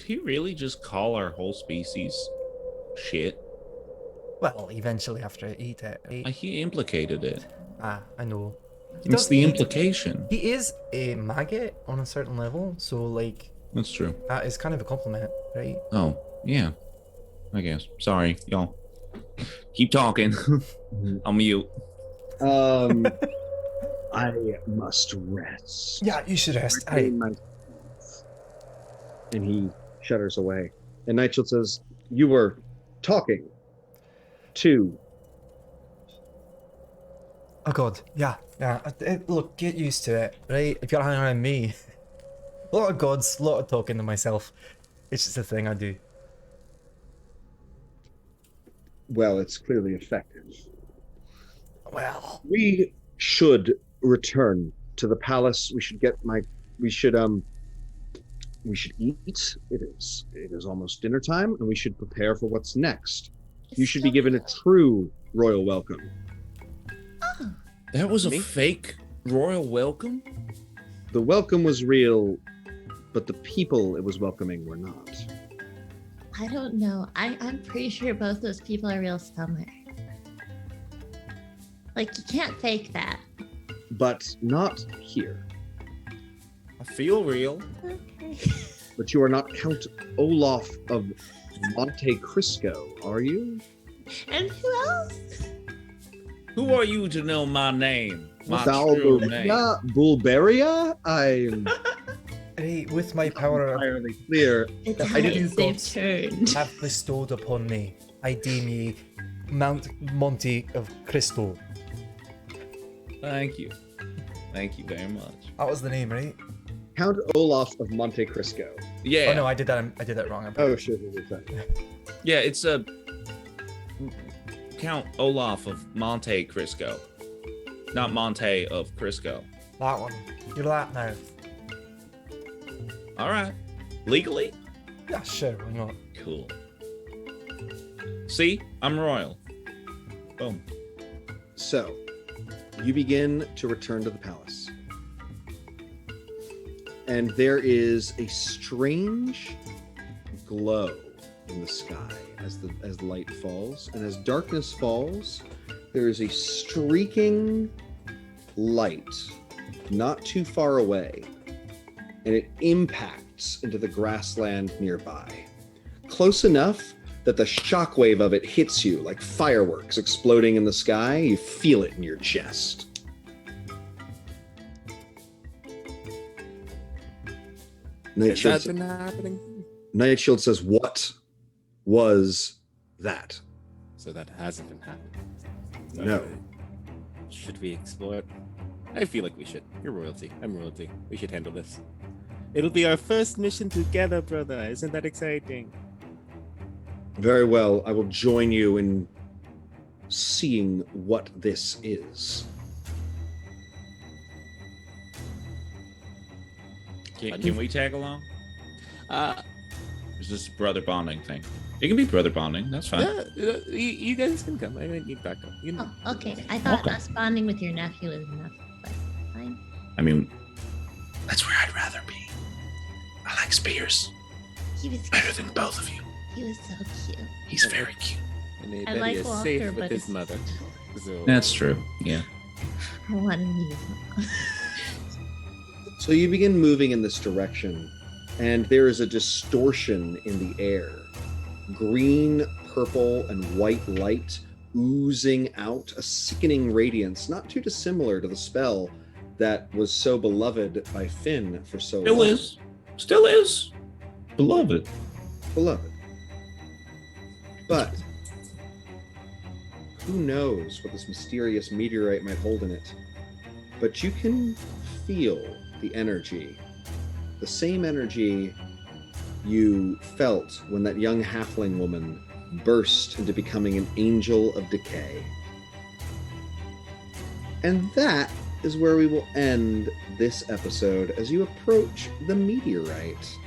he really just call our whole species shit? Well, eventually after I eat it, right? He implicated it. I know. He It's does the eat- implication. He is a maggot on a certain level, so like That's true. that is kind of a compliment, right? Oh, yeah. I guess. Sorry, y'all. Keep talking. I'll mute. I must rest. Yeah, you should rest. Regain my strength. And he shudders away. And Nightshield says, "You were talking to." Oh god, yeah. Look, get used to it, right? If you're hanging around me, a lot of gods, a lot of talking to myself. It's just a thing I do. Well, it's clearly effective. Well, We should return to the palace. We should eat. It is almost dinner time, and we should prepare for what's next. You should be given a true royal welcome. That was a fake royal welcome? The welcome was real, but the people it was welcoming were not. I don't know. I'm pretty sure both those people are real somewhere. Like, you can't fake that. But not here. I feel real. Okay. But you are not Count Olaf of Monte Cristo, are you? And who else? Who are you to know my name? My true name. Bulgaria? I'm hey, with my power entirely clear. It's The how Hindu they've gods turned. have bestowed upon me, I deem ye Mount Monte of Cristo. Thank you. Thank you very much. That was the name, right? Count Olaf of Monte Cristo. Yeah. Oh no, I did that wrong. Oh, sure. Yeah, it's a Count Olaf of Monte Cristo. Not Monte of Crisco. That one. You're that now. Alright. Legally? Yeah, sure, why not? Cool. See? I'm royal. Boom. So, you begin to return to the palace. And there is a strange glow in the sky as light falls. And as darkness falls, there is a streaking light not too far away. And it impacts into the grassland nearby. Close enough that the shockwave of it hits you like fireworks exploding in the sky. You feel it in your chest. Has that been happening? Nightshield says, "What was that?" So that hasn't been happening. No. Should we explore it? I feel like we should. You're royalty. I'm royalty. We should handle this. It'll be our first mission together, brother. Isn't that exciting? Very well. I will join you in seeing what this is. Can we tag along? Is this a brother bonding thing? It can be brother bonding. That's fine. Yeah, you guys can come. I might need backup. You know. Oh, okay. I thought Okay. us bonding with your nephew was enough, but fine. I mean, that's where I'd rather be. I like Spears He was better than both of you. He was so cute. He's very cute. And I I like he is Walker, safe with but his it's- mother. So That's true. Yeah. I want to meet him. So you begin moving in this direction, and there is a distortion in the air. Green, purple, and white light oozing out, a sickening radiance, not too dissimilar to the spell that was so beloved by Finn for so long. Still is. Still is. Beloved. Beloved. But who knows what this mysterious meteorite might hold in it? But you can feel the energy, the same energy you felt when that young halfling woman burst into becoming an angel of decay. And that is where we will end this episode as you approach the meteorite.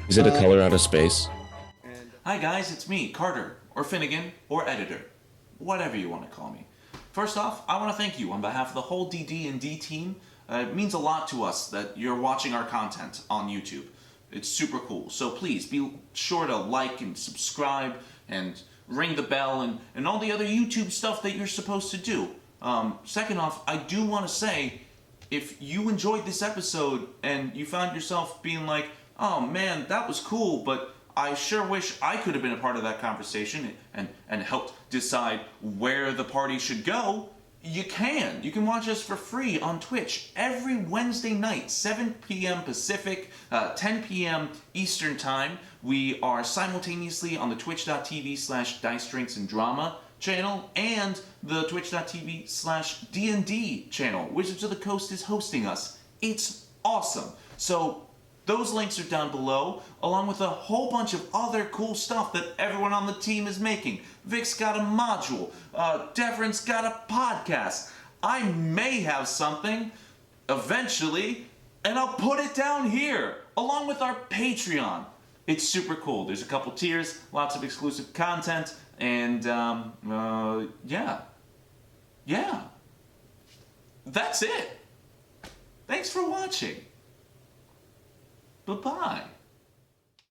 Is it a color out of space? Hi guys, it's me, Carter, or Finnegan, or Editor. Whatever you want to call me. First off, I want to thank you on behalf of the whole DDnD team It means a lot to us that you're watching our content on YouTube. It's super cool. So please be sure to like and subscribe and ring the bell and all the other YouTube stuff that you're supposed to do. Second off, I do want to say, if you enjoyed this episode and you found yourself being like, oh man, that was cool, but I sure wish I could have been a part of that conversation and helped decide where the party should go, you can. You can watch us for free on Twitch every Wednesday night, 7 p.m. Pacific, 10 p.m. Eastern Time. We are simultaneously on the twitch.tv/DiceDrinksAndDrama channel and the twitch.tv/DDnD channel. Wizards of the Coast is hosting us. It's awesome. So those links are down below, along with a whole bunch of other cool stuff that everyone on the team is making. Vic's got a module. Devren's got a podcast. I may have something eventually, and I'll put it down here, along with our Patreon. It's super cool. There's a couple tiers, lots of exclusive content, and yeah. That's it. Thanks for watching. Bye-bye.